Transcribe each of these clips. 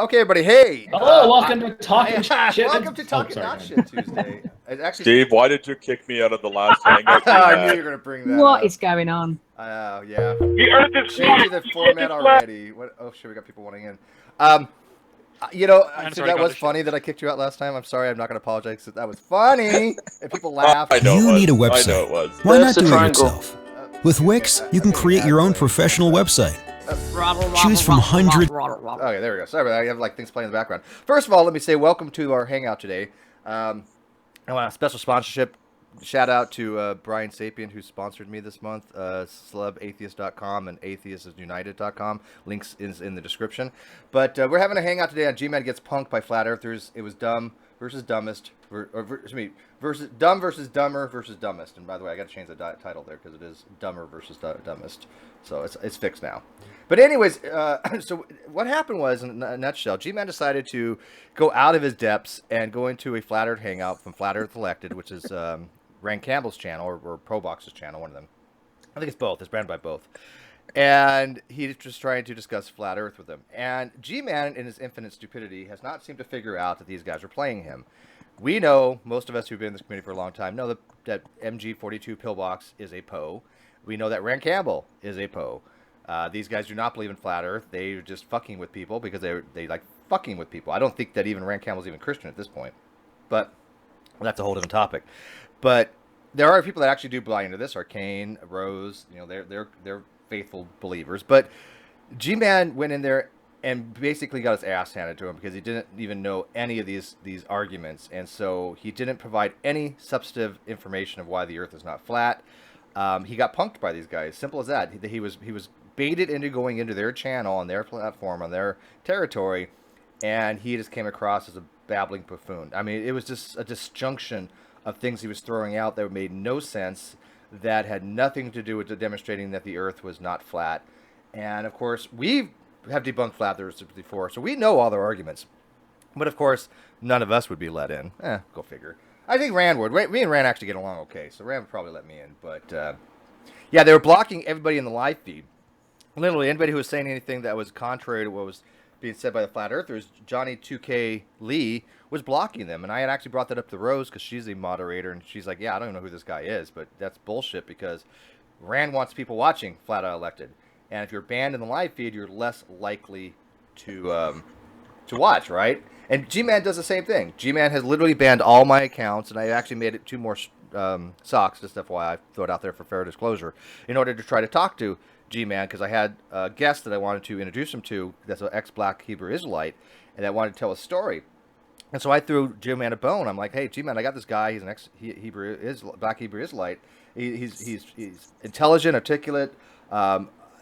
Okay, everybody. Hey. Hello, welcome to Talking Shit. Welcome to Talking Not Shit Tuesday. Actually, Steve, why did you kick me out of the last hangout we I had? knew you were going to bring that What up. is going on? Yeah. The earth is Changing the format already. What? Oh, shit, we got people wanting in. So that was funny that I kicked you out last time. I'm sorry. I'm not going to apologize. That was funny. And people laughed. I know You it was. need a website. I know it was. Why not There's a do it triangle. yourself? With Wix, you can create your own professional website. Choose from hundreds. Okay, there we go. Sorry about that. I have like things playing in the background. First of all, let me say welcome to our hangout today. I want a special sponsorship. Shout out to Brian Sapien, who sponsored me this month. Celebatheist.com and atheistisunited.com. Links is in the description. But we're having a hangout today on Gman Gets Punked by Flat Earthers. It was dumb versus dumbest. Versus dumb versus dumber versus dumbest. And by the way, I got to change the title there because it is dumber versus dumbest. So it's fixed now. But anyways, so what happened was, in a nutshell, Gman decided to go out of his depths and go into a Flat Earth hangout from Flat Earth Elected, which is Rand Campbell's channel or Poebox's channel, one of them. I think it's both. It's branded by both. And he's just trying to discuss Flat Earth with them. And Gman, in his infinite stupidity, has not seemed to figure out that these guys are playing him. We know, most of us who've been in this community for a long time, know that MG42 Pillbox is a Poe. We know that Rand Campbell is a Poe. These guys do not believe in Flat Earth. They're just fucking with people because they like fucking with people. I don't think that even Rand Campbell's even Christian at this point. But that's a whole different topic. But there are people that actually do buy into this. Arcane, Rose, they're faithful believers. But G-Man went in there and basically got his ass handed to him because he didn't even know any of these arguments. And so he didn't provide any substantive information of why the Earth is not flat. He got punked by these guys. Simple as that. He was baited into going into their channel, on their platform, on their territory, and he just came across as a babbling buffoon. I mean, it was just a disjunction of things he was throwing out that made no sense, that had nothing to do with demonstrating that the Earth was not flat. And of course, we have debunked flat earthers before, so we know all their arguments. But of course, none of us would be let in. Go figure. I think Rand would. Me and Rand actually get along okay, so Rand would probably let me in. But yeah, they were blocking everybody in the live feed. Literally, anybody who was saying anything that was contrary to what was being said by the Flat Earthers, Johnny 2K Lee was blocking them. And I had actually brought that up to Rose because she's a moderator, and she's like, yeah, I don't know who this guy is, but that's bullshit because Rand wants people watching Flat Out Elected. And if you're banned in the live feed, you're less likely to watch, right? And G-Man does the same thing. G-Man has literally banned all my accounts, and I actually made it 2 more socks, just FYI, throw it out there for fair disclosure, in order to try to talk to G-Man, because I had a guest that I wanted to introduce him to that's an ex-Black Hebrew Israelite, and that wanted to tell a story. And so I threw G-Man a bone. I'm like, hey, G-Man, I got this guy. He's an Black Hebrew Israelite. He's intelligent, articulate,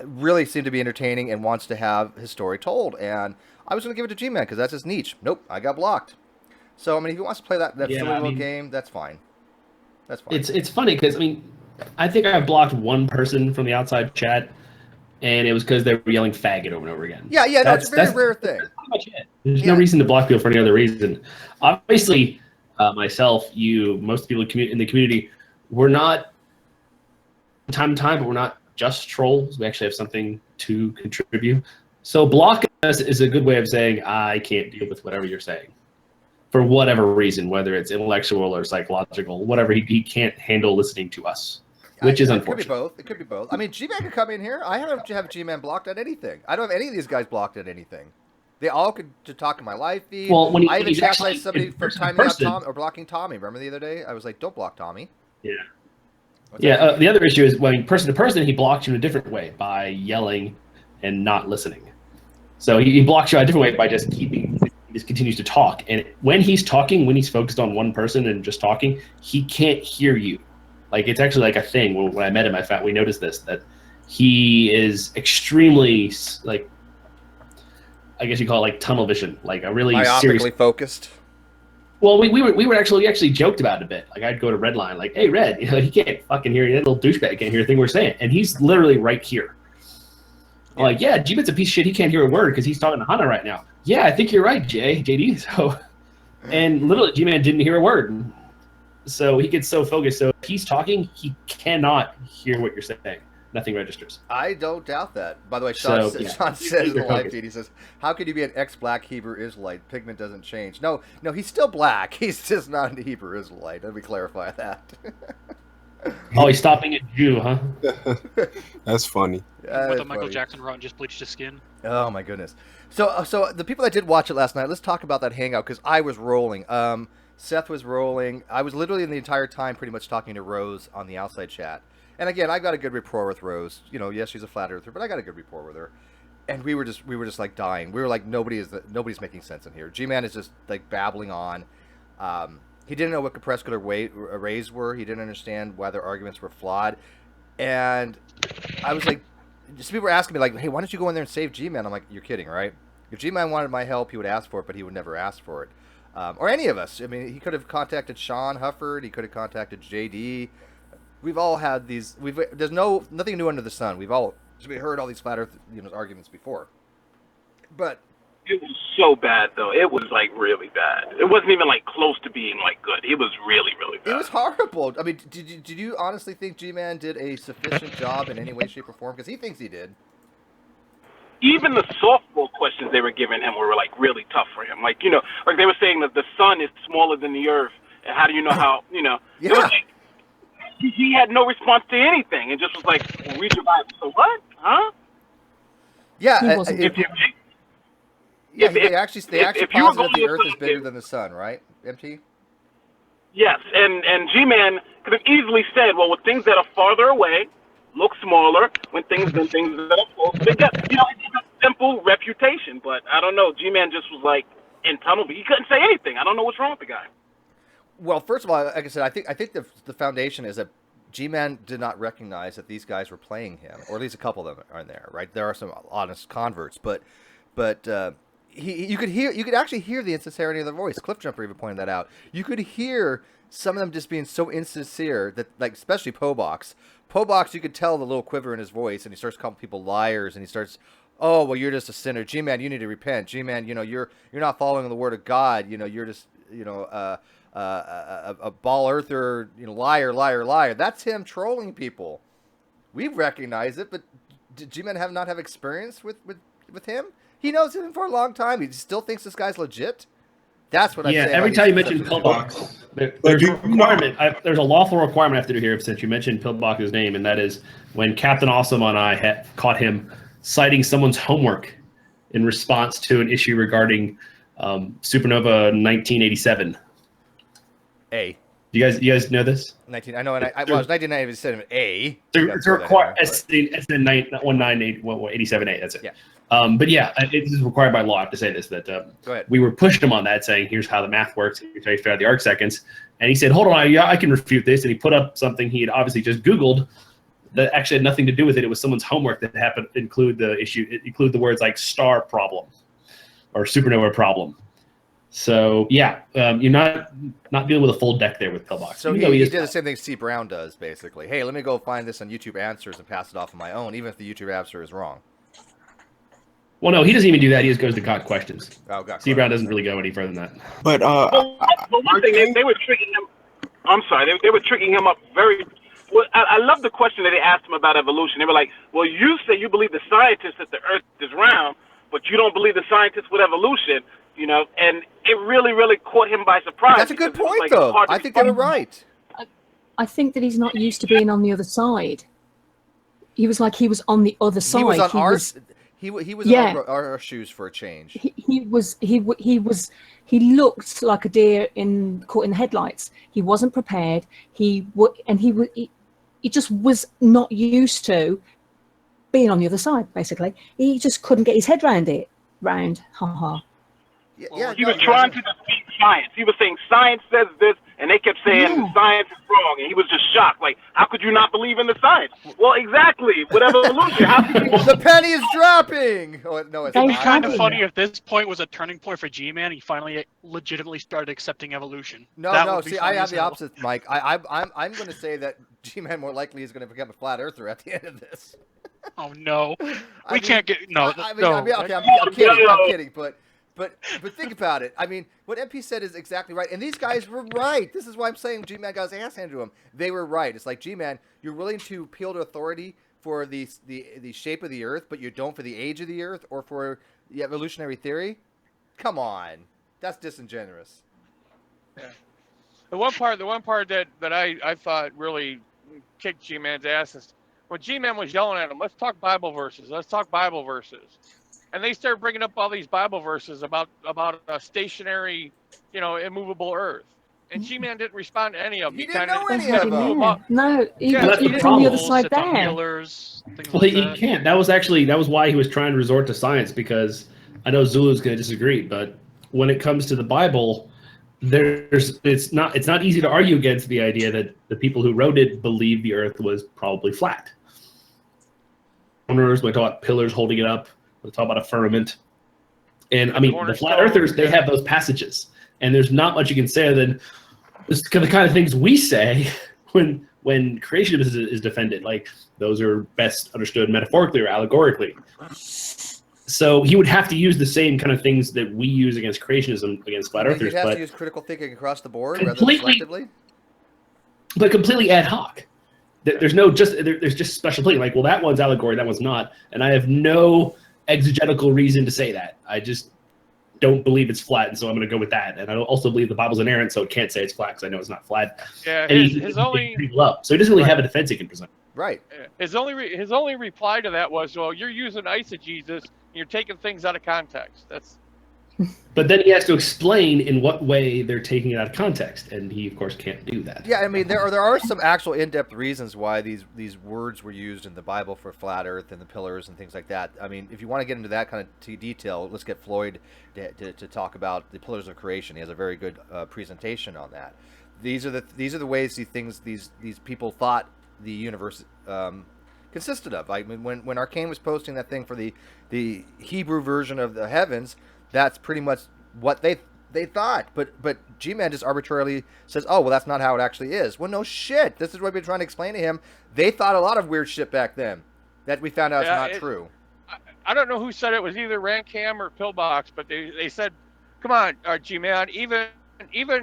really seemed to be entertaining, and wants to have his story told. And I was going to give it to G-Man because that's his niche. Nope, I got blocked. So, I mean, if he wants to play that silly little game, that's fine. That's fine. It's funny because, I mean, I think I blocked one person from the outside chat, and it was because they were yelling faggot over and over again. Yeah, that's a very rare thing. That's pretty much it. There's no reason to block people for any other reason. Obviously, myself, you, most people in the community, we're not, from time to time, but we're not just trolls. We actually have something to contribute. So blocking us is a good way of saying, I can't deal with whatever you're saying. For whatever reason, whether it's intellectual or psychological, whatever, he can't handle listening to us. Which is unfortunate. It could be both. I mean, G-Man could come in here. I don't have G-Man blocked at anything. I don't have any of these guys blocked at anything. They all could to talk to my live feed. Well, I even chastised somebody for timing out Tom or blocking Tommy. Remember the other day? I was like, don't block Tommy. Yeah. The other issue is when person to person, he blocks you in a different way by yelling and not listening. So he blocks you a different way by just he just continues to talk. And when he's talking, when he's focused on one person and just talking, he can't hear you. Like, it's actually like a thing. When I met him, we noticed this, that he is extremely, like, I guess you call it like tunnel vision, like a really myopically focused. Well, we actually joked about it a bit. Like, I'd go to Redline, like, hey, Red, he can't fucking hear you. That little douchebag can't hear a thing we're saying. And he's literally right here. I'm like, yeah, G-Man's a piece of shit. He can't hear a word because he's talking to Hannah right now. Yeah, I think you're right, JD. So, and literally, G-Man didn't hear a word. So he gets so focused. So if he's talking, he cannot hear what you're saying. nothing registers. I don't doubt that. By the way, Sean says in the live feed, he says, how could you be an ex-black Hebrew Israelite? Pigment doesn't change. No, he's still black. He's just not a Hebrew Israelite. Let me clarify that. Oh, he's stopping a Jew, huh? That's funny. With a Michael Jackson run, just bleached his skin. Oh my goodness. So the people that did watch it last night, let's talk about that hangout because I was rolling. Seth was rolling. I was literally in the entire time pretty much talking to Rose on the outside chat. And again, I've got a good rapport with Rose. You know, yes, she's a flat earther, but I got a good rapport with her. And we were just like dying. We were like, nobody's making sense in here. Gman is just like babbling on. He didn't know what corpuscular arrays were. He didn't understand why their arguments were flawed. And I was like, just people were asking me like, hey, why don't you go in there and save Gman? I'm like, you're kidding, right? If Gman wanted my help, he would ask for it, but he would never ask for it. Or any of us. I mean, he could have contacted Sean Hufford. He could have contacted JD. We've all had these. There's nothing new under the sun. We heard all these flat Earth arguments before. But it was so bad, though. It was like really bad. It wasn't even like close to being like good. It was really, really bad. It was horrible. I mean, did you honestly think Gman did a sufficient job in any way, shape, or form? Because he thinks he did. Even the softball questions they were giving him were like really tough for him. Like like they were saying that the sun is smaller than the Earth, and how do you know how? Yeah. It was like, he had no response to anything. It just was like, well, read your Bible. So what? Huh? Yeah. They actually posit that the Earth is bigger than the sun, right? MT. Yes, and G-Man could have easily said, well, with things that are farther away, look smaller. When things that are close, they get it's a simple refutation. But I don't know. G-Man just was like in tunnel. He couldn't say anything. I don't know what's wrong with the guy. Well, first of all, like I said, I think the foundation is that G-Man did not recognize that these guys were playing him, or at least a couple of them are in there, right? There are some honest converts, but you could actually hear the insincerity of their voice. Cliffjumper even pointed that out. You could hear some of them just being so insincere that, like, especially Poebox. Poebox, you could tell the little quiver in his voice, and he starts calling people liars, and he starts, oh, well, you're just a sinner. G-Man, you need to repent. G-Man, you're not following the word of God. You're just, a ball earther, liar. That's him trolling people. We recognize it, but did G-Man not have experience with him? He knows him for a long time. He still thinks this guy's legit. That's what I say. Yeah, every time you mention Pillbox, there's a lawful requirement I have to do here since you mentioned Pillbox's name, and that is when Captain Awesome and I had caught him citing someone's homework in response to an issue regarding Supernova 1987. A. You guys know this? 19. I know, and it was 1997 A. It's required. It's the 19887A. That's it. Yeah. But yeah, it is required by law. I have to say this that we were pushing him on that, saying, "Here's how the math works. Here's how you figure out the arc seconds." And he said, "Hold on, I can refute this." And he put up something he had obviously just Googled that actually had nothing to do with it. It was someone's homework that happened to include the issue. It included the words like star problem or supernova problem. So yeah, you're not dealing with a full deck there with Pillbox. So he did the same thing Steve Brown does, basically. Hey, let me go find this on YouTube Answers and pass it off on my own, even if the YouTube answer is wrong. Well, no, he doesn't even do that. He just goes to Got Questions. Oh, got Steve Brown doesn't really go any further than that. But one thing they were tricking him. I'm sorry, they were tricking him up very. Well, I love the question that they asked him about evolution. They were like, "Well, you say you believe the scientists that the Earth is round, but you don't believe the scientists with evolution." And it really, really caught him by surprise. That's a good point, though. I think they were right. I think that he's not used to being on the other side. He was on the other side. He was on He was in our shoes for a change. He looked like a deer caught in the headlights. He wasn't prepared. He just was not used to being on the other side. Basically, he just couldn't get his head around it. He was trying to defeat science. He was saying science says this, and they kept saying science is wrong, and he was just shocked. Like, how could you not believe in the science? Well, exactly. With evolution, the penny is dropping. Oh, no, it's not. Kind of funny if this point was a turning point for G-Man. He finally legitimately started accepting evolution. No. See, I have the opposite, Mike. I'm going to say that G-Man more likely is going to become a flat earther at the end of this. Oh no, I'm kidding. But think about it. I mean, what MP said is exactly right. And these guys were right. This is why I'm saying G-Man got his ass handed to him. They were right. It's like, G-Man, you're willing to appeal to authority for the shape of the Earth, but you don't for the age of the Earth or for the evolutionary theory? Come on, that's disingenuous. Yeah. The one part that I thought really kicked G-Man's ass is when G-Man was yelling at him, let's talk Bible verses. And they started bringing up all these Bible verses about a stationary, immovable Earth. And G-Man didn't respond to any of them. He didn't know any That's of right, them. yeah. No, he that's the was on the other problem. side there. Pillars, things Well, like he that. can't. That was why he was trying to resort to science, because I know Zulu's going to disagree, but when it comes to the Bible, it's not easy to argue against the idea that the people who wrote it believed the Earth was probably flat. We talk about pillars holding it up. We talk about a firmament, and I mean the flat earthers. They have those passages, and there's not much you can say other than the kind of things we say when creationism is defended. Like those are best understood metaphorically or allegorically. So he would have to use the same kind of things that we use against creationism against flat earthers. You'd have to use critical thinking across the board rather than selectively. But completely ad hoc. There's just special thinking. Like, well, that one's allegory, that one's not, and I have no exegetical reason to say that. I just don't believe it's flat, and so I'm going to go with that. And I also believe the Bible's inerrant, so it can't say it's flat because I know it's not flat. Yeah, and his only so he doesn't really have a defense he can present. Right. His only reply to that was, "Well, you're using eisegesis, and you're taking things out of context." That's. But then he has to explain in what way they're taking it out of context, and he, of course, can't do that. Yeah, I mean, there are some actual in-depth reasons why these words were used in the Bible for flat Earth and the pillars and things like that. I mean, if you want to get into that kind of detail, let's get Floyd to talk about the pillars of creation. He has a very good presentation on that. These are the ways these people thought the universe consisted of. Like when Arcane was posting that thing for the Hebrew version of the heavens. That's pretty much what they thought, but G-Man just arbitrarily says, "Oh, well, that's not how it actually is." Well, no shit. This is what we've been trying to explain to him. They thought a lot of weird shit back then that we found out is not true. I don't know who said it was either Rancam or Poebox, but they said, "Come on, G-Man. Even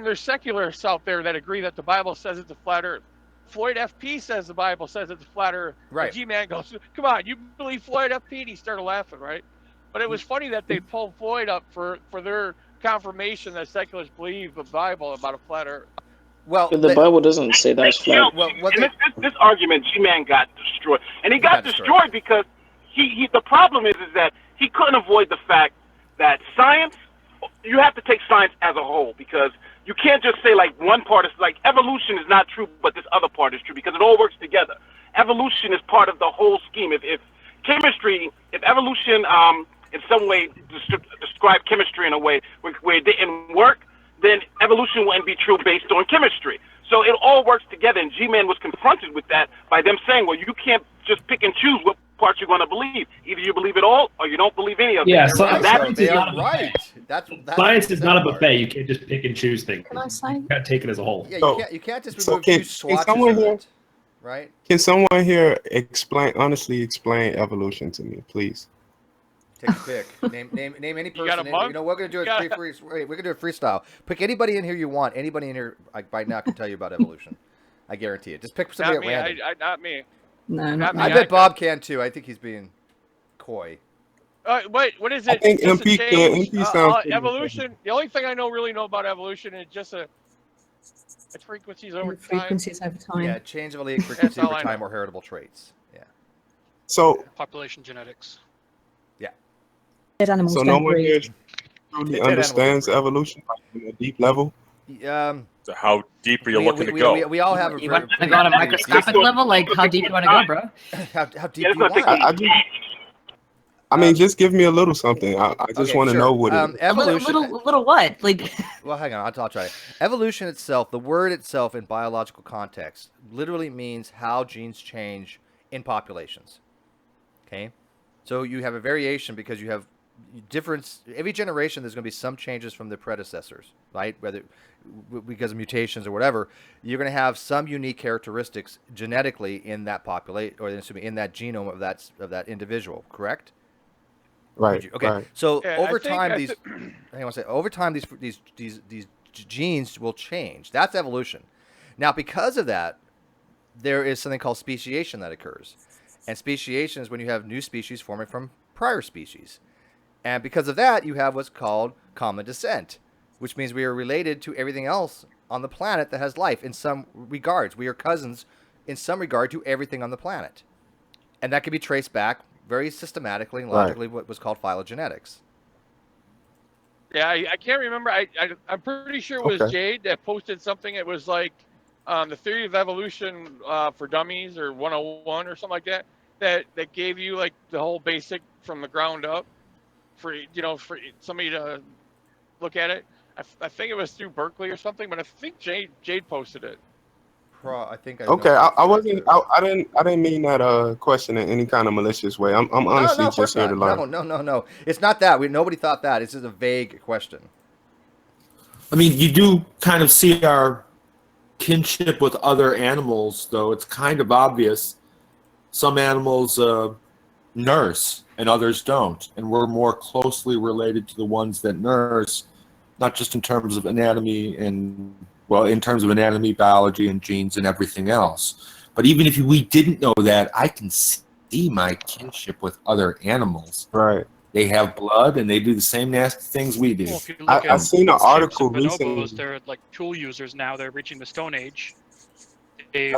there's secularists out there that agree that the Bible says it's a flat Earth." Floyd FP says the Bible says it's a flat Earth. Right. And G-Man goes, "Come on, you believe Floyd FP?" And he started laughing, right? But it was funny that they pulled Floyd up for their confirmation that secularists believe the Bible about a flat Earth. Well, the Bible doesn't say that's flat. This argument, G-Man got destroyed, and he got destroyed because he. The problem is that he couldn't avoid the fact that science. You have to take science as a whole, because you can't just say like one part is like evolution is not true, but this other part is true, because it all works together. Evolution is part of the whole scheme. If chemistry, if evolution, in some way describe chemistry in a way where it didn't work, then evolution wouldn't be true based on chemistry. So it all works together, and G-Man was confronted with that by them saying, well, you can't just pick and choose what parts you're going to believe. Either you believe it all, or you don't believe any of it. Yeah, science is not a buffet. You can't just pick and choose things. Can I say? You got to take it as a whole. Yeah, you can't just remove two swatches of it, right? Can someone here honestly explain evolution to me, please? Take a pick. Name any person. We're gonna do we're gonna do a freestyle. Pick anybody in here you want. Anybody in here right now can tell you about evolution. I guarantee it. Just pick somebody at random. Not me. No, not me. I bet Bob can too. I think he's being coy. Wait, what is it? I think MP sounds evolution. The only thing I really know about evolution is just it's frequencies over time. Frequencies over time. Yeah, change of allelic frequency over time or heritable traits. Yeah. So population genetics. Yeah. Dead animals. So no one here truly understands evolution on a deep level. So how deep are you looking to go? We all have. You want to go on a microscopic level? Like, how deep you want to go, bro? How deep do you want? I mean, just give me a little something. I just want to know what it is. Evolution. A little what? Like. Well, hang on. I'll try. Evolution itself, the word itself in biological context, literally means how genes change in populations. Okay, so you have a variation because you have difference. Every generation, there's going to be some changes from the predecessors, right? Whether because of mutations or whatever, you're going to have some unique characteristics genetically in that population, or in that genome of that individual. Correct? Right. Okay. Right. So over time, these genes will change. That's evolution. Now, because of that, there is something called speciation that occurs, And speciation is when you have new species forming from prior species. And because of that, you have what's called common descent, which means we are related to everything else on the planet that has life in some regards. We are cousins in some regard to everything on the planet. And that can be traced back very systematically and logically what was called phylogenetics. Yeah, I can't remember. I'm pretty sure it was Jade that posted something. It was like the theory of evolution for dummies or 101 or something like that. That gave you like the whole basic from the ground up for for somebody to look at it. I think it was through Berkeley or something, but I think Jade posted it. I think I okay. I wasn't. I didn't mean that question in any kind of malicious way. I'm honestly just here to learn. No. It's not that. Nobody thought that. It's just a vague question. I mean, you do kind of see our kinship with other animals, though. It's kind of obvious. Some animals nurse and others don't, and we're more closely related to the ones that nurse, not just in terms of anatomy and, well, in terms of anatomy, biology, and genes and everything else. But even if we didn't know that, I can see my kinship with other animals. Right. They have blood and they do the same nasty things we do. Well, I've seen an article recently. They're like tool users now. They're reaching the Stone Age. They've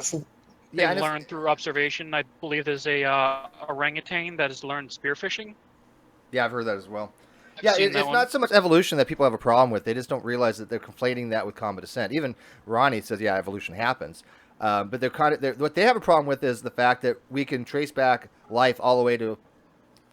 learned through observation. I believe there's a orangutan that has learned spearfishing. Yeah, I've heard that as well. It's not so much evolution that people have a problem with. They just don't realize that they're conflating that with common descent. Even Ronnie says, yeah, evolution happens. But what they have a problem with is the fact that we can trace back life all the way to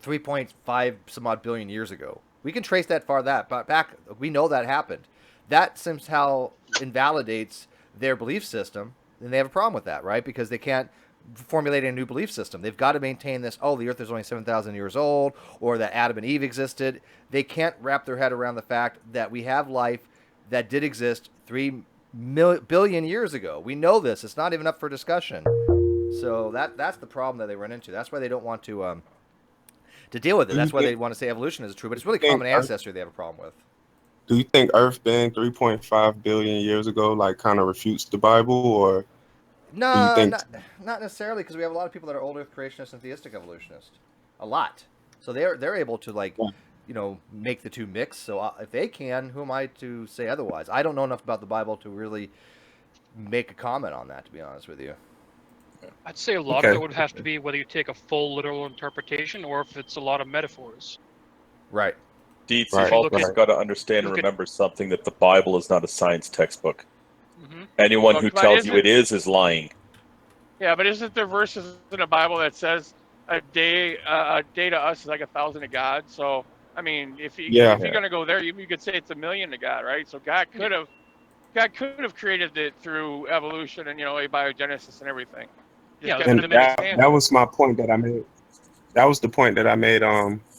3.5 some odd billion years ago. We can trace that far back. We know that happened. That somehow invalidates their belief system, and they have a problem with that, right? Because they can't formulate a new belief system. They've got to maintain this, the Earth is only 7,000 years old, or that Adam and Eve existed. They can't wrap their head around the fact that we have life that did exist 3 billion years ago. We know this. It's not even up for discussion. So that's the problem that they run into. That's why they don't want to deal with it. That's why they want to say evolution is true, but it's really common ancestry they have a problem with. Do you think Earth being 3.5 billion years ago kind of refutes the Bible, or? No, not necessarily, because we have a lot of people that are old Earth creationists and theistic evolutionists. A lot. So they're able to make the two mix. So if they can, who am I to say otherwise? I don't know enough about the Bible to really make a comment on that, to be honest with you. I'd say a lot of it would have to be whether you take a full literal interpretation or if it's a lot of metaphors. Right. Deeds, you've also got to understand and remember something, that the Bible is not a science textbook. Mm-hmm. Anyone who tells you it is lying. Yeah, but isn't there verses in the Bible that says a day to us is like 1,000 to God? So, I mean, if you're going to go there, you could say it's 1,000,000 to God, right? So God could have created it through evolution and abiogenesis and everything. And that was my point that I made. That was the point that I made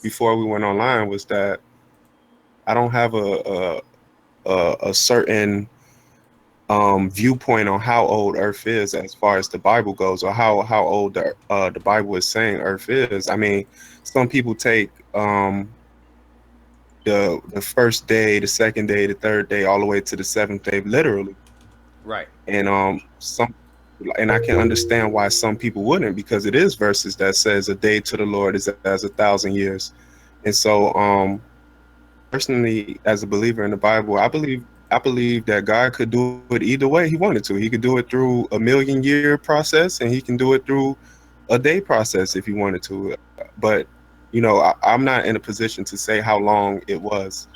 before we went online, was that I don't have a certain viewpoint on how old Earth is as far as the Bible goes, or how old the Bible is saying Earth is. I mean, some people take the first day, the second day, the third day, all the way to the seventh day, literally. Right. And I can understand why some people wouldn't, because it is verses that says a day to the Lord is as 1,000 years. And so personally, as a believer in the Bible, I believe that God could do it either way he wanted to. He could do it through a 1,000,000-year process, and he can do it through a day process if he wanted to. But I'm not in a position to say how long it was.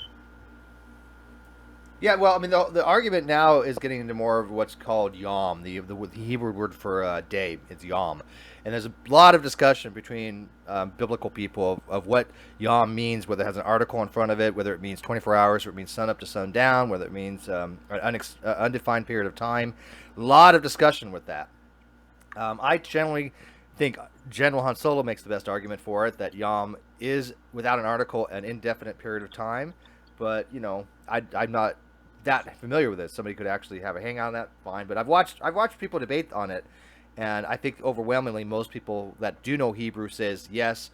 Yeah, well, I mean, the argument now is getting into more of what's called yom. The Hebrew word for day is yom. And there's a lot of discussion between biblical people of what yom means, whether it has an article in front of it, whether it means 24 hours, or it means sun up to sundown, whether it means an undefined period of time. A lot of discussion with that. I generally think General Han Solo makes the best argument for it, that yom is, without an article, an indefinite period of time. But, I'm not that familiar with it. Somebody could actually have a hangout on that, fine. But I've watched people debate on it, and I think overwhelmingly most people that do know Hebrew says yes,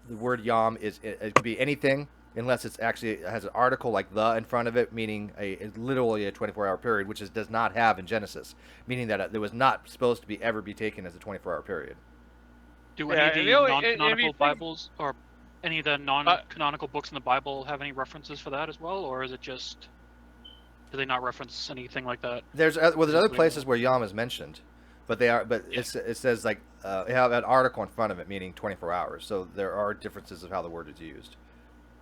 the word yom it could be anything unless it's actually has an article like the in front of it, meaning literally a 24-hour period, which does not have in Genesis, meaning that it was not supposed to ever be taken as a 24-hour period. Do any of the non-canonical Bibles or any of the non-canonical books in the Bible have any references for that as well, or is it just do they not reference anything like that? There's other places where Yom is mentioned, but it says like they have an article in front of it meaning 24 hours. So there are differences of how the word is used.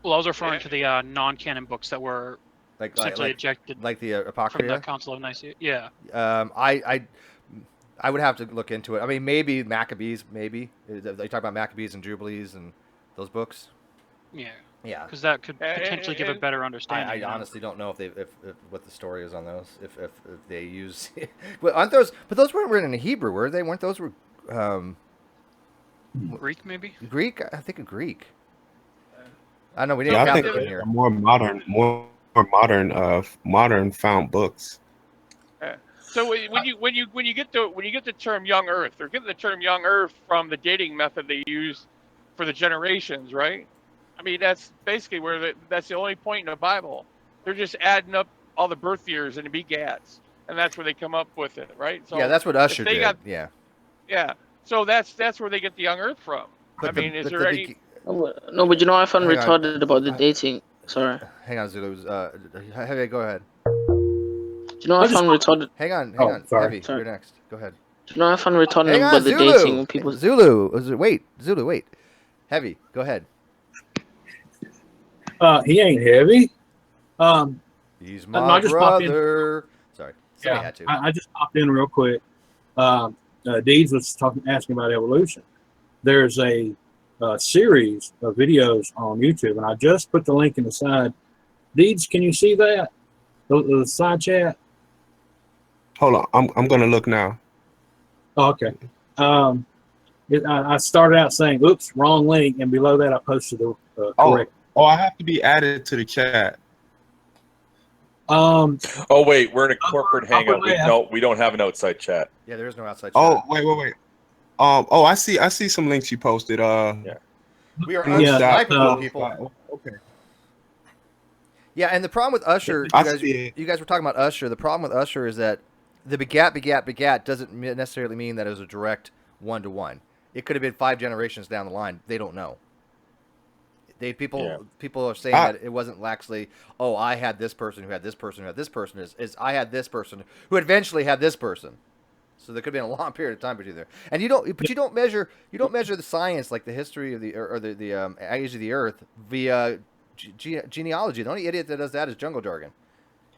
Well, I was referring to the non-canon books that were essentially ejected, like the Apocrypha from the Council of Nicaea. Yeah. I would have to look into it. I mean, maybe Maccabees. Maybe they talk about Maccabees and Jubilees and those books. Yeah. Yeah. Because that could potentially give a better understanding. I honestly don't know if what the story is on those. If they use, but aren't those? But those weren't written in Hebrew, were they? Weren't those? Greek, maybe. Greek. I think of Greek. I know we didn't have it in here. More modern found books. So when you get the term young Earth, they're getting the term young Earth from the dating method they use for the generations, right? I mean, that's basically that's the only point in the Bible. They're just adding up all the birth years and the begats, and that's where they come up with it, right? So yeah, that's what Usher did. Yeah. Yeah. So that's where they get the young Earth from. But is there any? No, but you know I found retarded about the dating. Sorry. Hang on, Zulu. Heavy, go ahead. You know I found retarded. Hang on. Sorry. Heavy, you're next. Go ahead. You know I found retarded about the dating when people. Zulu, wait. Heavy, go ahead. He ain't heavy. He's my brother. Sorry. Yeah, I just popped in real quick. Deeds was asking about evolution. There's a series of videos on YouTube, and I just put the link in the side. Deeds, can you see that? The side chat? Hold on, I'm gonna look now. Oh, okay. I started out saying, "Oops, wrong link," and below that I posted the correct. Oh, I have to be added to the chat. Oh wait, we're in a corporate hangout. We don't have an outside chat. Yeah, there is no outside chat. Oh wait. I see some links you posted. Yeah. We are unsnipeable people. Okay. Yeah, and the problem with Usher, you guys were talking about Usher. The problem with Usher is that the begat doesn't necessarily mean that it was a direct one-to-one. It could have been 5 generations down the line. They don't know. People are saying that it wasn't actually, I had this person who had this person who had this person. Is I had this person who eventually had this person. So there could have been a long period of time between there. And you don't measure the science like the history of the age of the Earth via genealogy. The only idiot that does that is Jungle Jargon,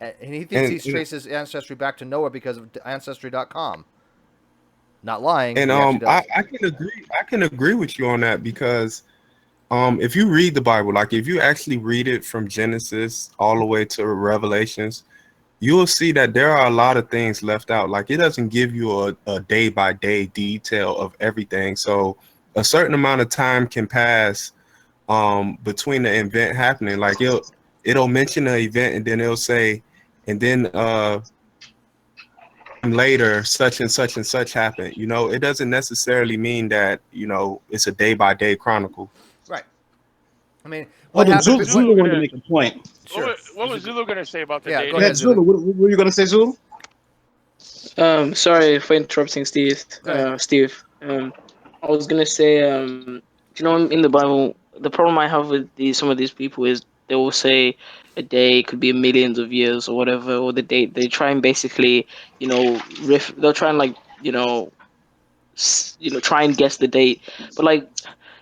and he thinks he traces ancestry back to Noah because of Ancestry.com. Not lying. And I can agree with you on that because if you read the Bible, like if you actually read it from Genesis all the way to Revelations, you will see that there are a lot of things left out. Like it doesn't give you a day by day detail of everything. So a certain amount of time can pass between the event happening. Like it'll mention the event and then it'll say, and then later such and such and such happened. You know, it doesn't necessarily mean that, you know, it's a day by day chronicle. Right. I mean, Zulu wanted to make a point. Sure. What was Zulu going to say about the data? Go ahead, Zulu. What were you going to say, Zulu? Sorry for interrupting, Steve. Steve. I was going to say, you know, in the Bible, the problem I have with some of these people is they will say a day could be millions of years or whatever, or the date. They try and basically, you know, they'll try and try and guess the date. But like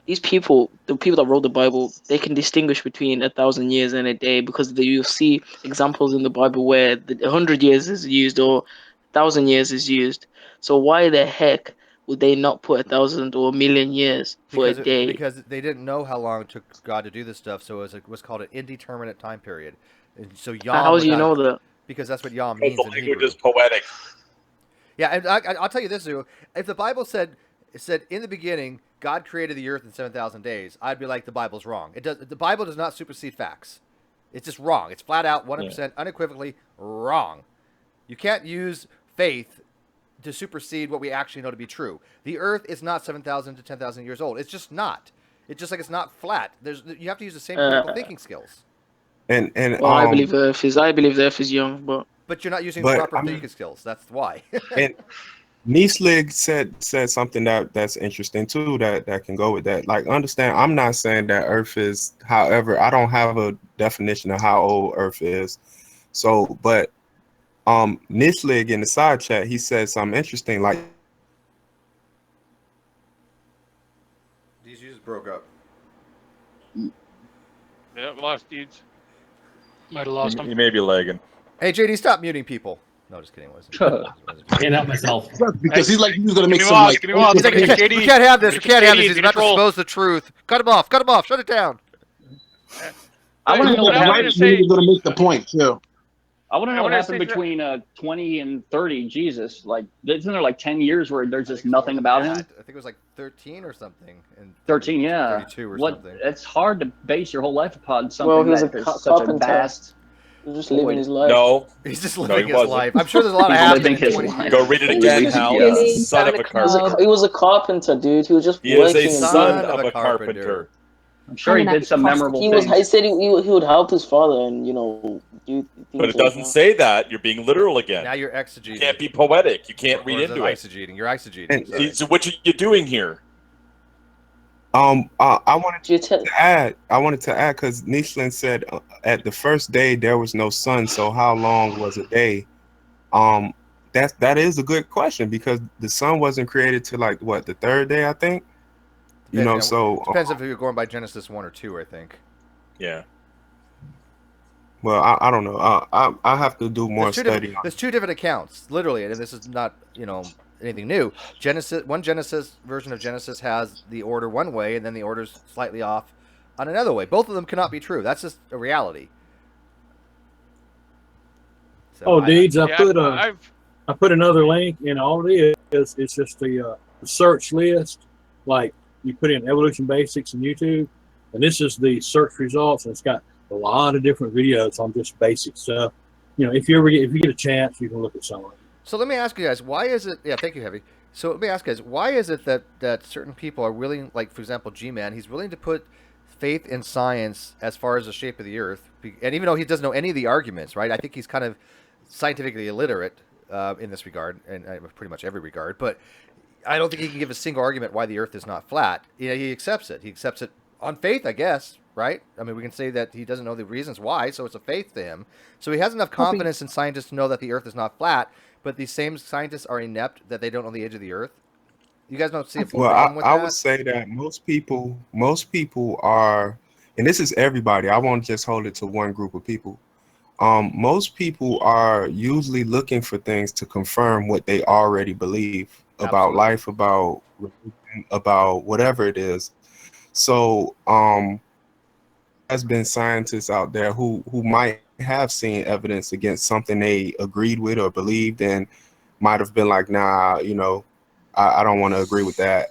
these people, the people that wrote the Bible, they can distinguish between 1,000 years and a day because you'll see examples in the Bible where 100 years is used or 1,000 years is used. So why the heck would they not put 1,000 or 1,000,000 years for a day? Because they didn't know how long it took God to do this stuff, so it was called an indeterminate time period. And so Yom. How do you know that? Because that's what Yom means. The language is poetic. Yeah, and I'll tell you this, Zulu. If the Bible said in the beginning God created the earth in 7,000 days, I'd be like the Bible's wrong. The Bible does not supersede facts. It's just wrong. It's flat out 100% unequivocally wrong. You can't use faith to supersede what we actually know to be true. The earth is not 7,000 to 10,000 years old. It's just not. It's just like it's not flat. You have to use the same critical thinking skills. And I believe the earth is young, but you're not using the proper thinking skills. That's why. Nieslig said something that's interesting too, that can go with that. Like, understand, I'm not saying that Earth is, however, I don't have a definition of how old Earth is. So, but Nieslig in the side chat, he said something interesting. Like, these just broke up. Yeah, lost dudes. Might have lost him. You may be lagging. Hey, JD, stop muting people. No, just kidding. Can't help myself. Because he's like, he was going to make Give me some, walls, like, give me walls. He's like, we can't have this. We can't have this. He's about to control. expose the truth. Cut him off. Cut him off. Shut it down. I want to know what happened. He was going to make the point, too. I want to know what happened between 20 and 30 Jesus. Like, isn't there like 10 years where there's just nothing about him? I think it was like 13 or something. And 13, yeah. 32 or something. It's hard to base your whole life upon something that is such a vast. He's just living his life. No. He's just living his life. I'm sure there's a lot of living happening. his life. Go read it again, Hal. Son of a carpenter. He was a carpenter, dude. He was just He is working. a son of a carpenter. I'm sure he did some memorable things. He said he would help his father and, you know, do things. But it doesn't say that. You're being literal again. Now you're exegeting. You can't be poetic. You can't read into it. Exegeting. You're exegeting. So what are you doing here? I wanted to add because Niesland said at the first day there was no sun, so how long was a day? That is a good question, because the sun wasn't created till like what, the third day, I think. So depends if you're going by Genesis 1 or 2, I think. Yeah. Well, I don't know. I have to do more study. There's two different accounts, literally, and this is not anything new. One Genesis version of Genesis has the order one way, and then the order's slightly off on another way. Both of them cannot be true. That's just a reality. So Deeds, I put another link in. All it is, it's just the search list. Like, you put in evolution basics in YouTube, and this is the search results, and it's got a lot of different videos on just basic stuff. If you get a chance, you can look at some of it. So let me ask you guys, why is it? Yeah, thank you, Heavy. So let me ask you guys, why is it that certain people are willing, like for example, Gman, he's willing to put faith in science as far as the shape of the Earth, and even though he doesn't know any of the arguments, right? I think he's kind of scientifically illiterate in this regard, and pretty much every regard. But I don't think he can give a single argument why the Earth is not flat. He accepts it. He accepts it on faith, I guess. Right? I mean, we can say that he doesn't know the reasons why, so it's a faith to him. So he has enough confidence in scientists to know that the Earth is not flat, but these same scientists are inept that they don't know the edge of the Earth. You guys don't see a problem with that? I would say that most people are, and this is everybody. I won't just hold it to one group of people. Most people are usually looking for things to confirm what they already believe about life, about religion, about whatever it is. So, has been scientists out there who might have seen evidence against something they agreed with or believed, and might have been like, nah, I don't want to agree with that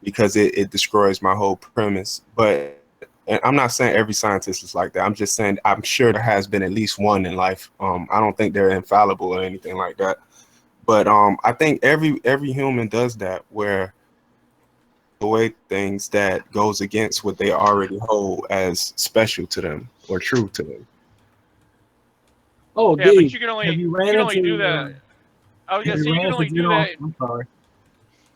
because it destroys my whole premise. But, and I'm not saying every scientist is like that. I'm just saying I'm sure there has been at least one in life. I don't think they're infallible or anything like that. But I think every human does that, where the way things that goes against what they already hold as special to them or true to them. Yeah, but you can only do that. Oh yeah, so you can only do that. I'm sorry.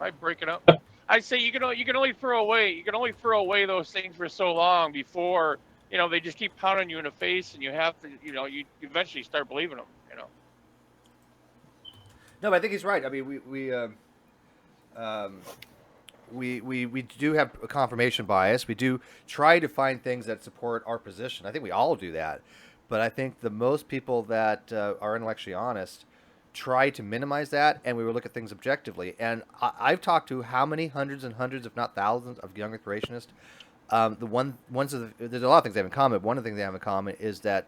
I break it up. I say you can only throw away those things for so long before they just keep pounding you in the face, and you have to you eventually start believing them. No, but I think he's right. I mean, we do have a confirmation bias. We do try to find things that support our position. I think we all do that. But I think the most people that are intellectually honest try to minimize that, and we will look at things objectively. And I've talked to how many hundreds and hundreds, if not thousands, of young creationists. There's a lot of things they have in common. One of the things they have in common is that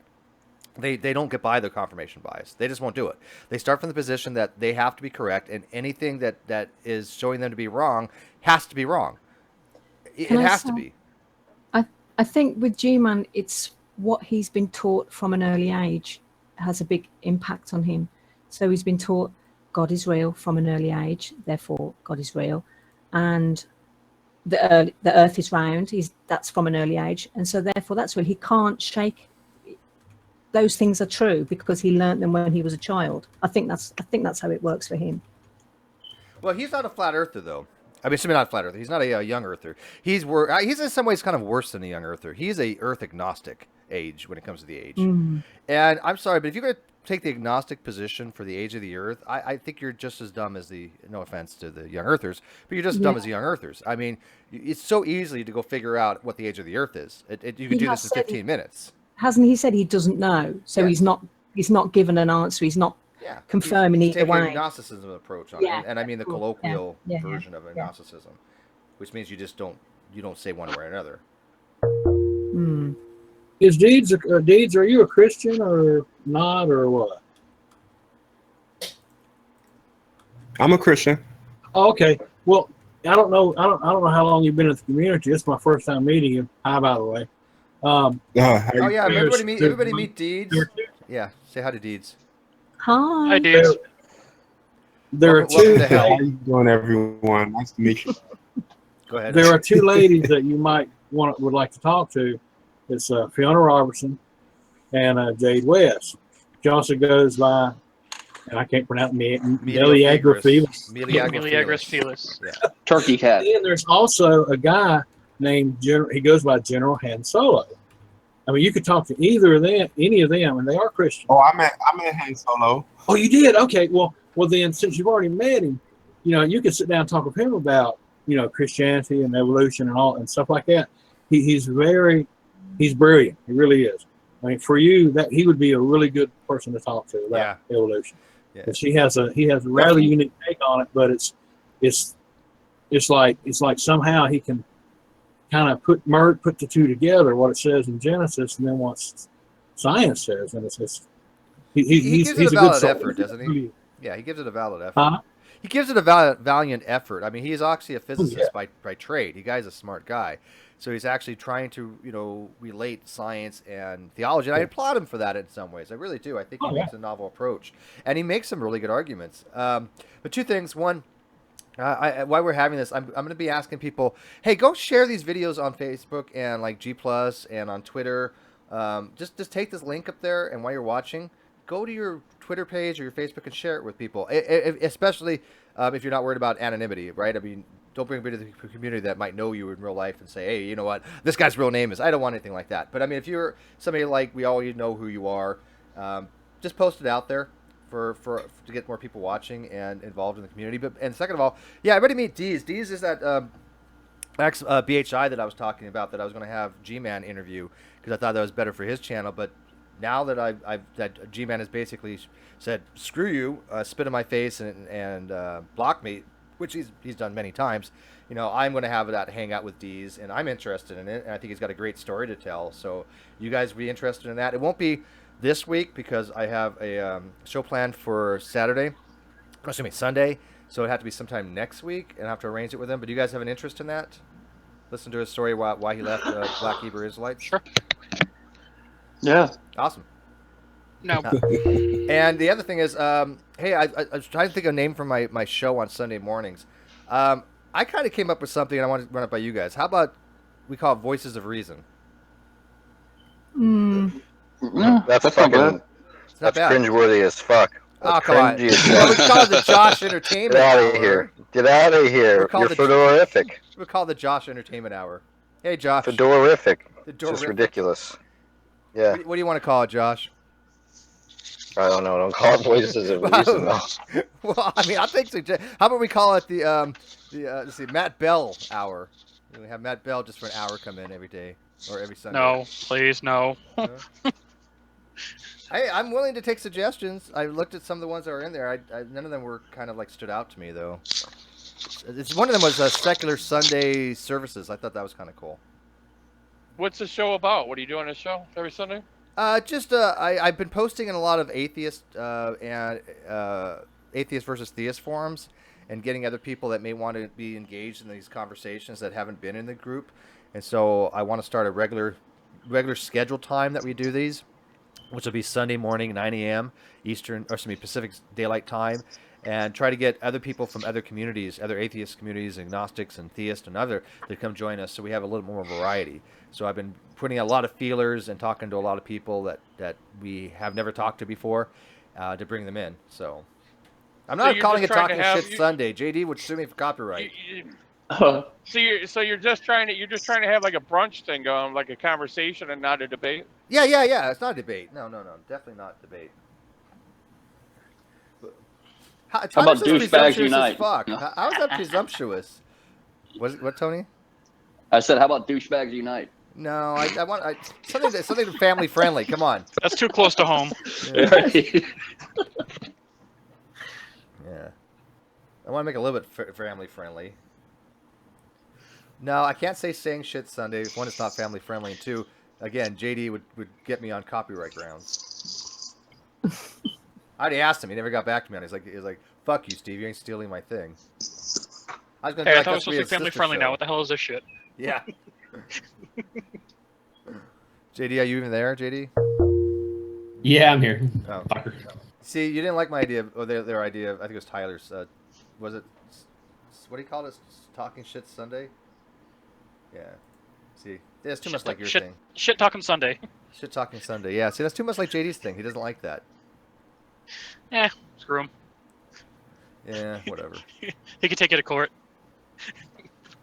they don't get by their confirmation bias. They just won't do it. They start from the position that they have to be correct, and anything that is showing them to be wrong has to be wrong. It has to be. I think with Gman, it's what he's been taught from an early age has a big impact on him. So he's been taught God is real from an early age, therefore God is real, and the earth is round. That's from an early age, and so therefore that's real. He can't shake. Those things are true because he learned them when he was a child. I think that's how it works for him. Well, he's not a flat earther, though. I mean, not a flat earther. He's not a young earther. He's in some ways kind of worse than a young earther. He's a earth agnostic age when it comes to the age. Mm. And I'm sorry, but if you're going to take the agnostic position for the age of the earth, I think you're just as dumb as no offense to the young earthers, but you're just as dumb as the young earthers. I mean, it's so easy to go figure out what the age of the earth is. You can do this in 15 minutes. Hasn't he said he doesn't know? So he's not given an answer. He's not confirming he's either way. Taking an agnosticism approach on it, and I mean the colloquial version of agnosticism, which means you don't say one way or another. Hmm. Is Deeds, are you a Christian or not, or what? I'm a Christian. Oh, okay. Well, I don't know how long you've been in the community. It's my first time meeting you. Hi, by the way. Everybody meet Deeds. Yeah, say hi to Deeds. Hi. Hi, Deeds. There are two. How you doing, everyone? Nice to meet you. Go ahead. There are two ladies that you might would like to talk to. It's Fiona Robertson and Jade West. She also goes by, and I can't pronounce Meliagris Felis. Turkey cat. And there's also a guy named he goes by General Han Solo. I mean, you could talk to any of them, and they are Christian. Oh, I met Han Solo. Oh, you did? Okay. Well, then since you've already met him, you could sit down and talk with him about Christianity and evolution and all and stuff like that. He's brilliant. He really is. I mean, for you, that he would be a really good person to talk to about evolution. Yeah. Because he has a rather unique take on it, but it's like somehow he can kind of put the two together, what it says in Genesis and then what science says, and he gives it a valid effort, doesn't he? Yeah, he gives it a valid effort. Huh? He gives it a valiant effort. I mean, he's actually a physicist by trade. The guy's a smart guy. So he's actually trying to, relate science and theology. And I applaud him for that in some ways. I really do. I think he makes a novel approach. And he makes some really good arguments. But two things. One, while we're having this, I'm going to be asking people, hey, go share these videos on Facebook and like G+ and on Twitter. Just take this link up there, and while you're watching, go to your Twitter page or your Facebook and share it with people, especially if you're not worried about anonymity, right? I mean, don't bring people to the community that might know you in real life and say, hey, you know what, this guy's real name is. I don't want anything like that. But I mean, if you're somebody like we all know who you are, just post it out there to get more people watching and involved in the community. And second of all, everybody meet Deez. Deez is that BHI that I was talking about that I was going to have Gman interview because I thought that was better for his channel. But now that that Gman has basically said, screw you, spit in my face and block me, which he's done many times, I'm going to have that hangout with Deez, and I'm interested in it, and I think he's got a great story to tell. So you guys be interested in that. It won't be this week because I have a show planned for Sunday, so it had to be sometime next week, and I have to arrange it with him. But do you guys have an interest in that? Listen to his story why he left Black Hebrew Israelites? Sure. Yeah. Awesome. No. And the other thing is, hey, I was trying to think of a name for my show on Sunday mornings. I kind of came up with something, and I want to run it by you guys. How about we call it Voices of Reason? That's fucking. That's cringeworthy as fuck. Oh, come on. We call it the Josh Entertainment Hour. Get out of here. You're fedorific. We call it the Josh Entertainment Hour. Hey, Josh. Fedorific. It's just ridiculous. Yeah. What do you want to call it, Josh? I don't know. Don't call it Voices of Reason, though. Well, I mean, I think so. How about we call it the let's see, Matt Bell Hour? We have Matt Bell just for an hour come in every day or every Sunday. No, please, no. Hey, I'm willing to take suggestions. I looked at some of the ones that were in there. None of them were kind of like stood out to me, though. One of them was secular Sunday services. I thought that was kind of cool. What's the show about? What are you doing on the show every Sunday? I've been posting in a lot of atheist and atheist versus theist forums and getting other people that may want to be engaged in these conversations that haven't been in the group. And so I want to start a regular scheduled time that we do these, which will be Sunday morning, 9 a.m. Pacific Daylight Time, and try to get other people from other communities, other atheist communities, agnostics and theists and other, to come join us so we have a little more variety. So I've been putting a lot of feelers and talking to a lot of people that we have never talked to before to bring them in. So I'm not calling it Talking Shit Sunday. JD would sue me for copyright. So you're just trying to have like a brunch thing going, like a conversation and not a debate. Yeah. It's not a debate. No. Definitely not debate. How about douchebags unite? Fuck. How is that presumptuous? What, Tony? I said, how about douchebags unite? No, I want something family friendly. Come on. That's too close to home. Yeah. I want to make it a little bit family friendly. No, I can't say saying shit Sunday. One, it's not family friendly, and two, again, JD would get me on copyright grounds. I already asked him. He never got back to me. He's like, "Fuck you, Steve. You ain't stealing my thing." I was gonna. Hey, I thought it was supposed to be family friendly now. What the hell is this shit? Yeah. JD, are you even there, JD? Yeah, I'm here. Oh. See, you didn't like my idea, or their idea. I think it was Tyler's. Was it? What do you call it? Talking Shit Sunday. Yeah. See, that's too much like your thing. Shit talking Sunday. Shit talking Sunday. Yeah. See, that's too much like JD's thing. He doesn't like that. Screw him. Yeah, whatever. He could take it to court.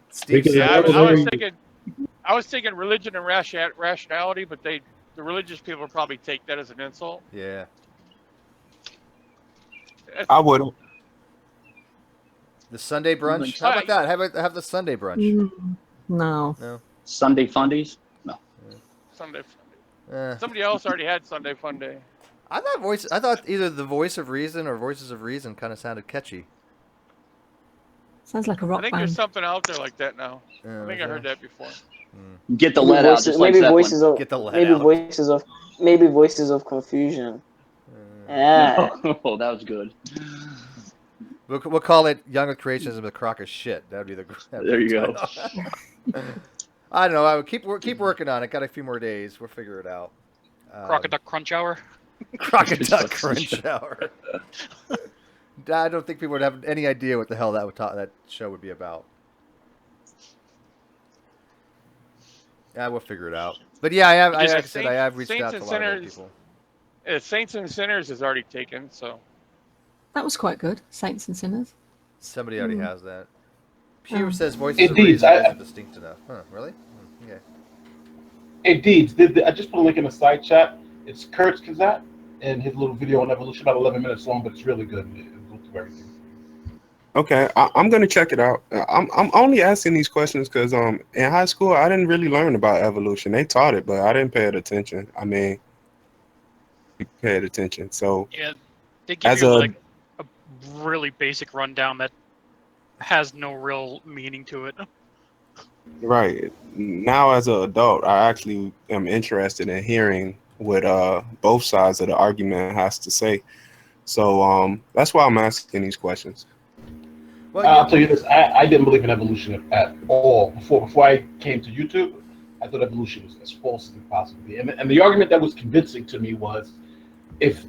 Steve, I was thinking religion and rationality, but the religious people would probably take that as an insult. Yeah. I wouldn't. The Sunday brunch? How about that? Have the Sunday brunch. No. Sunday fundies? No. Sunday Funday. Somebody else already had Sunday Funday. I thought either the Voice of Reason or Voices of Reason kind of sounded catchy. Sounds like a rock I think band. there's something out there like that now. I think I heard that before. Get the lead out, just like maybe that voices one. of Get the lead maybe out. voices of confusion. Oh, that was good. We'll call it Young with Creationism, the crock of shit. That would be the. There you go. I don't know. I would keep working on it. Got a few more days. We'll figure it out. Crocoduck Crunch Hour. Crocoduck Crunch Hour. I don't think people would have any idea what the hell that show would be about. Yeah, we'll figure it out. But yeah, I have reached out to a lot of people. Saints and Sinners is already taken, so. That was quite good. Saints and Sinners. Somebody already has that. Pew says Voices of Reason isn't distinct enough. Huh, really? Okay. Indeed. I just put a link in the side chat. It's Kurt's Kazat and his little video on evolution, about 11 minutes long, but it's really good. It goes through everything. Okay, I'm gonna check it out. I'm only asking these questions because in high school I didn't really learn about evolution. They taught it, but I didn't pay attention. I mean, paid attention. So yeah, they give you like a really basic rundown that has no real meaning to it. Right now, as an adult, I actually am interested in hearing what both sides of the argument has to say. So that's why I'm asking these questions. Well, I'll tell you this: I didn't believe in evolution at all before I came to YouTube. I thought evolution was as false as it possibly be. And the argument that was convincing to me was, if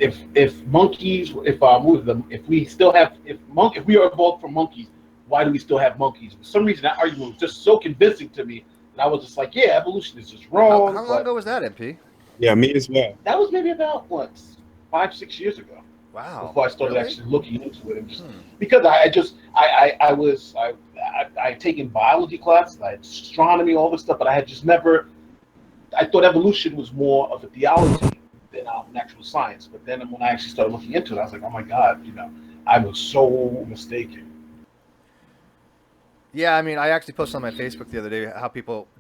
we are evolved from monkeys, why do we still have monkeys? For some reason, that argument was just so convincing to me that I was just like, yeah, evolution is just wrong. How long ago was that, MP? Yeah, me as well. That was maybe about 5-6 years ago. Wow. Before I started actually looking into it, and just because I had taken biology classes, I had astronomy, all this stuff, but I had just never. I thought evolution was more of a theology than an actual science. But then when I actually started looking into it, I was like, oh my God, I was so mistaken. Yeah, I mean, I actually posted on my Facebook the other day how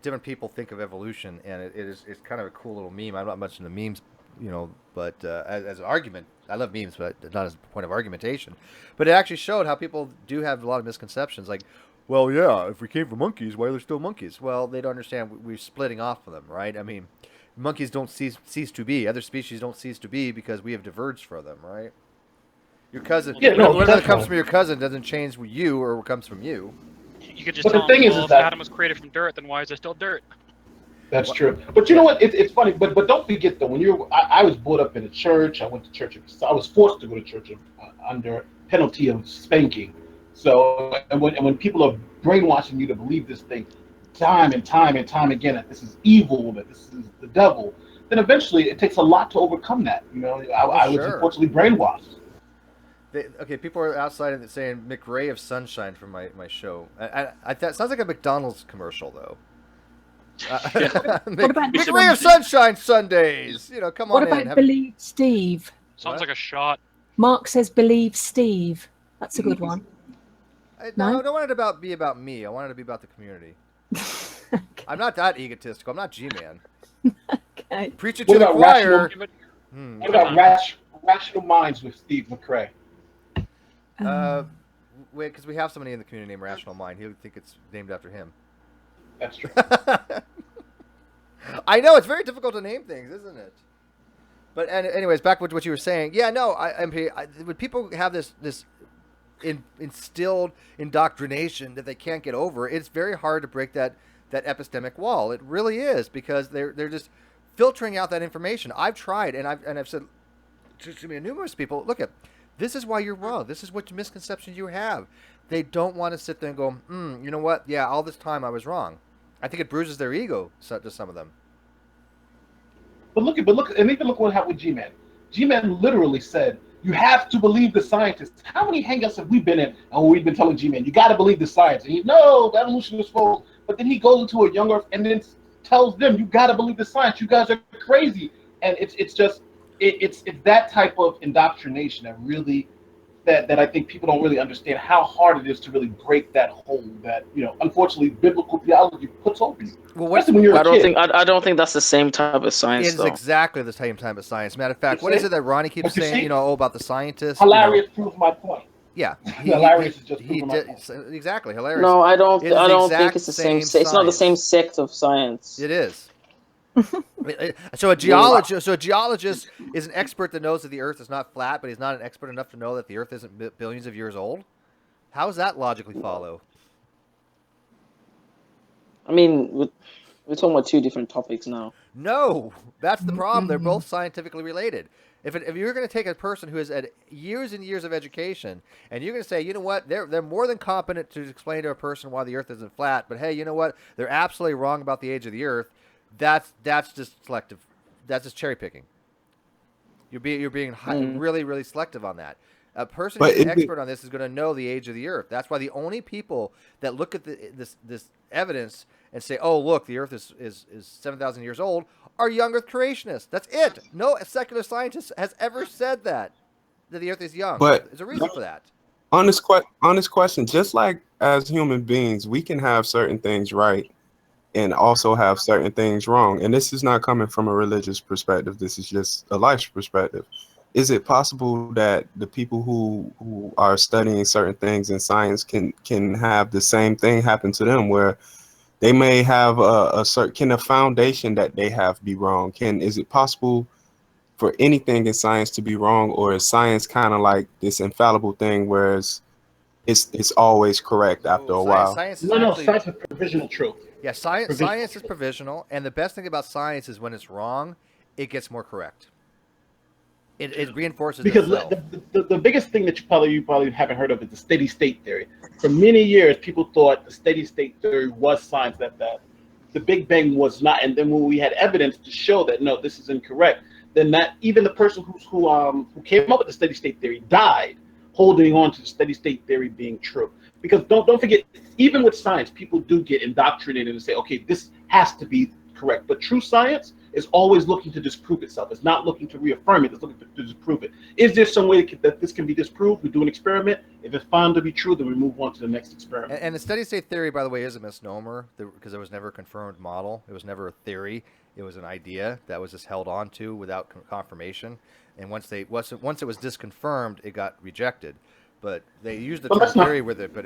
different people think of evolution, and it's kind of a cool little meme. I'm not much into memes, but as an argument, I love memes, but not as a point of argumentation. But it actually showed how people do have a lot of misconceptions. Like, well, yeah, if we came from monkeys, why are there still monkeys? Well, they don't understand we're splitting off of them, right? I mean, monkeys don't cease to be. Other species don't cease to be because we have diverged from them, right? Your cousin, whatever comes from your cousin doesn't change you or what comes from you. You could just tell them, if Adam was created from dirt, then why is there still dirt? That's true. But you know what? It's funny. But don't forget though, I was brought up in a church. I went to church. I was forced to go to church under penalty of spanking. So and when people are brainwashing you to believe this thing time and time and time again, that this is evil, that this is the devil, then eventually it takes a lot to overcome that. I was unfortunately brainwashed. Okay, people are outside and saying McRae of Sunshine from my show. That sounds like a McDonald's commercial, though. McRae of Sunshine Sundays. You know, come on in. What about Believe Steve? Sounds like a shot. Mark says Believe Steve. That's a good one. No, I don't want it to be about me. I want it to be about the community. I'm not that egotistical. I'm not G-Man. Okay. Preach it to the choir. What about Rational Minds with Steve McRae? Wait, because we have somebody in the community named Rational Mind. He would think it's named after him. That's true. I know, it's very difficult to name things, isn't it? But anyways, back with what you were saying. Yeah, no, when people have this instilled indoctrination that they can't get over, it's very hard to break that epistemic wall. It really is, because they're just filtering out that information. I've tried, and I've said to numerous people, look at, this is why you're wrong. This is what misconceptions you have. They don't want to sit there and go, you know what? Yeah, all this time I was wrong. I think it bruises their ego to some of them. But look, and even look what happened with G-Man. G-Man literally said, you have to believe the scientists. How many hangouts have we been in and we've been telling G-Man, you got to believe the science? And no, the evolution is false. But then he goes into a young Earth and then tells them, you got to believe the science. You guys are crazy. And it's that type of indoctrination that really, that I think people don't really understand how hard it is to really break that hold that, unfortunately, biblical theology puts over you. Well, when you're I don't think that's the same type of science. It is exactly the same type of science. Matter of fact, what is it that Ronnie keeps saying? About the scientists. Hilarious proves my point. Yeah, Hilarious is just proving my point. Exactly, hilarious. No, I don't think it's the same. It's not the same sect of science. It is. So a geologist is an expert that knows that the Earth is not flat, but he's not an expert enough to know that the Earth isn't billions of years old. How does that logically follow? I mean, we're talking about two different topics now. No, that's the problem. They're both scientifically related. If you're going to take a person who has had years and years of education, and you're going to say, you know what, they're more than competent to explain to a person why the Earth isn't flat, but hey, you know what, they're absolutely wrong about the age of the Earth. That's just selective. That's just cherry picking. You're being really, really selective on that. A person who's an expert on this is going to know the age of the Earth. That's why the only people that look at this evidence and say, "Oh, look, the Earth is 7,000 years old," are young Earth creationists. That's it. No secular scientist has ever said that the Earth is young. But there's a reason for that. On this question, just like as human beings, we can have certain things right and also have certain things wrong. And this is not coming from a religious perspective. This is just a life perspective. Is it possible that the people who are studying certain things in science can have the same thing happen to them, where they may have a foundation that they have be wrong? Is it possible for anything in science to be wrong, or is science kind of like this infallible thing, whereas it's always correct after a while? Science is provisional truth. Yeah, science is provisional, and the best thing about science is when it's wrong, it gets more correct. It reinforces because itself. The biggest thing that you probably haven't heard of is the steady state theory. For many years, people thought the steady state theory was science, that the Big Bang was not. And then when we had evidence to show that no, this is incorrect, then that even the person who came up with the steady state theory died holding on to the steady state theory being true. Because don't forget, even with science, people do get indoctrinated and say, okay, this has to be correct. But true science is always looking to disprove itself. It's not looking to reaffirm it. It's looking to disprove it. Is there some way that this can be disproved? We do an experiment. If it's found to be true, then we move on to the next experiment. And the steady state theory, by the way, is a misnomer because it was never a confirmed model. It was never a theory. It was an idea that was just held on to without confirmation. And once it was disconfirmed, it got rejected. But they used the term theory with it, but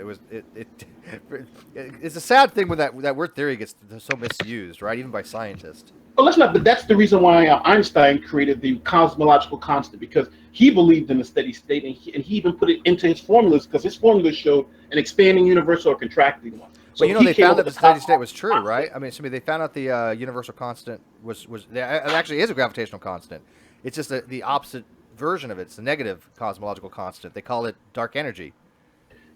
it's a sad thing when that word theory gets so misused, right? Even by scientists. But that's the reason why Einstein created the cosmological constant, because he believed in the steady state, and he even put it into his formulas, because his formulas showed an expanding universe or a contracting one. So they found that the steady state was true, right? I mean, they found out the universal constant was it actually is a gravitational constant. It's just the opposite version of it. It's a negative cosmological constant. They call it dark energy.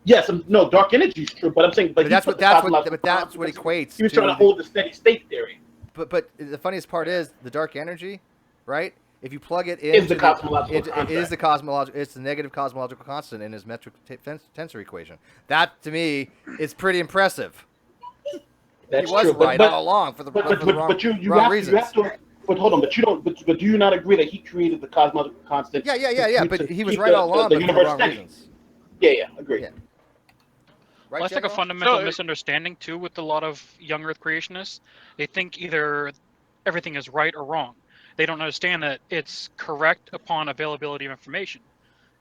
Yes, no, dark energy is true, but I'm saying, but that's what equates. He was trying to hold the steady state theory. But the funniest part is the dark energy, right? If you plug it Is into the cosmological it is the cosmological. It's the negative cosmological constant in his metric tensor equation. That to me is pretty impressive. That's he was true, right all along for the wrong reasons. But hold on, but you don't. But do you not agree that he created the cosmological constant? Yeah. But he was right all along, but for the wrong reasons. Yeah, agree. Yeah. Right, well, I think a fundamental misunderstanding too with a lot of young Earth creationists. They think either everything is right or wrong. They don't understand that it's correct upon availability of information.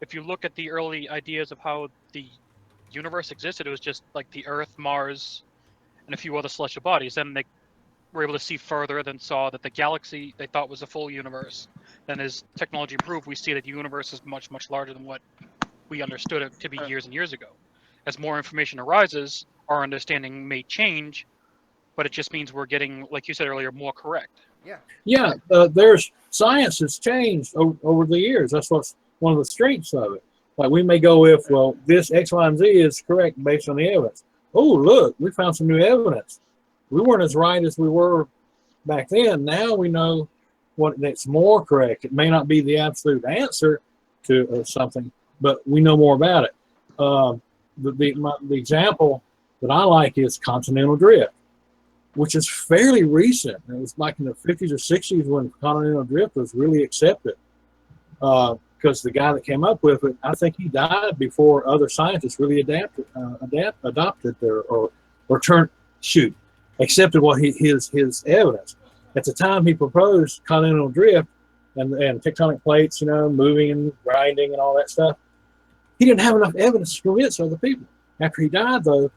If you look at the early ideas of how the universe existed, it was just like the Earth, Mars, and a few other celestial bodies. Then they were able to see further, then saw that the galaxy they thought was a full universe. Then as technology improved, we see that the universe is much, much larger than what we understood it to be years and years ago. As more information arises, our understanding may change, but it just means we're getting, like you said earlier, more correct. Yeah. Yeah, there's science has changed over the years. That's what's one of the strengths of it. Like we may go with, well, this X, Y, and Z is correct based on the evidence. Oh, look, we found some new evidence. We weren't as right as we were back then. Now we know that's more correct. It may not be the absolute answer to something, but we know more about it. The example that I like is continental drift, which is fairly recent. It was like in the 50s or 60s when continental drift was really accepted. Because the guy that came up with it, I think he died before other scientists really adopted accepted what his evidence. At the time he proposed continental drift and tectonic plates, moving and grinding and all that stuff, he didn't have enough evidence to convince other people. After he died, though,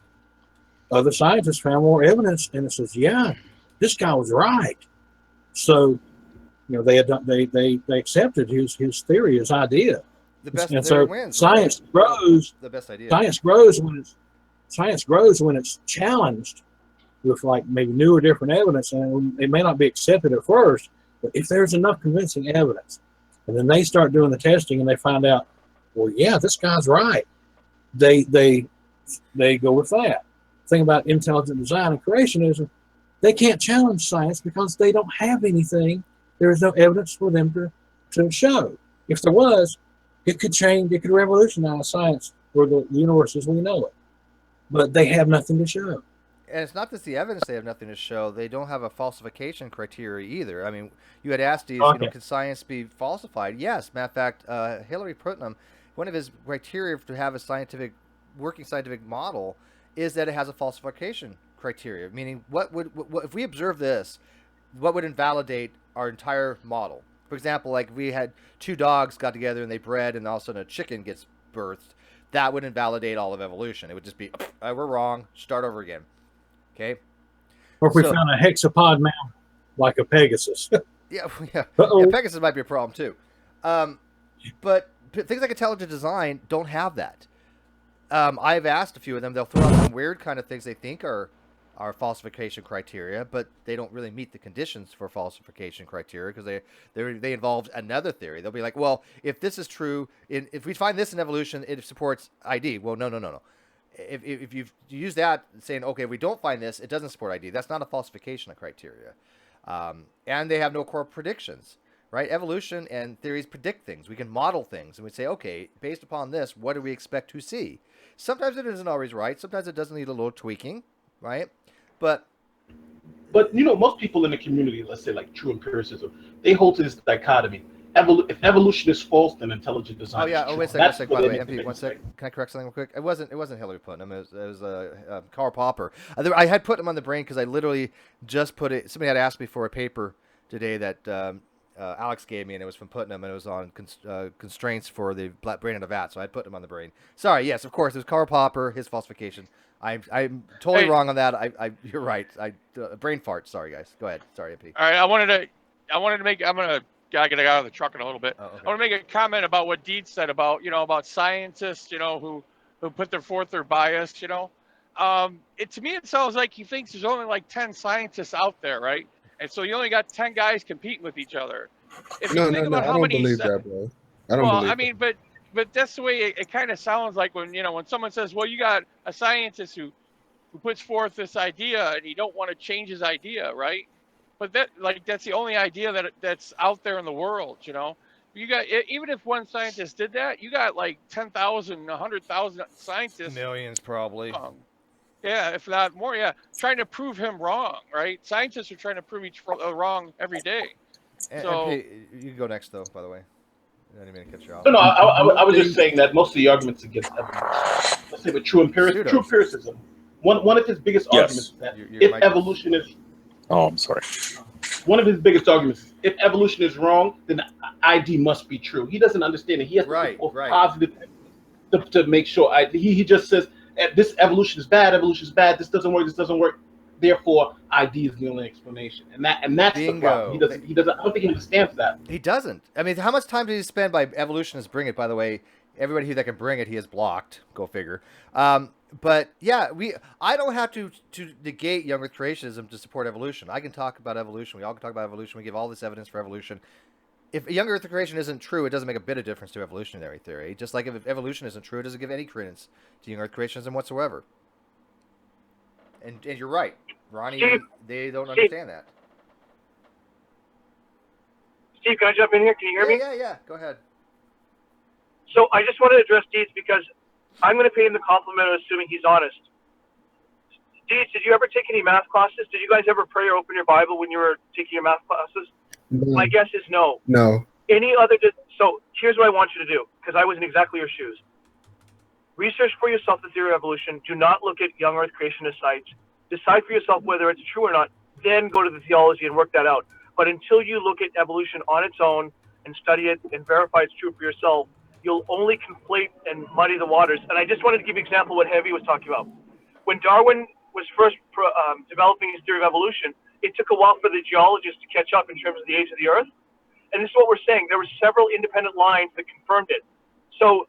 other scientists found more evidence, and it says, yeah, this guy was right. So, they accepted his theory, his idea. The best and theory so wins. Science grows. The best idea. Science grows when it's challenged with like maybe new or different evidence, and it may not be accepted at first. But if there's enough convincing evidence, and then they start doing the testing, and they find out, well, yeah, this guy's right. They go with that. Thing about intelligent design and creationism, they can't challenge science because they don't have anything. There is no evidence for them to show. If there was, it could change, it could revolutionize science for the universe as we know it. But they have nothing to show. And it's not just the evidence they have nothing to show. They don't have a falsification criteria either. I mean, you had asked these, can science be falsified? Yes. Matter of fact, Hillary Putnam, one of his criteria to have a working scientific model is that it has a falsification criteria. Meaning, what if we observe this, what would invalidate our entire model? For example, like if we had two dogs got together and they bred, and all of a sudden a chicken gets birthed, that would invalidate all of evolution. It would just be, we're wrong, start over again. Okay. Or if we found a hexapod mammal like a Pegasus. yeah, Pegasus might be a problem too. But things like intelligent design don't have that. I've asked a few of them. They'll throw out some weird kind of things they think are falsification criteria, but they don't really meet the conditions for falsification criteria because they involve another theory. They'll be like, well, if this is true, if we find this in evolution, it supports ID. Well, no. If you use that saying, okay, if we don't find this, it doesn't support ID. That's not a falsification of criteria. And they have no core predictions, right? Evolution and theories predict things. We can model things, and we say, okay, based upon this, what do we expect to see? Sometimes it isn't always right. Sometimes it does need a little tweaking, right? But most people in the community, let's say like true empiricism, they hold to this dichotomy. If evolution is false, then intelligent design. Oh yeah. is true. Wait a second. By the way, MP, one sec. Can I correct something real quick? It wasn't Hillary Putnam. It was Karl Popper. I had put him on the brain because I literally just put it. Somebody had asked me for a paper today that Alex gave me, and it was from Putnam, and it was on constraints for the brain in a vat. So I put him on the brain. Sorry. Yes, of course, it was Karl Popper. His falsification. I'm totally wrong on that. You're right. Brain fart. Sorry, guys. Go ahead. Sorry, MP. All right. I wanted to make. I'm gonna get out of the truck in a little bit. Oh, okay. I want to make a comment about what Deed said about about scientists who put forth their bias. To me it sounds like he thinks there's only like 10 scientists out there, right? And so you only got 10 guys competing with each other. If you think about I how don't many believe that, bro. I don't well, believe I mean, but that's the way it kind of sounds like when when someone says, well, you got a scientist who puts forth this idea and you don't want to change his idea, right? but that's the only idea that's out there in the world. You know, you got even if one scientist did that, you got like 10,000, 100,000 scientists, millions probably. Yeah, if not more. Yeah, trying to prove him wrong, right? Scientists are trying to prove each wrong every day. So you can go next, though. By the way, I didn't mean to cut you off. No, I was just saying that most of the arguments against evolution, let's say with true empiricism, one of his biggest arguments is that if evolution is I'm sorry. One of his biggest arguments is if evolution is wrong, then ID must be true. He doesn't understand it. He has to look for positive to make sure. He just says this evolution is bad. Evolution is bad. This doesn't work. This doesn't work. Therefore, ID is the only explanation, and that's the problem. He doesn't. I don't think he understands that. He doesn't. I mean, how much time did he spend by evolutionists bring it? By the way, everybody here that can bring it, he has blocked. Go figure. But yeah, I don't have to negate young Earth creationism to support evolution. I can talk about evolution. We all can talk about evolution. We give all this evidence for evolution. If young Earth creation isn't true, it doesn't make a bit of difference to evolutionary theory. Just like if evolution isn't true, it doesn't give any credence to young Earth creationism whatsoever. And you're right, Ronnie. They don't understand that. Steve, can I jump in here? Can you hear me? Yeah. Go ahead. So I just want to address Deeds because I'm going to pay him the compliment of assuming he's honest. Deeds, did you ever take any math classes? Did you guys ever pray or open your Bible when you were taking your math classes? No. My guess is no. No. So here's what I want you to do, because I was in exactly your shoes. Research for yourself the theory of evolution. Do not look at young Earth creationist sites. Decide for yourself whether it's true or not. Then go to the theology and work that out. But until you look at evolution on its own and study it and verify it's true for yourself, you'll only conflate and muddy the waters. And I just wanted to give you an example of what Heavy was talking about. When Darwin was first developing his theory of evolution, it took a while for the geologists to catch up in terms of the age of the Earth. And this is what we're saying. There were several independent lines that confirmed it. So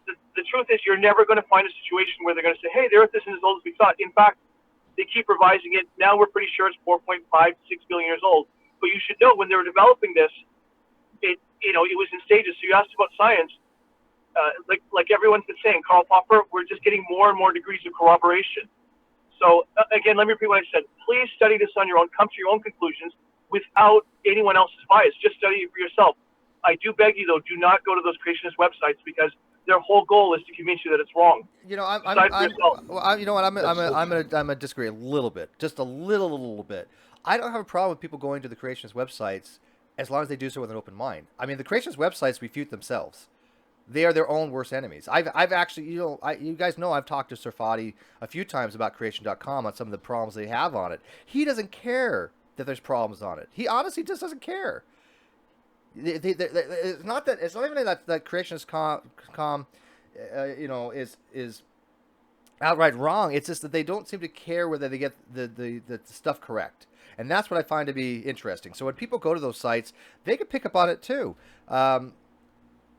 the truth is you're never going to find a situation where they're going to say, hey, the Earth isn't as old as we thought. In fact, they keep revising it. Now we're pretty sure it's 4.5 to 6 billion years old. But you should know when they were developing this, it was in stages. So you asked about science. Like everyone's been saying, Karl Popper, we're just getting more and more degrees of corroboration. So again, let me repeat what I said. Please study this on your own. Come to your own conclusions without anyone else's bias. Just study it for yourself. I do beg you, though, do not go to those creationist websites because their whole goal is to convince you that it's wrong. You know, I'm gonna disagree a little bit, just a little bit. I don't have a problem with people going to the creationist websites as long as they do so with an open mind. I mean, the creationist websites refute themselves. They are their own worst enemies. I've actually, you guys know I've talked to Sarfati a few times about creation.com on some of the problems they have on it. He doesn't care that there's problems on it. He honestly just doesn't care. It's not even that creationist.com, is outright wrong. It's just that they don't seem to care whether they get the stuff correct. And that's what I find to be interesting. So when people go to those sites, they can pick up on it too.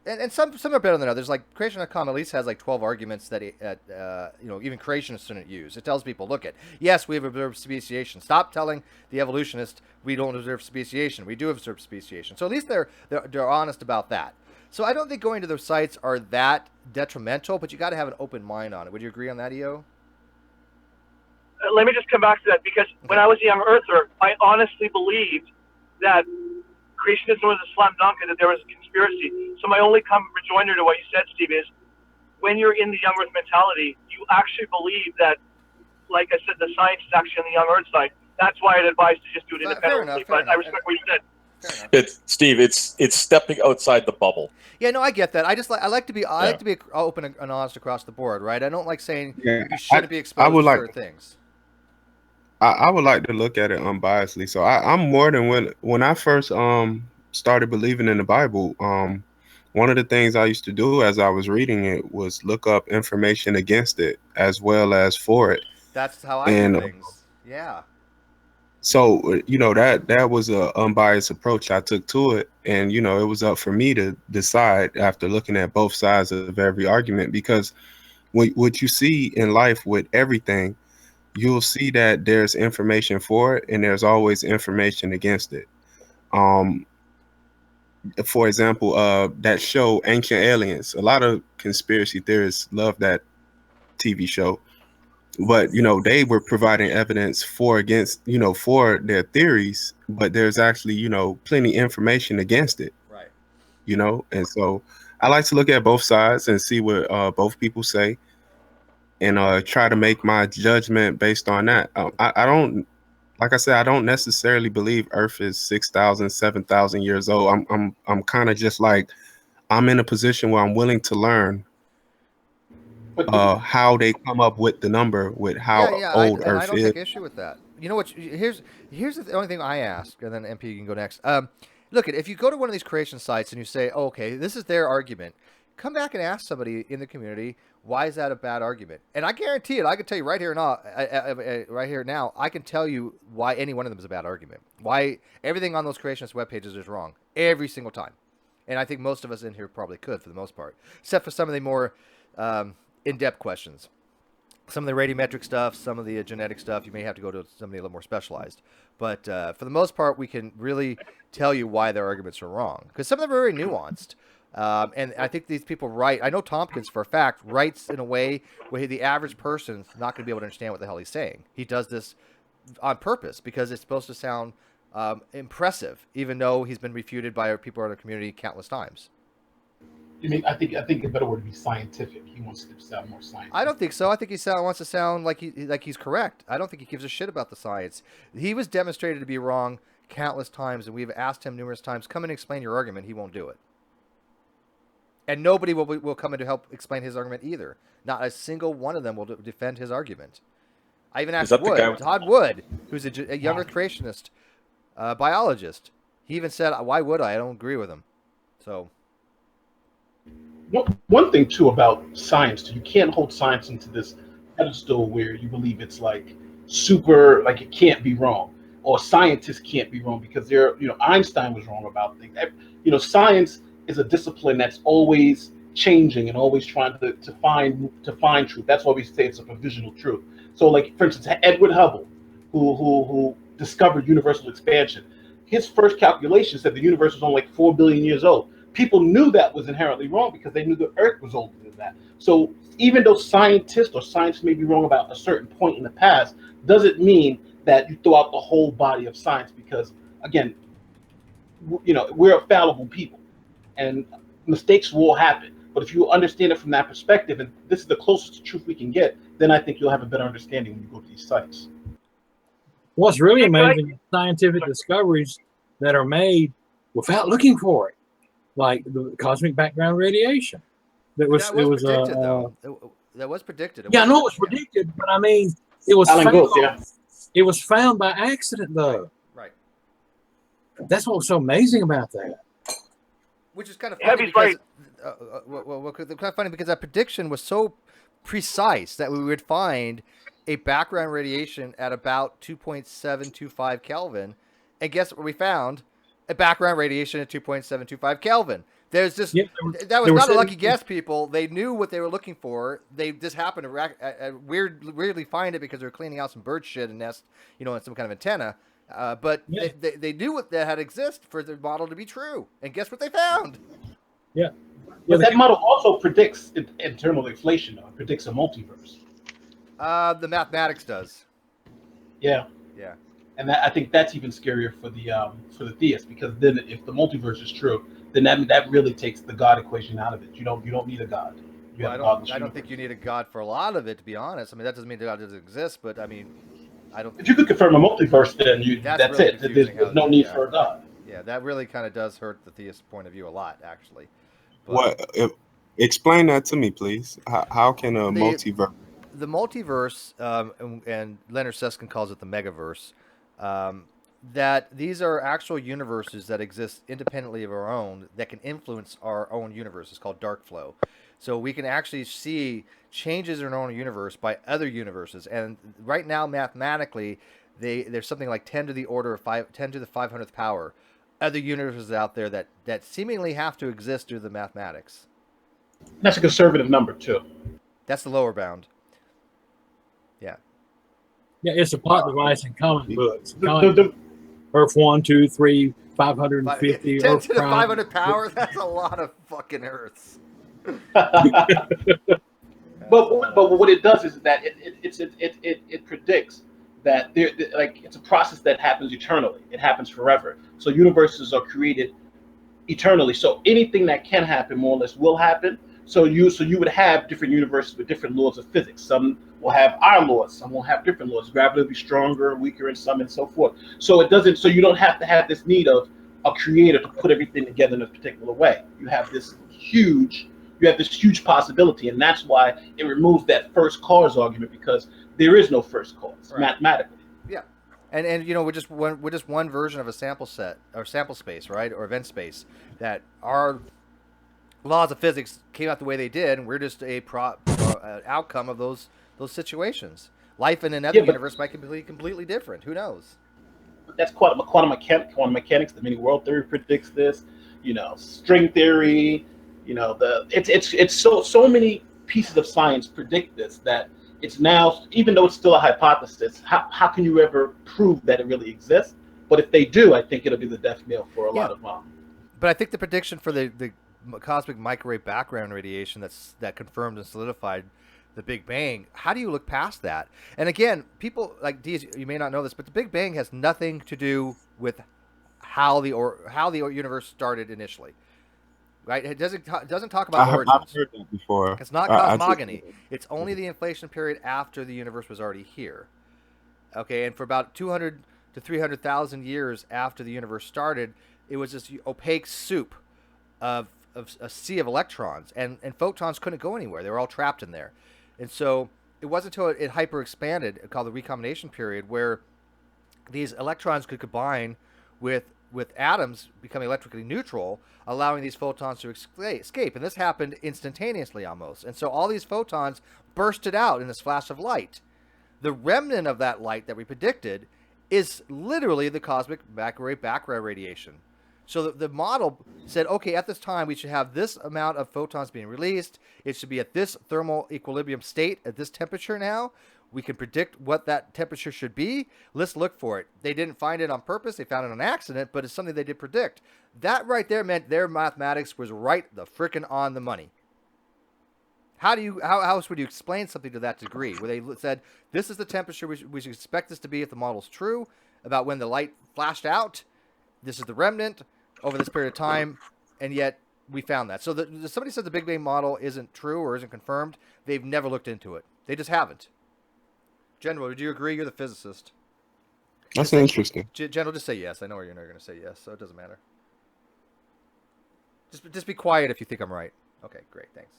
And some are better than others. Like creation.com at least has like 12 arguments that even creationists shouldn't use. It tells people, yes, we have observed speciation. Stop telling the evolutionists we don't observe speciation. We do observe speciation. So at least they're honest about that. So I don't think going to those sites are that detrimental, but you got to have an open mind on it. Would you agree on that, EO? Let me just come back to that because when I was a young earther, I honestly believed that creationism was a slam dunk and that there was a conspiracy. So my only rejoinder to what you said, Steve, is when you're in the young earth mentality, you actually believe that, like I said, the science is actually on the young earth side. That's why I'd advise to just do it independently. But I respect what you said. Steve, it's stepping outside the bubble. Yeah, no, I get that. I like to be open and honest across the board, right? I don't like saying you shouldn't be exposed to certain things. I would like to look at it unbiasedly. So I'm more than when I first started believing in the Bible. One of the things I used to do as I was reading it was look up information against it as well as for it. That's how I do things. Yeah. So that was an unbiased approach I took to it, and it was up for me to decide after looking at both sides of every argument, because what you see in life with everything, you'll see that there's information for it and there's always information against it. For example, that show Ancient Aliens, a lot of conspiracy theorists love that TV show. But they were providing evidence for against for their theories, but there's actually plenty information against it. Right. And so I like to look at both sides and see what both people say, and try to make my judgment based on that. I don't, like I said, I don't necessarily believe Earth is 6,000, 7,000 years old. I'm kind of just like, I'm in a position where I'm willing to learn how they come up with the number with how old Earth I don't is. take issue with that. You know what? Here's the only thing I ask, and then MP you can go next. Look, if you go to one of these creation sites and you say, oh, okay, this is their argument, come back and ask somebody in the community, why is that a bad argument? And I guarantee it, I can tell you right here now, I can tell you why any one of them is a bad argument. Why everything on those creationist web pages is wrong every single time. And I think most of us in here probably could, for the most part, except for some of the more in-depth questions. Some of the radiometric stuff, some of the genetic stuff, you may have to go to somebody a little more specialized. But for the most part, we can really tell you why their arguments are wrong, because some of them are very nuanced. And I think these people write, I know Tompkins for a fact writes in a way where the average person's not going to be able to understand what the hell he's saying. He does this on purpose because it's supposed to sound impressive, even though he's been refuted by people in our community countless times. I mean, I think a better word would be scientific. He wants to sound more scientific. I don't think so. I think he wants to sound like he's correct. I don't think he gives a shit about the science. He was demonstrated to be wrong countless times, and we've asked him numerous times, come and explain your argument. He won't do it. And nobody will come in to help explain his argument either. Not a single one of them will defend his argument. I even asked Todd Wood, who's a young Earth creationist biologist. He even said, why would I? I don't agree with him. So... One thing too about science, you can't hold science into this pedestal where you believe it's like super, like it can't be wrong, or scientists can't be wrong because Einstein was wrong about things. Science is a discipline that's always changing and always trying to find truth. That's why we say it's a provisional truth. So, like for instance, Edward Hubble, who discovered universal expansion, his first calculation said the universe was only like 4 billion years old. People knew that was inherently wrong because they knew the Earth was older than that. So even though scientists or science may be wrong about a certain point in the past, doesn't mean that you throw out the whole body of science because, again, we're fallible people and mistakes will happen. But if you understand it from that perspective, and this is the closest to truth we can get, then I think you'll have a better understanding when you go to these sites. What's really amazing is scientific discoveries that are made without looking for it. Like the cosmic background radiation. That was predicted, though. That was predicted. I know it was predicted, but I mean, it was found, It was found by accident, though. Right. That's what was so amazing about that. Which is kind of funny because, kind of funny because that prediction was so precise that we would find a background radiation at about 2.725 Kelvin, and guess what we found? A background radiation at 2.725 Kelvin. There's just that was not a lucky guess, people. They knew what they were looking for. They just happened to weirdly find it because they were cleaning out some bird shit and nest, in some kind of antenna. But they knew what that had exist for the model to be true. And guess what they found? Yeah. But that model also predicts internal inflation, though. It predicts a multiverse. The mathematics does. Yeah. Yeah. And I think that's even scarier for the theist, because then if the multiverse is true, then that really takes the God equation out of it. You don't need a God. I don't think you need a God for a lot of it, to be honest. I mean, that doesn't mean God doesn't exist, but I mean, I don't. If you could confirm a multiverse, then that's really it. There's no need for a God. Yeah, that really kind of does hurt the theist point of view a lot, actually. But explain that to me, please. How can a multiverse? The multiverse, and Leonard Susskind calls it the megaverse. That these are actual universes that exist independently of our own that can influence our own universe. It's called dark flow. So we can actually see changes in our own universe by other universes. And right now, mathematically, there's something like 10 to the 500th power other universes out there that seemingly have to exist through the mathematics. That's a conservative number, too. That's the lower bound. Yeah. Yeah, it's a plot device in comic books. Earth 1, 2, 3, 550. 10 to the 500 power. That's a lot of fucking Earths. But but what it does is that it predicts that like it's a process that happens eternally. It happens forever. So universes are created eternally. So anything that can happen more or less will happen. So you would have different universes with different laws of physics. Some will have our laws, some will have different laws. Gravity will be stronger, weaker in some, and so forth. So it doesn't. So you don't have to have this need of a creator to put everything together in a particular way. You have this huge possibility, and that's why it removes that first cause argument, because there is no first cause mathematically. Yeah. And we're just one version of a sample set or sample space, right, or event space, that our laws of physics came out the way they did, and we're just a outcome of those situations. Life in another universe might be completely different. Who knows? That's quantum mechanics. The many world theory predicts this. String theory. It's so many pieces of science predict this, that it's now, even though it's still a hypothesis, how can you ever prove that it really exists? But if they do, I think it'll be the death knell for a lot of them. But I think the prediction for the cosmic microwave background radiation that confirmed and solidified the Big Bang, how do you look past that? And again, people like these, you may not know this, but the Big Bang has nothing to do with how the universe started initially. Right? It doesn't talk about origins. I've heard that before. It's not cosmogony. It's only the inflation period after the universe was already here. Okay, and for about 200 to 300,000 years after the universe started, it was this opaque soup of a sea of electrons, and photons couldn't go anywhere. They were all trapped in there. And so it wasn't until it hyper expanded, called the recombination period, where these electrons could combine with atoms becoming electrically neutral, allowing these photons to escape. And this happened instantaneously almost. And so all these photons bursted out in this flash of light. The remnant of that light that we predicted is literally the cosmic microwave background radiation. So the model said, okay, at this time we should have this amount of photons being released. It should be at this thermal equilibrium state at this temperature now. We can predict what that temperature should be. Let's look for it. They didn't find it on purpose. They found it on accident, but it's something they did predict. That right there meant their mathematics was right the frickin' on the money. How else would you explain something to that degree, where they said, this is the temperature we should expect this to be if the model's true, about when the light flashed out, this is the remnant over this period of time, and yet we found that. So somebody said the Big Bang model isn't true or isn't confirmed. They've never looked into it. They just haven't. General, would you agree? You're the physicist. That's interesting. General, just say yes. I know you're not going to say yes, so it doesn't matter. Just be quiet if you think I'm right. Okay, great, thanks.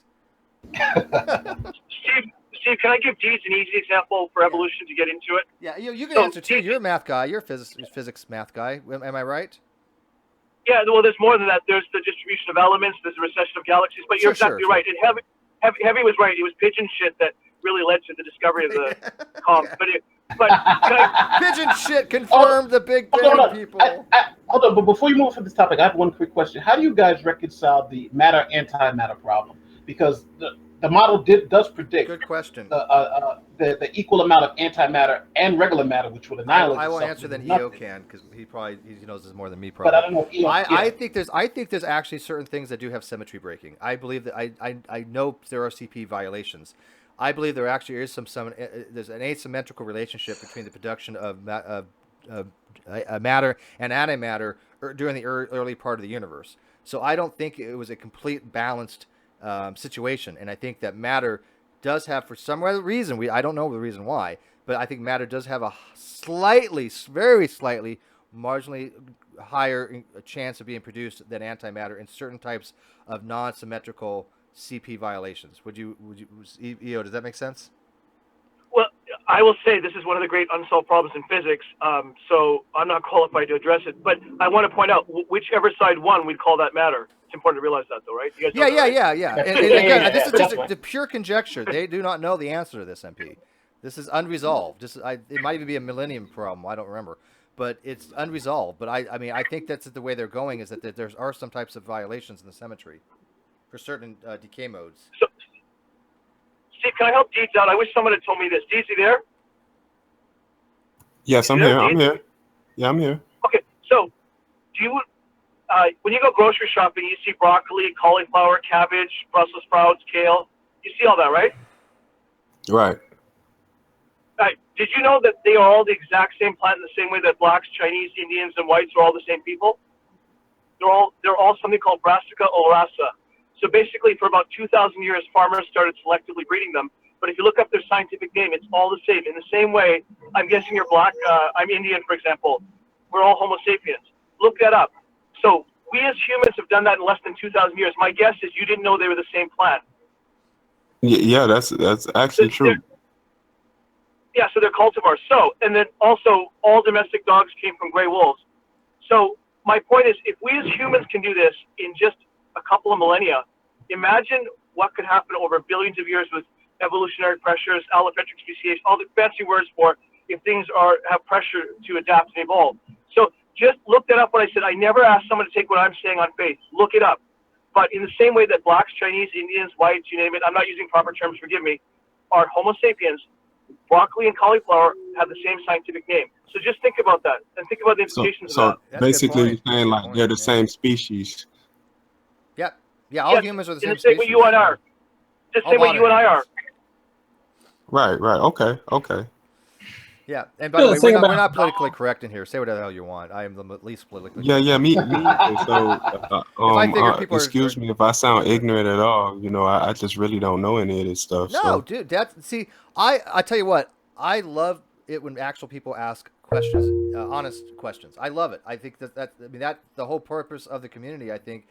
Steve, can I give Deeds an easy example for evolution to get into it? Yeah, you can answer too. You're a math guy. You're a physics math guy. Am I right? Yeah, well, there's more than that. There's the distribution of elements. There's the recession of galaxies. But you're exactly right. And Heavy was right. It was pigeon shit that really led to the discovery of the comps. But pigeon shit confirmed the Big Bang, people. Hold on, but before you move from this topic, I have one quick question. How do you guys reconcile the matter-antimatter problem? Because the model does predict. Good question. The equal amount of antimatter and regular matter, which would annihilate. I will answer than EO can, because he knows this more than me. Probably. But I don't know if EO. I think there's actually certain things that do have symmetry breaking. I believe that I know there are CP violations. I believe there actually is there's an asymmetrical relationship between the production of matter and antimatter during the early part of the universe. So I don't think it was a complete balanced situation, and I think that matter does have, for some reason, I don't know the reason why, but I think matter does have a very slightly, marginally higher chance of being produced than antimatter in certain types of non-symmetrical CP violations. Would you, EO, does that make sense? Well, I will say this is one of the great unsolved problems in physics, so I'm not qualified to address it, but I want to point out, whichever side won, we'd call that matter. It's important to realize that, though, right? You guys know that, right? Yeah. And again, this is just the pure conjecture. They do not know the answer to this, MP. This is unresolved. It might even be a millennium problem. I don't remember. But it's unresolved. But I mean, I think that's the way they're going, is that there are some types of violations in the symmetry for certain decay modes. So, Steve, can I help Deeds out? I wish someone had told me this. Deeds, you there? Yes, I'm here. I'm here. Yeah, I'm here. Okay, so do you, when you go grocery shopping, you see broccoli, cauliflower, cabbage, Brussels sprouts, kale. You see all that, right? Right. Did you know that they are all the exact same plant in the same way that blacks, Chinese, Indians, and whites are all the same people? They're all something called Brassica oleracea. So basically, for about 2,000 years, farmers started selectively breeding them. But if you look up their scientific name, it's all the same. In the same way, I'm guessing you're black. I'm Indian, for example. We're all Homo sapiens. Look that up. So we as humans have done that in less than 2,000 years. My guess is you didn't know they were the same plant. Yeah, that's actually true. Yeah, so they're cultivars. So, and then also all domestic dogs came from gray wolves. So my point is, if we as humans can do this in just a couple of millennia, imagine what could happen over billions of years with evolutionary pressures, allometric speciation, all the fancy words for if things have pressure to adapt and evolve. So just look that up. What I said, I never asked someone to take what I'm saying on faith. Look it up. But in the same way that blacks, Chinese, Indians, whites, you name it, I'm not using proper terms, forgive me, are Homo sapiens, broccoli and cauliflower have the same scientific name. So just think about that and think about the implications of that. So basically, you're saying like they're the same species. Yep. Yeah, all humans are the same species. In the same way you and I are. The same way you and I are. Right. Okay. Yeah, and by the way, we're not politically correct in here. Say whatever the hell you want. I am the least politically correct. Yeah, me. So, excuse me if I sound ignorant at all. You know, I just really don't know any of this stuff. No, dude. I tell you what. I love it when actual people ask questions, honest questions. I love it. I think that the whole purpose of the community. I think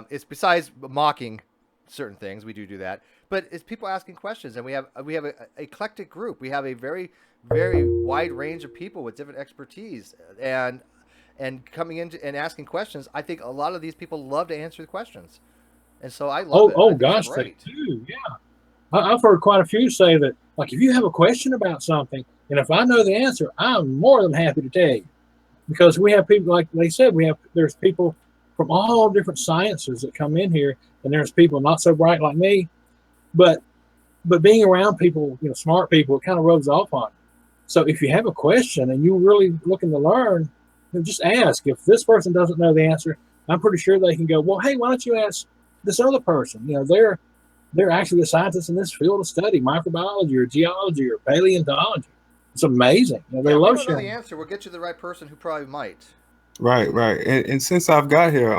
is besides mocking certain things, we do that, but it's people asking questions, and we have an eclectic group. We have a very wide range of people with different expertise, and coming in and asking questions. I think a lot of these people love to answer the questions, and so I love it. Oh gosh, they do. Yeah, I've heard quite a few say that. Like, if you have a question about something, and if I know the answer, I'm more than happy to tell you, because we have people, like they said, there's people from all different sciences that come in here, and there's people not so bright like me, but being around people, smart people, it kind of rubs off on you. So if you have a question and you're really looking to learn, just ask. If this person doesn't know the answer, I'm pretty sure they can go, well, hey, why don't you ask this other person? They're actually a scientist in this field of study, microbiology or geology or paleontology. It's amazing. They love sharing. If we don't know the answer, we'll get you the right person who probably might. Right. And since I've got here,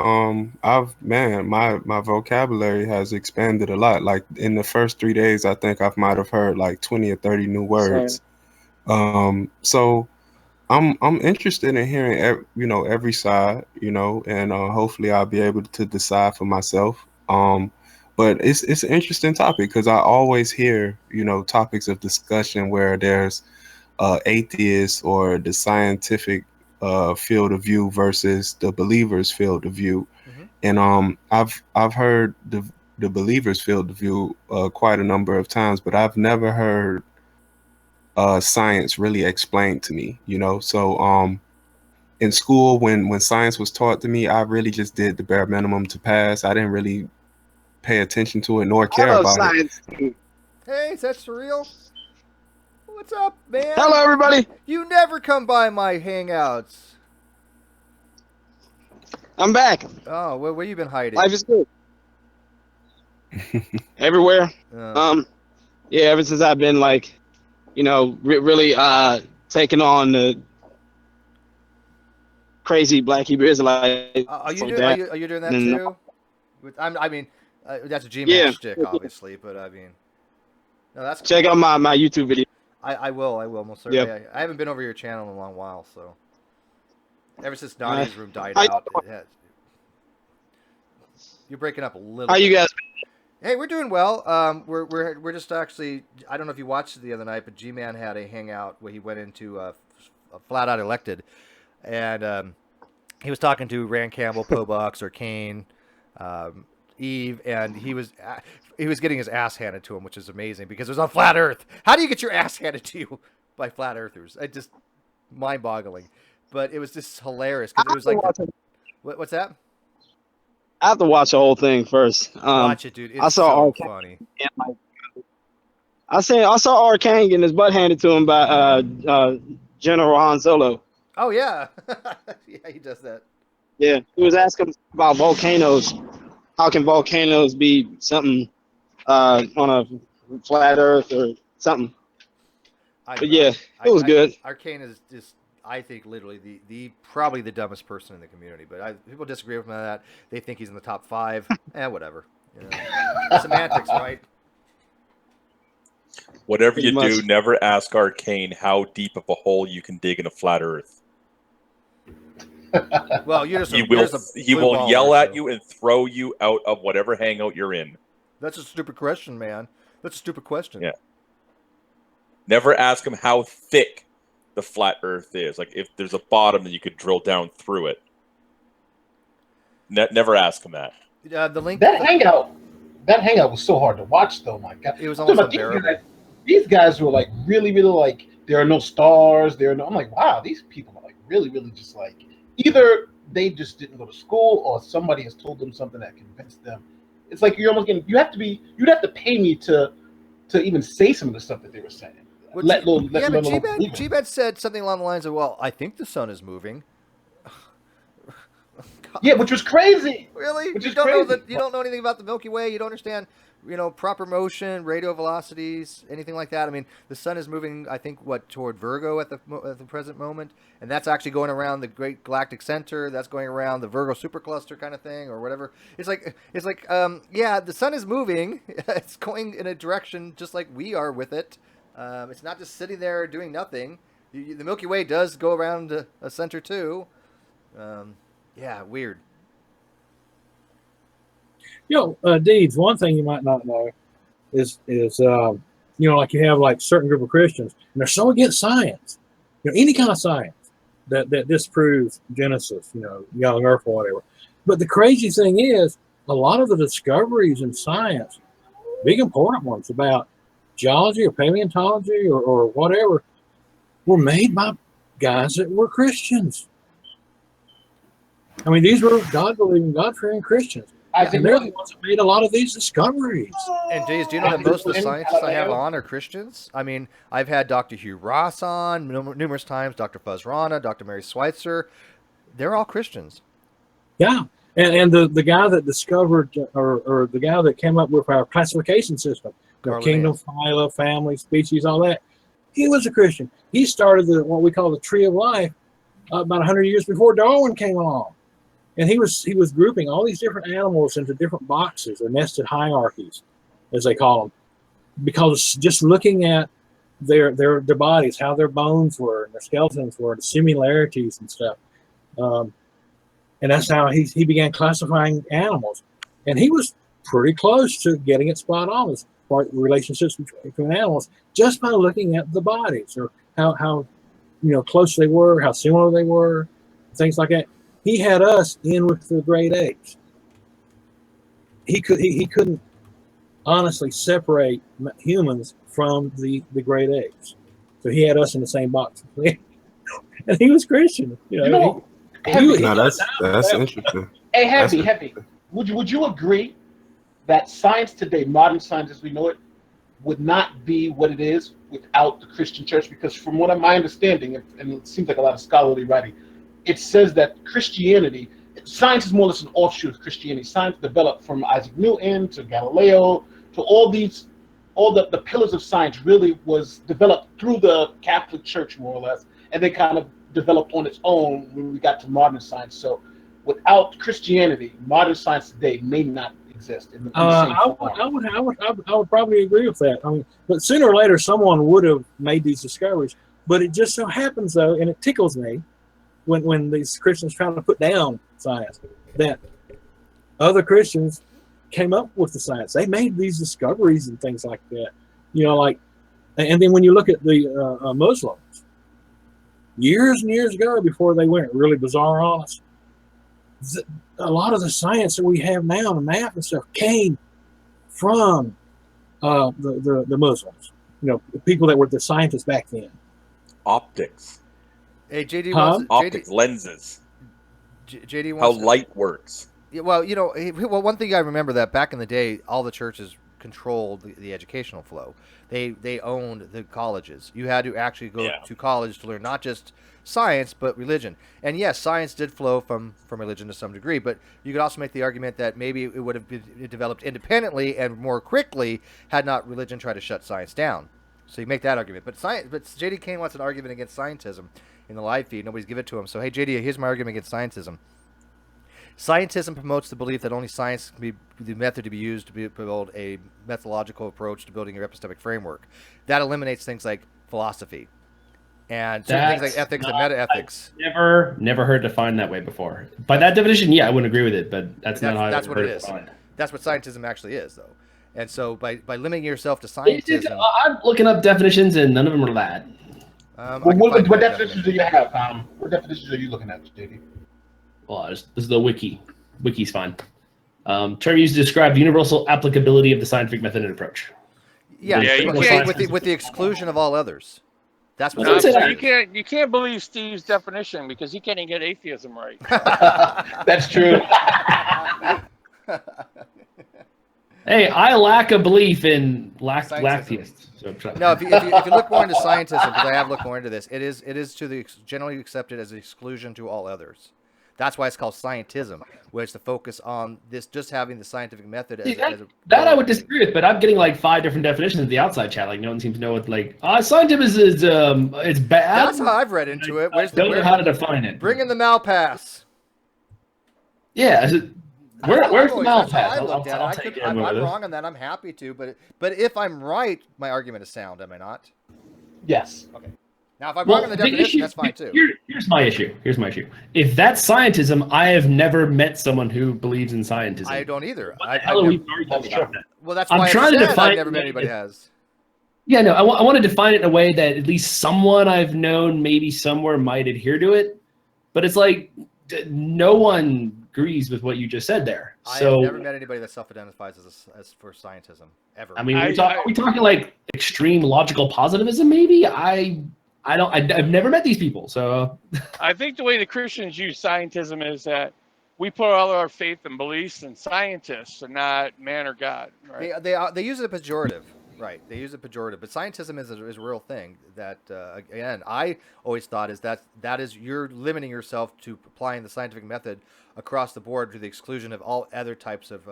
my vocabulary has expanded a lot. Like in the first 3 days, I think I might have heard like 20 or 30 new words. So I'm interested in hearing every side, and hopefully I'll be able to decide for myself. But it's an interesting topic because I always hear topics of discussion where there's atheists or the scientific field of view versus the believers' field of view, and I've heard the believers' field of view quite a number of times, but I've never heard science really explained to me. So in school when science was taught to me, I really just did the bare minimum to pass. I didn't really pay attention to it nor care about science. Hey, is that surreal? What's up, man? Hello, everybody. You never come by my hangouts. I'm back. Oh, where you been hiding? Life is good. Everywhere. Yeah, ever since I've been really taking on the crazy Black Hebrew Israelite. Are you doing that too? That's a Gman shtick, obviously, but I mean, no, that's cool. Check out my YouTube video. I will most certainly. Yep. I haven't been over your channel in a long while, so ever since Nadia's room died out, you're breaking up a little. How you guys? Hey, we're doing well. We're just actually, I don't know if you watched it the other night, but Gman had a hangout where he went into a Flat Out Elected, and he was talking to Rand Campbell, Poebox, Arcane, Eve, and he was getting his ass handed to him, which is amazing because it was on Flat Earth. How do you get your ass handed to you by Flat Earthers? It just mind-boggling, but it was just hilarious because it was like, what's that? I have to watch the whole thing first. Watch it, dude. It's I saw so funny. I saw Arcane getting his butt handed to him by General Han Solo. Oh yeah, yeah, he does that. Yeah, he was asking about volcanoes. How can volcanoes be something on a flat Earth or something. But yeah, it was good. Arcane is just, I think, literally the probably the dumbest person in the community. But people disagree with him on that. They think he's in the top 5. Whatever. You know. Semantics, right? Whatever you do, never ask Arcane how deep of a hole you can dig in a flat Earth. Well, he will yell at you and throw you out of whatever hangout you're in. That's a stupid question, man. That's a stupid question. Yeah. Never ask him how thick the flat Earth is. Like, if there's a bottom, then you could drill down through it. Never ask him that. The link. That hangout was so hard to watch, though. My God, it was almost unbearable. These guys were like really like, there are no stars. I'm like, wow, these people are like really just like, either they just didn't go to school or somebody has told them something that convinced them. It's like you're almost getting, you'd have to pay me to even say some of the stuff that they were saying. Well, Gman said something along the lines of, well, I think the sun is moving. Yeah, which was crazy. Really? You don't know anything about the Milky Way. You don't understand, proper motion, radio velocities, anything like that. I mean, the sun is moving, I think, toward Virgo at the present moment, and that's actually going around the Great Galactic Center. That's going around the Virgo supercluster kind of thing, or whatever. It's like, yeah, the sun is moving. It's going in a direction just like we are with it. It's not just sitting there doing nothing. The Milky Way does go around a center too. Yeah, weird. Deeds, one thing you might not know is like you have like certain group of Christians, and they're so against science, any kind of science that disproves Genesis, young Earth or whatever. But the crazy thing is, a lot of the discoveries in science, big important ones about geology or paleontology or whatever, were made by guys that were Christians. I mean, these were God-believing, God-fearing Christians. And they're the ones that made a lot of these discoveries. And James, do you know that most of the scientists I have on are Christians? I mean, I've had Dr. Hugh Ross on numerous times, Dr. Fuzz Rana, Dr. Mary Schweitzer. They're all Christians. Yeah. And the guy that discovered, or the guy that came up with our classification system, kingdom, phyla, family, species, all that, he was a Christian. He started what we call the tree of life about 100 years before Darwin came along. And he was grouping all these different animals into different boxes, or nested hierarchies, as they call them, because just looking at their bodies, how their bones were, and their skeletons were, the similarities and stuff, and that's how he began classifying animals. And he was pretty close to getting it spot on as far as relationships between animals, just by looking at the bodies, or how close they were, how similar they were, things like that. He had us in with the great apes. He couldn't honestly separate humans from the great apes, so he had us in the same box. And he was Christian. That's interesting. Hey, Heavy. Would you agree that science today, modern science as we know it, would not be what it is without the Christian church? Because from what my understanding, and it seems like a lot of scholarly writing, it says that Christianity, science is more or less an offshoot of Christianity. Science developed from Isaac Newton to Galileo to all the pillars of science really was developed through the Catholic Church, more or less, and they kind of developed on its own when we got to modern science. So without Christianity, modern science today may not exist in the same form. I would probably agree with that. I mean, but sooner or later, someone would have made these discoveries. But it just so happens, though, and it tickles me, when these Christians trying to put down science, that other Christians came up with the science. They made these discoveries and things like that. And then when you look at the Muslims, years and years ago, before they went really bizarre on us, a lot of the science that we have now, the math and stuff, came from the Muslims. The people that were the scientists back then. Optics. Hey, JD, optics, lenses. JD, how light works. Yeah, well, one thing I remember that back in the day, all the churches controlled the educational flow. They owned the colleges. You had to actually go to college to learn not just science but religion. And yes, science did flow from religion to some degree, but you could also make the argument that maybe it would have been developed independently and more quickly had not religion tried to shut science down. So you make that argument. But JD Kane wants an argument against scientism in the live feed. Nobody's give it to him. So, hey, JD, here's my argument against scientism. Scientism promotes the belief that only science can be the method to be used to build a methodological approach to building your epistemic framework. That eliminates things like philosophy and certain things like ethics and meta-ethics. Never heard defined that way before. By that definition, yeah, I wouldn't agree with it, but that's not how that's what it is. Defined. That's what scientism actually is, though. And so by limiting yourself to scientism... I'm looking up definitions, and none of them are that. What definitions do you have? What definitions are you looking at, JD? Well, this is the wiki. Wiki's fine. Term used to describe the universal applicability of the scientific method and approach. Yeah, you can't with the exclusion of all others. That's what you can't believe Steve's definition because he can't even get atheism right. That's true. Hey, I lack a belief in theists. No, if you look more into scientism, because I have looked more into this, it is to the generally accepted as an exclusion to all others. That's why it's called scientism, where it's the focus on this just having the scientific method that I would disagree with, but I'm getting like 5 different definitions in the outside chat. Like no one seems to know what scientism is it's bad. That's how I've read into it. Don't know how to define it. Bring in the Malpass. Yeah. Where's the Malpass? I'm wrong on that. I'm happy to, but if I'm right, my argument is sound. Am I not? Yes. Okay. Now, if I'm wrong on the definition, that's fine too. Here's my issue. If that's scientism, I have never met someone who believes in scientism. I don't either. Well, that's why I'm trying to define. I've never met anybody has. Yeah, no, I want to define it in a way that at least someone I've known maybe somewhere might adhere to it. But it's like no one agrees with what you just said there. So I've never met anybody that self-identifies as for scientism ever. I mean, are we talking like extreme logical positivism? Maybe I've never met these people, so I think the way the Christians use scientism is that we put all our faith and beliefs in scientists and not man or God. Right? They use it pejorative, right? They use it pejorative, but scientism is a real thing. That again, I always thought is that is you're limiting yourself to applying the scientific method across the board to the exclusion of all other types of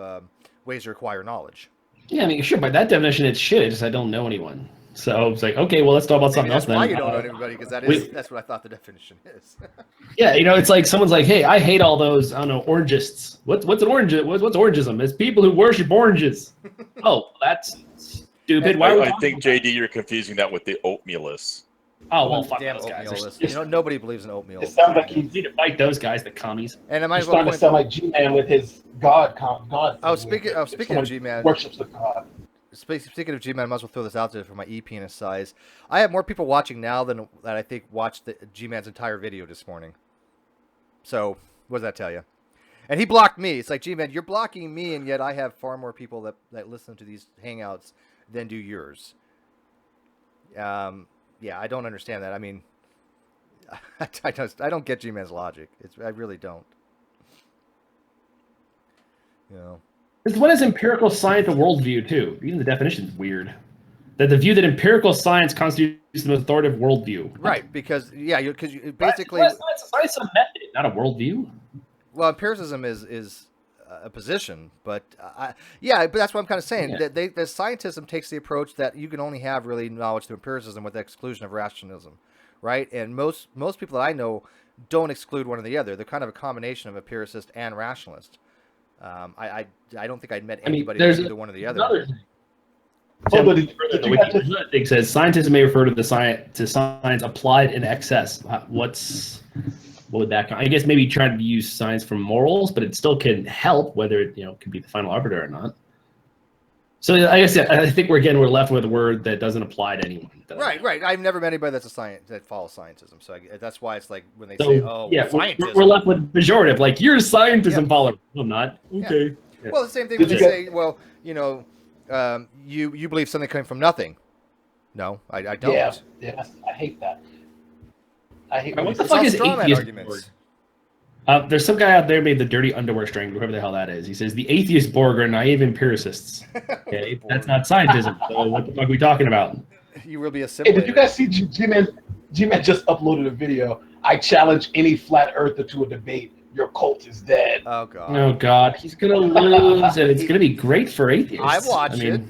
ways to acquire knowledge. Yeah, I mean, sure. By that definition, it's shit. It's just I don't know anyone. So it's like, okay, well, let's talk about something else then. That's why you don't know anybody, because that's what I thought the definition is. Yeah, it's like someone's like, hey, I hate all those, I don't know, orangists. What's an orange? What's orangism? It's people who worship oranges. Oh, that's stupid. I think, JD, you're confusing that with the oatmealists. Oh, well, fuck those guys. Nobody believes in oatmeal. It sounds like you need to fight those guys, the commies. And am I starting to sound like Gman with his God. Oh, speaking of Gman, worships the God. Speaking of Gman, I might as well throw this out there for my e-penis size. I have more people watching now than I think watched the Gman's entire video this morning. So, what does that tell you? And he blocked me. It's like, Gman, you're blocking me, and yet I have far more people that listen to these hangouts than do yours. Yeah, I don't understand that. I mean, I don't get Gman's logic. I really don't. What is empirical science a worldview, too? Even the definition is weird. That the view that empirical science constitutes the most authoritative worldview. Right, because, basically... Science is a method, not a worldview. Well, empiricism is a position, but but that's what I'm kind of saying. Yeah. The scientism takes the approach that you can only have really knowledge through empiricism with the exclusion of rationalism, right? And most people that I know don't exclude one or the other. They're kind of a combination of empiricist and rationalist. I don't think I'd met anybody that's either one or the other. It says scientism may refer to science applied in excess. What would that? I guess maybe trying to use science for morals, but it still can help whether it can be the final arbiter or not. So I guess I think we're left with a word that doesn't apply to anyone. Right. I've never met anybody that follows scientism. So that's why it's like when they say, "Oh, scientism," we're left with pejorative. Like you're a scientism follower. I'm not. Okay. Yeah. Well, the same thing when they say, "Well, you believe something came from nothing." No, I don't. Yeah, I hate that. What the fuck is atheist? There's some guy out there made the dirty underwear string, whoever the hell that is. He says the atheist Borg are naive empiricists. Okay, that's not scientism. So what the fuck are we talking about? You will be assimilated. Hey, did you guys see Gman just uploaded a video? I challenge any flat earther to a debate. Your cult is dead. Oh god. Oh god. He's gonna lose, and it's gonna be great for atheists. I watched it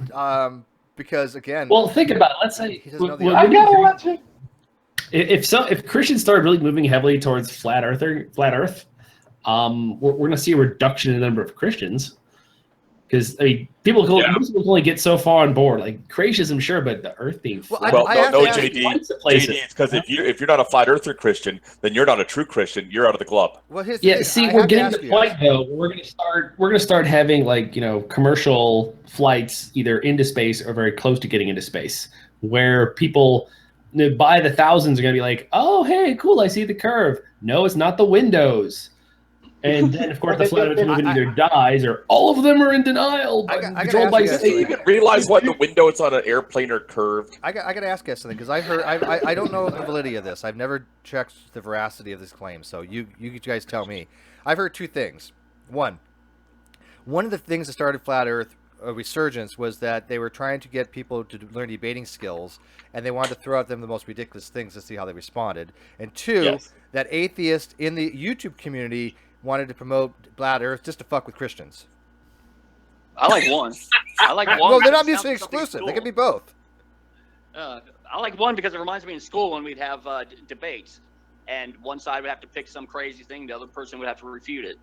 because again. Well, think about it. Let's say he doesn't know the argument. If Christians started really moving heavily towards flat Earth, we're going to see a reduction in the number of Christians. Because I mean, people can only get so far on board. Like creationism, sure, but the Earth being flat. No, JD, it's because if you're not a flat earther Christian, then you're not a true Christian. You're out of the club. Well, we're getting to the point though. We're going to start having like commercial flights either into space or very close to getting into space, where people by the thousands are going to be like, oh hey, cool, I see the curve. No, it's not the windows. And then, of course, the flat Earth movement either dies or all of them are in denial. Controlled by Satan. You even realize what the window is on an airplane are curved. I got to ask you something because I don't know the validity of this. I've never checked the veracity of this claim. So you guys tell me. I've heard two things. One of the things that started flat Earth resurgence was that they were trying to get people to learn debating skills, and they wanted to throw at them the most ridiculous things to see how they responded. And two, that atheists in the YouTube community wanted to promote flat Earth just to fuck with Christians. I like one. Well, they're not mutually exclusive. They can be both. I like one because it reminds me in school when we'd have debates, and one side would have to pick some crazy thing, the other person would have to refute it.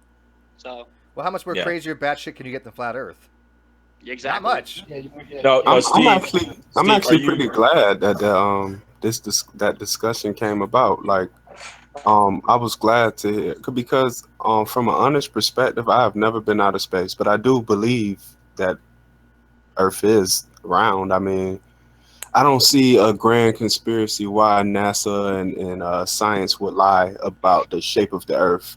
So. Well, how much more crazy or batshit can you get than flat Earth? Exactly. Not much. I'm actually pretty glad that that discussion came about. Like. I was glad to hear because from an honest perspective, I have never been out of space, but I do believe that Earth is round. I mean, I don't see a grand conspiracy why NASA and science would lie about the shape of the Earth.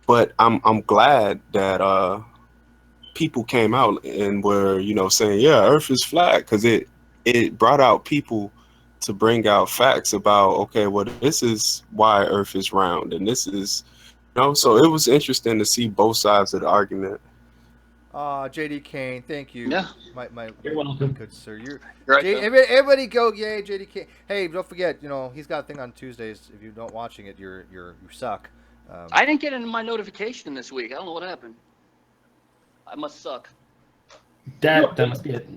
But I'm glad that people came out and were saying, yeah, Earth is flat, because it brought out people to bring out facts about, okay, well, this is why Earth is round, and this is, so it was interesting to see both sides of the argument. JD Kane, thank you. Yeah. My You're welcome. good sir. Right, everybody go, yay, JD Kane. Hey, don't forget, he's got a thing on Tuesdays. If you're not watching it, you suck. I didn't get in my notification this week. I don't know what happened. I must suck. That must be it.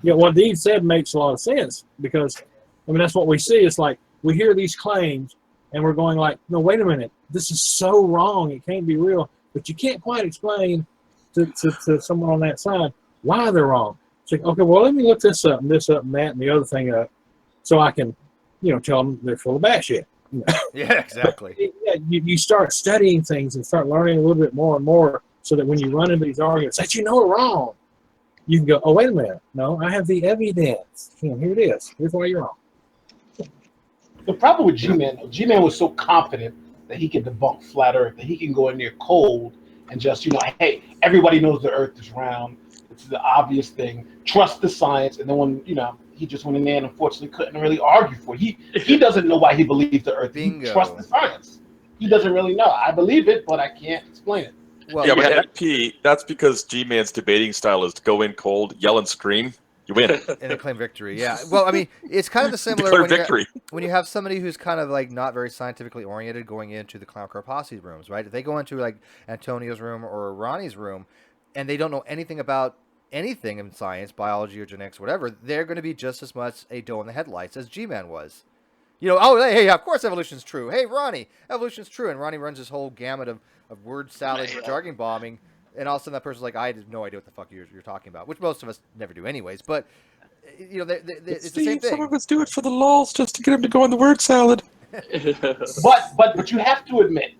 Yeah, what Dean said makes a lot of sense because, I mean, that's what we see. It's like we hear these claims and we're going like, no, wait a minute. This is so wrong. It can't be real. But you can't quite explain to someone on that side why they're wrong. It's like, okay, well, let me look this up and that and the other thing up so I can, tell them they're full of bad shit. Yeah, exactly. You start studying things and start learning a little bit more and more so that when you run into these arguments that are wrong, you can go, oh, wait a minute. No, I have the evidence. Here it is. Here's why you're wrong. The problem with Gman was so confident that he can debunk flat Earth, that he can go in there cold and just, hey, everybody knows the Earth is round. It's the obvious thing. Trust the science. And then when, he just went in there and unfortunately couldn't really argue for it. He doesn't know why he believes the Earth. Bingo. He trusts the science. He doesn't really know. I believe it, but I can't explain it. Well, yeah, but MP, that's because G-Man's debating style is to go in cold, yell and scream. You win. And then claim victory. Yeah. Well, I mean, it's kind of the similar when you have somebody who's kind of like not very scientifically oriented going into the Clown Car Posse rooms, right? If they go into like Antonio's room or Ronnie's room and they don't know anything about anything in science, biology or genetics, whatever, they're going to be just as much a doe in the headlights as G-Man was. Hey, of course evolution's true. Hey, Ronnie, evolution's true. And Ronnie runs this whole gamut of word salad jargon bombing. And all of a sudden that person's like, I have no idea what the fuck you're talking about, which most of us never do anyways. But, it's the same thing. Some of us do it for the lulz just to get him to go on the word salad. but you have to admit,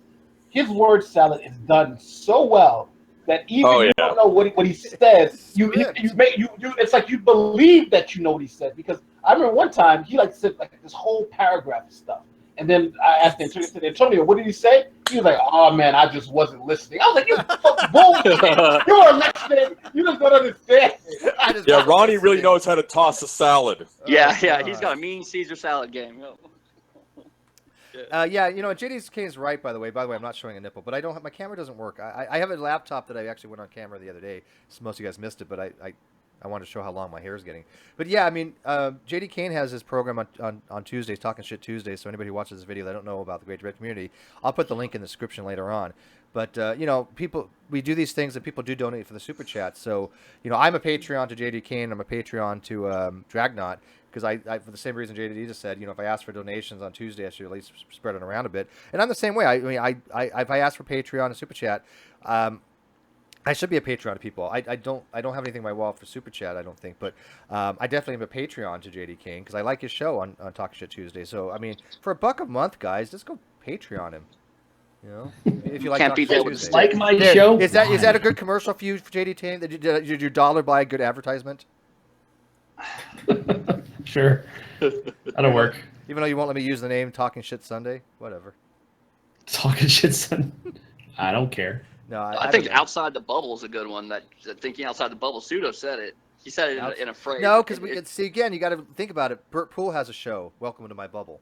his word salad is done so well that even you don't know what he says. It's like you believe that you know what he said, because I remember one time he said this whole paragraph of stuff. And then I asked Antonio, what did he say? He was like, oh, man, I just wasn't listening. I was like, you fucking bullshit. You weren't listening. You just don't understand. Yeah, Ronnie really knows how to toss a salad. Yeah, he's got a mean Caesar salad game. JD Kane's right, by the way. I'm not showing a nipple, but I don't. My camera doesn't work. I have a laptop that I actually went on camera the other day. So most of you guys missed it, but I wanted to show how long my hair is getting. But yeah, I mean, JD Kane has his program on Tuesdays, Talking Shit Tuesdays. So anybody who watches this video that don't know about the Great Debate community, I'll put the link in the description later on. But, you know, we do these things and people do donate for the super chat. So, you know, I'm a Patreon to JD Kane. I'm a Patreon to Dragnot. Because I, for the same reason JD just said, you know, if I ask for donations on Tuesday, I should at least spread it around a bit. And I'm the same way. I mean, if I ask for Patreon and super chat, I should be a Patreon to people. I don't have anything in my wall for super chat, I don't think, but I definitely am a Patreon to JD Kane because I like his show on Talk Shit Tuesday. So I mean, for $1 a month, guys, just go Patreon him. You know, if you like Can't beat that with Tuesday. Like my show. Is that a good commercial for you, for JD Kane? Did your dollar buy a good advertisement? Sure, that'll work. Even though you won't let me use the name Talking Shit Sunday, whatever. Talking Shit Sunday. I don't care. No, I think outside the bubble is a good one. That thinking outside the bubble. Pseudo said it. He said it in a phrase. No, because we can see again. You got to think about it. Bert Poole has a show. Welcome to my bubble.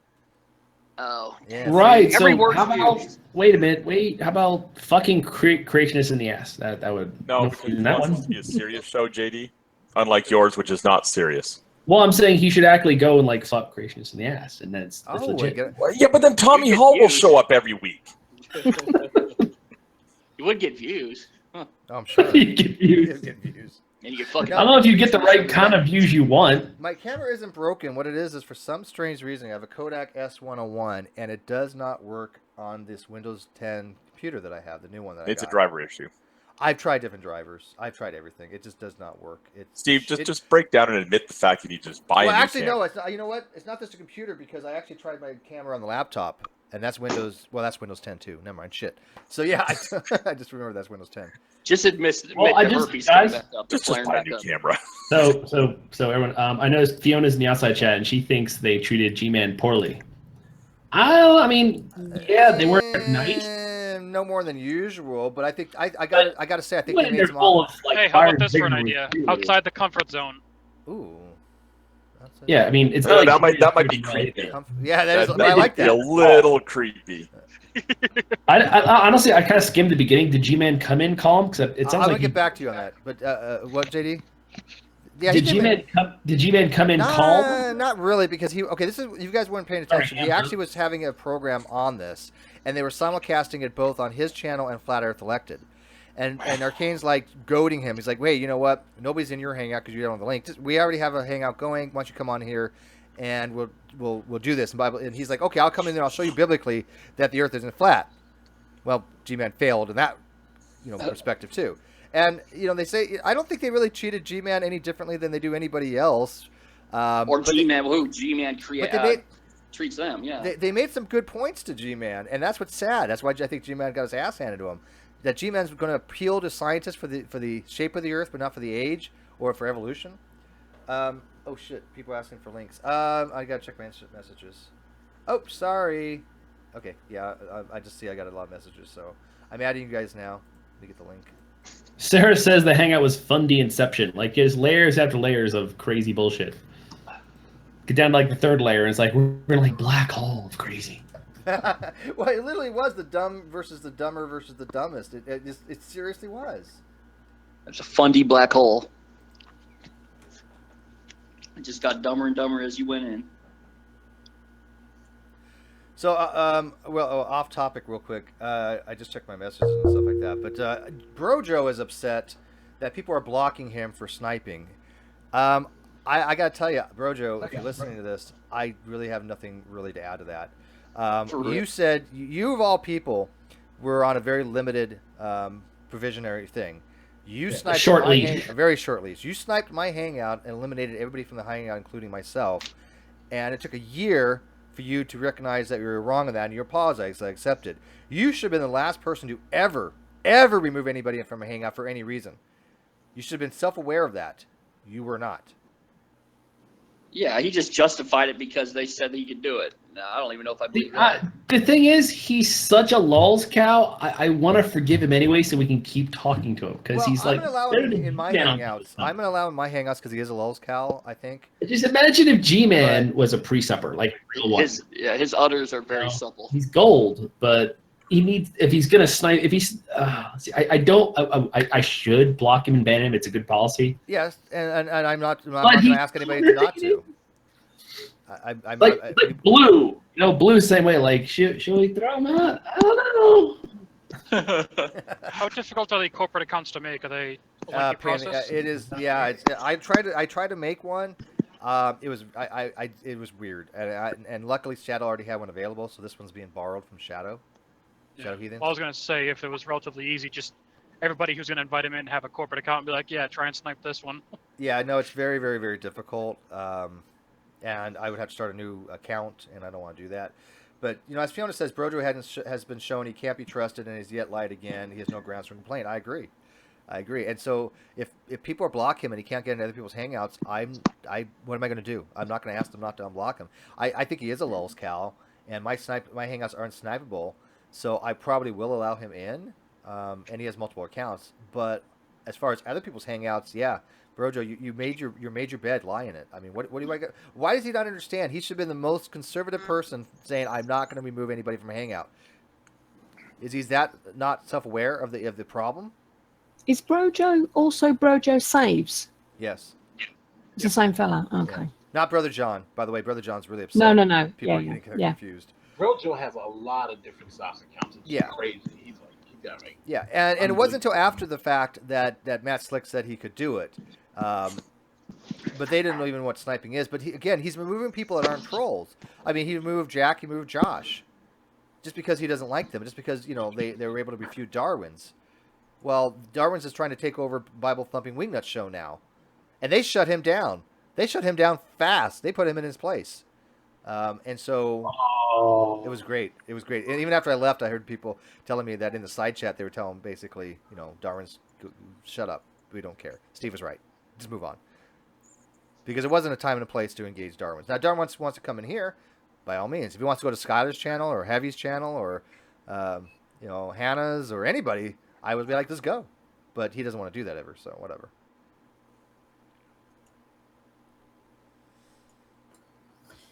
Oh, yeah. Right. Every So word how about? used. Wait a minute. Wait. How about fucking creationists in the ass? That would. No, because in that wants one. to be a serious show, JD. Unlike yours, which is not serious. Well, I'm saying he should actually go and like fuck creationists in the ass, and that's legit. Well, yeah, but then Tommy Hall will show up every week. You would get views. Huh. Oh, I'm sure. You get views. Get views. And you get fucking. I don't know if you get the right kind of views you want. My camera isn't broken. What it is for some strange reason, I have a Kodak S101, and it does not work on this Windows 10 computer that I have, the new one that I got. It's a driver issue. I've tried different drivers. I've tried everything. It just does not work. Steve, just break down and admit the fact you need to just buy a new camera. No. It's not. You know what? It's not just a computer because I actually tried my camera on the laptop, and that's Windows. Well, that's Windows 10 too. Never mind. Shit. So yeah, I just remember that's Windows 10. Just admit the herpes guys, back up. Just buy a new camera. So everyone, I noticed Fiona's in the outside chat, and she thinks they treated Gman poorly. I mean, yeah, they weren't nice. No more than usual, but I think I got to say I think they made some. Hey, how about this for an idea? Outside the comfort zone. Ooh. Yeah, I mean, it's not like that might be creepy. Yeah, that is. I like that. A little creepy. I honestly, I kind of skimmed the beginning. Did G-Man come in calm? Because it sounds I'll like get back to you on that. But what, JD? Yeah, did G-Man come in calm? Not really, because this is, you guys weren't paying attention. He actually was having a program on this, and they were simulcasting it both on his channel and Flat Earth Elected. And Arcane's like goading him. He's like, wait, you know what? Nobody's in your hangout because you don't have the link. We already have a hangout going. Why don't you come on here, and we'll do this. And he's like, okay, I'll come in there. I'll show you biblically that the Earth isn't flat. Well, G-Man failed in that perspective too. And they say I don't think they really treated G-Man any differently than they do anybody else. Or G-Man, who G-Man treats them. Yeah, they made some good points to G-Man, and that's what's sad. That's why I think G-Man got his ass handed to him. That G-Man's going to appeal to scientists for the shape of the Earth, but not for the age or for evolution. Oh shit! People asking for links. I gotta check my messages. Oh, sorry. Okay, yeah. I just see I got a lot of messages, so I'm adding you guys now. Let me get the link. Sarah says the hangout was fundy inception. Like there's layers after layers of crazy bullshit. Get down to like the third layer, and it's like we're in like black hole of crazy. Well, it literally was the dumb versus the dumber versus the dumbest. It seriously was. It's a fundy black hole. It just got dumber and dumber as you went in. So, off topic real quick. I just checked my messages and stuff like that. But Brojo is upset that people are blocking him for sniping. I got to tell you, Brojo, if you're listening to this, I really have nothing really to add to that. You said you of all people were on a very limited provisionary thing. You sniped a very short leash. You sniped my hangout and eliminated everybody from the hangout, including myself. And it took a year for you to recognize that you were wrong on that, and you apologized. I accepted. You should have been the last person to ever remove anybody from a hangout for any reason. You should have been self-aware of that. You were not. Yeah, he just justified it because they said that he could do it. No, I don't even know if I believe that. The thing is, he's such a lulz cow. I want to forgive him anyway, so we can keep talking to him because he's like. I'm gonna allow him in my hangouts. I'm gonna allow him in my hangouts because he is a lulz cow. I think. Just imagine if G-Man was a pre-supper, like real one. His udders are very supple. He's gold, but he needs, if he's gonna snipe, if he's I should block him and ban him. It's a good policy. Yes, and I'm not going to ask anybody to not to. I'm like Blue, Blue same way. Like, should we throw him out? I don't know. How difficult are the corporate accounts to make? Are they a lengthy process? It is. Yeah, I tried to make one. It was it was weird, and luckily Shadow already had one available, so this one's being borrowed from Shadow. Shadow Heathen. Well, I was gonna say if it was relatively easy, just everybody who's gonna invite him in have a corporate account and be like, yeah, try and snipe this one. Yeah, no, it's very, very, very difficult, and I would have to start a new account, and I don't want to do that. But as Fiona says, Brojo has been shown he can't be trusted and has yet lied again. He has no grounds for complaint. I agree. And so if people block him and he can't get into other people's hangouts, what am I going to do? I'm not going to ask them not to unblock him. I think he is a lulz Cal, and my hangouts aren't snipeable, so I probably will allow him in. And he has multiple accounts. But as far as other people's hangouts, yeah, Brojo, you made your bed, lie in it. I mean, what do I get? Why does he not understand? He should have been the most conservative person saying, I'm not going to remove anybody from a hangout. Is he that not self-aware of the problem? Is Brojo also Brojo Saves? Yes. It's the same fella. Okay. Yeah. Not Brother John. By the way, Brother John's really upset. No. People are getting confused. Brojo has a lot of different sauce accounts. It's crazy. He's got right. Yeah, and it wasn't until after the fact that Matt Slick said he could do it. But they didn't even know what sniping is. But he's removing people that aren't trolls. I mean, he removed Jack, he removed Josh. Just because he doesn't like them. Just because, they were able to refute Darwin's. Well, Darwin's is trying to take over Bible Thumping Wingnut Show now. And they shut him down. They shut him down fast. They put him in his place. And so it was great. It was great. And even after I left, I heard people telling me that in the side chat, they were telling basically, Darwin's, shut up. We don't care. Steve was right. Just move on. Because it wasn't a time and a place to engage Darwin's. Now, Darwin wants to come in here, by all means. If he wants to go to Skylar's channel or Heavy's channel or, Hannah's or anybody, I would be like, let's go. But he doesn't want to do that ever, so whatever.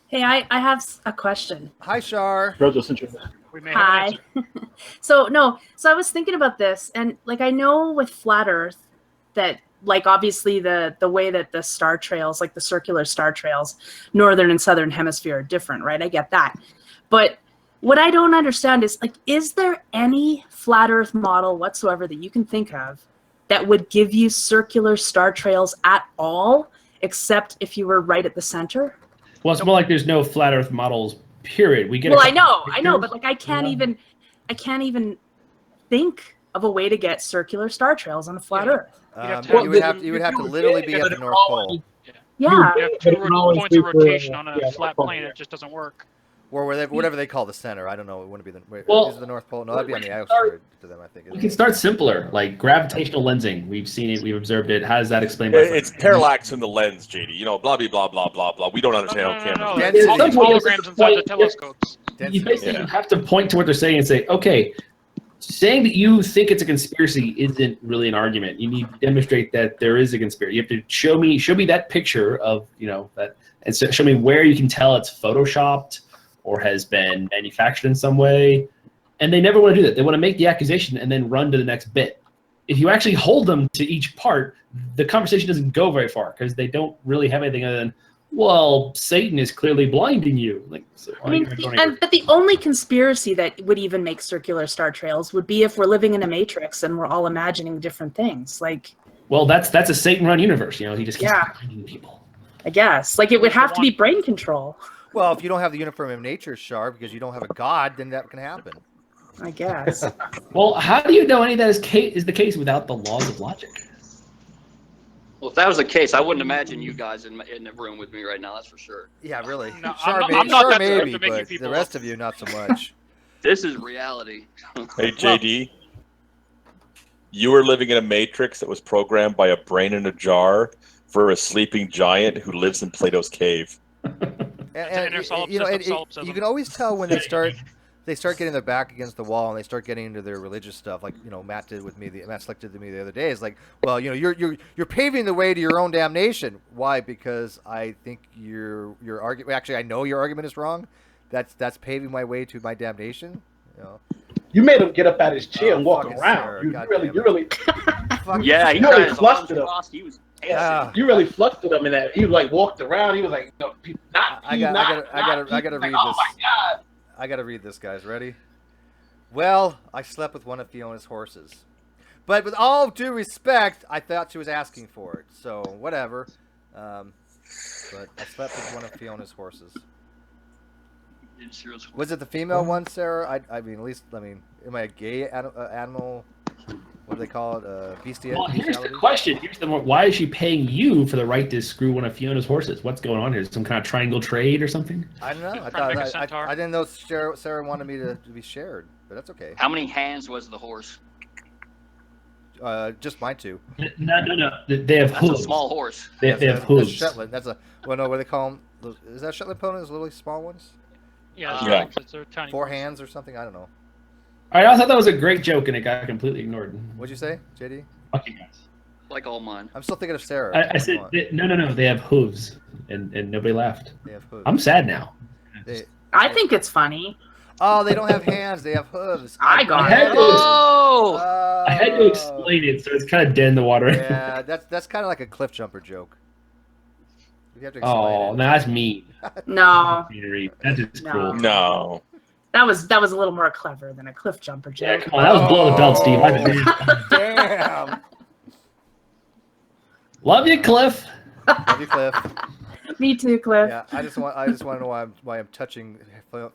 Hey, I have a question. Hi, Shar. Hi. So I was thinking about this, and I know with Flat Earth that obviously the way that the star trails, the circular star trails, northern and southern hemisphere are different, right? I get that. But what I don't understand is there any flat Earth model whatsoever that you can think of that would give you circular star trails at all, except if you were right at the center? Well, it's more like there's no flat Earth models, period. We get. Well, I know, but I can't even think of a way to get circular star trails on a flat Earth. You would have to literally be at the North Pole. Yeah. You have two points of rotation on a flat plane. It just doesn't work. Or whatever they call the center. I don't know. It wouldn't be is it the North Pole? No, that'd be on the outside to them, I think. You can start simpler, like gravitational lensing. We've seen it. We've observed it. How does that explain? It's parallax in the lens, JD. Blah, blah, blah, blah, blah. We don't understand how cameras work. Holograms inside the telescopes. You basically have to point to what they're saying and say, okay, saying that you think it's a conspiracy isn't really an argument. You need to demonstrate that there is a conspiracy. You have to show me that picture of that, and so show me where you can tell it's photoshopped or has been manufactured in some way. And they never want to do that. They want to make the accusation and then run to the next bit. If you actually hold them to each part, the conversation doesn't go very far because they don't really have anything other than, well, Satan is clearly blinding you. But the only conspiracy that would even make circular star trails would be if we're living in a matrix and we're all imagining different things. Well, that's a Satan-run universe. He just keeps blinding people. I guess. It would have to be brain control. Well, if you don't have the uniform of nature, Shar, because you don't have a god, then that can happen. I guess. Well, how do you know any of that is the case without the laws of logic? Well, if that was the case, I wouldn't imagine you guys in the room with me right now. That's for sure. Yeah, really. No, Shar, I'm not that maybe, to make but people the rest of you, not so much. This is reality. Hey, JD. You were living in a matrix that was programmed by a brain in a jar for a sleeping giant who lives in Plato's cave. And you can always tell when they start getting their back against the wall and they start getting into their religious stuff, like Matt did with me. Matt Slick did to me the other day. It's like, well, you're paving the way to your own damnation. Why? Because I think your argument. Actually, I know your argument is wrong. That's paving my way to my damnation. You made him get up out of his chair and walk fucking around. Sarah, You God really, damn you it. really, Yeah, he you tried really his arms flustered him. crossed. He was You really flustered him in that. He like walked around. He was like, no, I gotta read oh this. my God. I gotta read this, guys. Ready? Well, I slept with one of Fiona's horses. But with all due respect, I thought she was asking for it. So, whatever. But I slept with one of Fiona's horses. Was it the female one, Sarah? I mean, at least, am I a gay animal? What do they call it? Bestiality? Well, here's the question. Why is she paying you for the right to screw one of Fiona's horses? What's going on here? Some kind of triangle trade or something? I don't know. I didn't know Sarah wanted me to be shared, but that's okay. How many hands was the horse? Just mine two. No. They have hooves. That's a small horse. They have hooves. That's Shetland. That's what do they call them? Is that Shetland pony? Those little small ones? Yeah. They're tiny. 4 hands or something? I don't know. All right, I thought that was a great joke, and it got completely ignored. What'd you say, JD? Fuck you guys. Like all mine. I'm still thinking of Sarah. I said, no, they have hooves, and nobody laughed. They have hooves. I'm sad now. I think it's funny. Oh, they don't have hands. They have hooves. I got it. Oh! I had to explain it, so it's kind of dead in the water. Yeah, that's kind of like a cliff jumper joke. You have to explain No, that's mean. No. That's just cruel. No. That was a little more clever than a cliff jumper joke. Yeah, come on, that was below the belt, Steve. Damn. Love you, Cliff. Love you, Cliff. Me too, Cliff. Yeah, I just want to know why I'm touching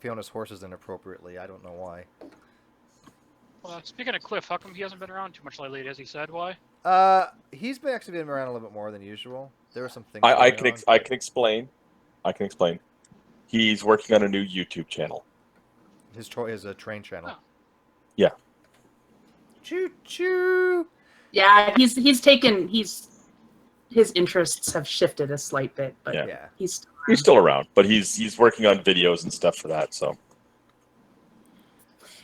Fiona's horses inappropriately. I don't know why. Well, speaking of Cliff, how come he hasn't been around too much lately? Has he said why? He's actually been around a little bit more than usual. There were some things. I can explain. I can explain. He's working on a new YouTube channel. His train channel. Oh. Yeah. Choo choo. Yeah, his interests have shifted a slight bit, but Yeah. he's still around, but he's working on videos and stuff for that. So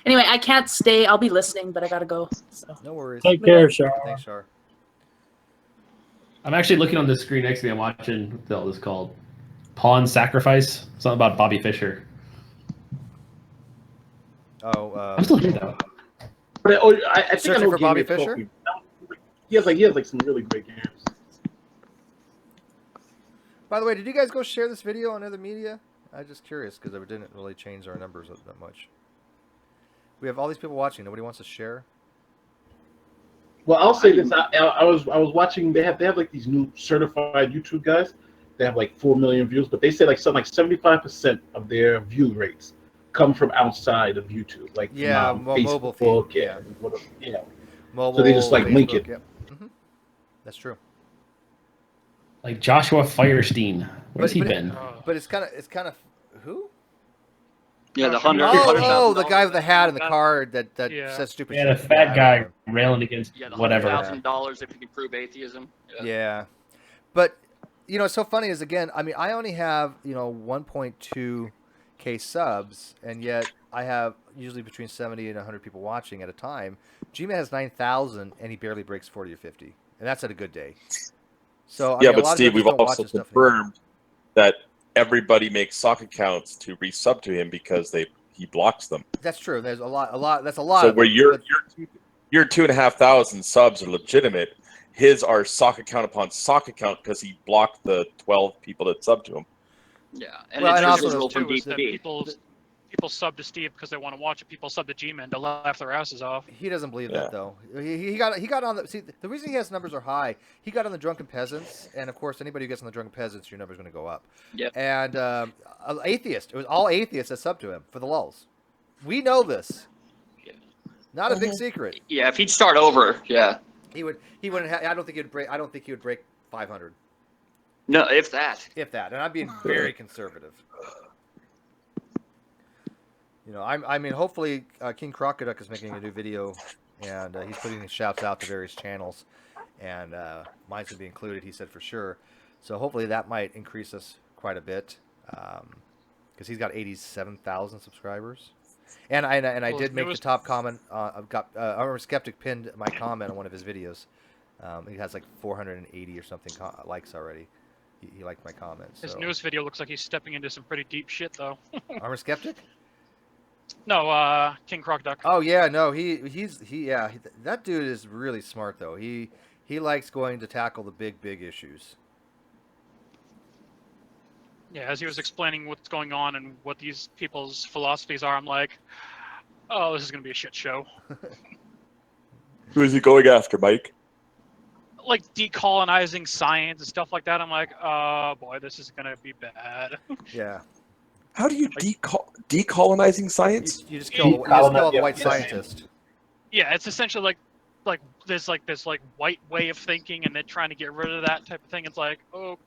anyway, I can't stay. I'll be listening, but I gotta go. So. No worries. Take care, Char. Thanks, Char. I'm actually looking on the screen next to me. I'm watching what the hell is called Pawn Sacrifice. Something about Bobby Fischer. Oh, I'm still here though. But I think I Searching know for game Bobby you're Fischer? talking about. He has like some really great games. By the way, did you guys go share this video on other media? I'm just curious because it didn't really change our numbers that much. We have all these people watching. Nobody wants to share. Well, I'll say this: I was watching. They have like these new certified YouTube guys. They have like 4 million views, but they say like something like 75% of their view rates come from outside of YouTube, like from, mobile Facebook, feed. yeah. Mobile, So they just like link Facebook, it. Yep. That's true. Like Joshua Firestein. Where's he been? But it's kind of who? Yeah, the Oh, the guy with the hat and the card that says stupid shit. Yeah, the fat guy railing against whatever. $100,000 if you can prove atheism. Yeah. But it's so funny is again, I mean, I only have 1.2K subs, and yet I have usually between 70 and 100 people watching at a time. Gman has 9,000, and he barely breaks 40 or 50, and that's at a good day. So yeah, I mean, but Steve, we've also confirmed that everybody makes sock accounts to resub to him because he blocks them. That's true. There's a lot. That's a lot. So of where them, your 2,500 subs are legitimate, his are sock account upon sock account because he blocked the 12 people that sub to him. Yeah, and well, it's also rule from too, is that DP. people sub to Steve because they want to watch it. People sub to Gman to laugh their asses off. He doesn't believe that though. He got on the the reason he has numbers are high. He got on the Drunken Peasants, and of course anybody who gets on the Drunken Peasants, your number's going to go up. Yep. And atheist. It was all atheists that sub to him for the lulz. We know this. Not a big secret. Yeah, if he'd start over, yeah. He wouldn't. I don't think he would break 500. No, if that. If that, and I'm being very conservative. I mean, hopefully King Crocoduck is making a new video, and he's putting his shouts out to various channels, and mine's gonna be included. He said for sure. So hopefully that might increase us quite a bit, because he's got 87,000 subscribers. And I did make the top comment. I've got Armor Skeptic pinned my comment on one of his videos. He has like 480 or something likes already. He liked my comment. His so. newest video looks like he's stepping into some pretty deep shit, though. Armor Skeptic? No, King Croc Duck. Oh yeah, no, that dude is really smart though. He likes going to tackle the big issues. Yeah, as he was explaining what's going on and what these people's philosophies are, I'm like, oh, this is going to be a shit show. Who is he going after, Mike? Like decolonizing science and stuff like that. I'm like, oh boy, this is going to be bad. Yeah. How do you decolonizing science? You just kill the white scientist. Yeah, it's essentially like this white way of thinking, and they're trying to get rid of that type of thing. It's like, oh.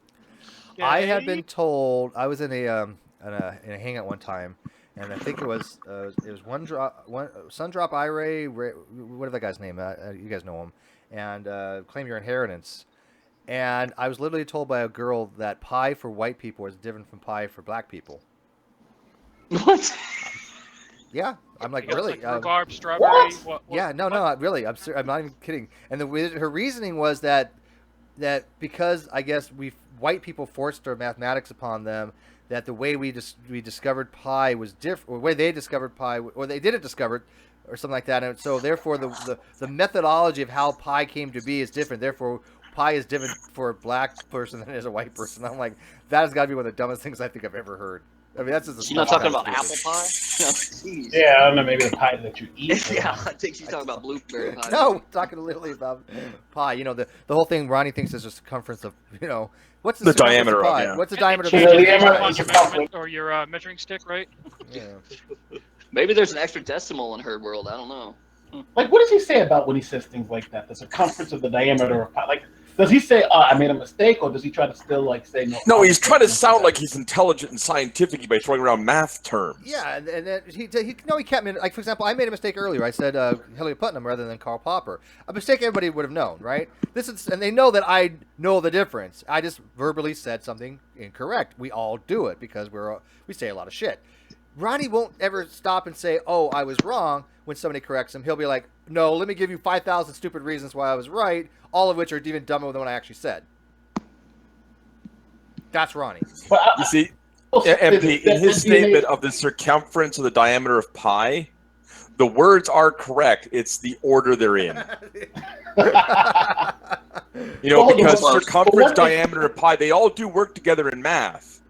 I have been told, I was in a hangout one time, and I think it was Sundrop Ire, whatever that guy's name, you guys know him, and Claim Your Inheritance. And I was literally told by a girl that pie for white people is different from pie for black people. What? Yeah, I'm like, really? Like rhubarb, strawberry. What? Yeah, no, really. I'm not even kidding. And her reasoning was that because I guess white people forced their mathematics upon them, that the way we discovered pi was different, or the way they discovered pi, or they didn't discover it, or something like that. And so therefore the methodology of how pi came to be is different. Therefore, pi is different for a black person than it is a white person. I'm like, that has got to be one of the dumbest things I think I've ever heard. I mean, that's just. You're not talking about apple pie? No, yeah, I don't know. Maybe the pie that you eat. Yeah, I think she's talking about blueberry pie. No, we're talking literally about pie. You know, the whole thing Ronnie thinks is the circumference of, what's the diameter of pie? Yeah. What's the diameter of the or your measuring stick, right? Yeah. Maybe there's an extra decimal in her world. I don't know. Like, what does he say about when he says things like that? The circumference of the diameter of pi. Like, does he say, I made a mistake, or does he try to still, say no? No, he's trying to sound like he's intelligent and scientific by throwing around math terms. Yeah, and then he kept, like, for example, I made a mistake earlier. I said Hillary Putnam rather than Karl Popper. A mistake everybody would have known, right? And they know that I know the difference. I just verbally said something incorrect. We all do it because we say a lot of shit. Ronnie won't ever stop and say, oh, I was wrong, when somebody corrects him. He'll be like, no, let me give you 5,000 stupid reasons why I was right, all of which are even dumber than what I actually said. That's Ronnie. You see, MP, in his statement of the circumference of the diameter of pi, the words are correct. It's the order they're in. Because circumference, diameter, and pi, they all do work together in math.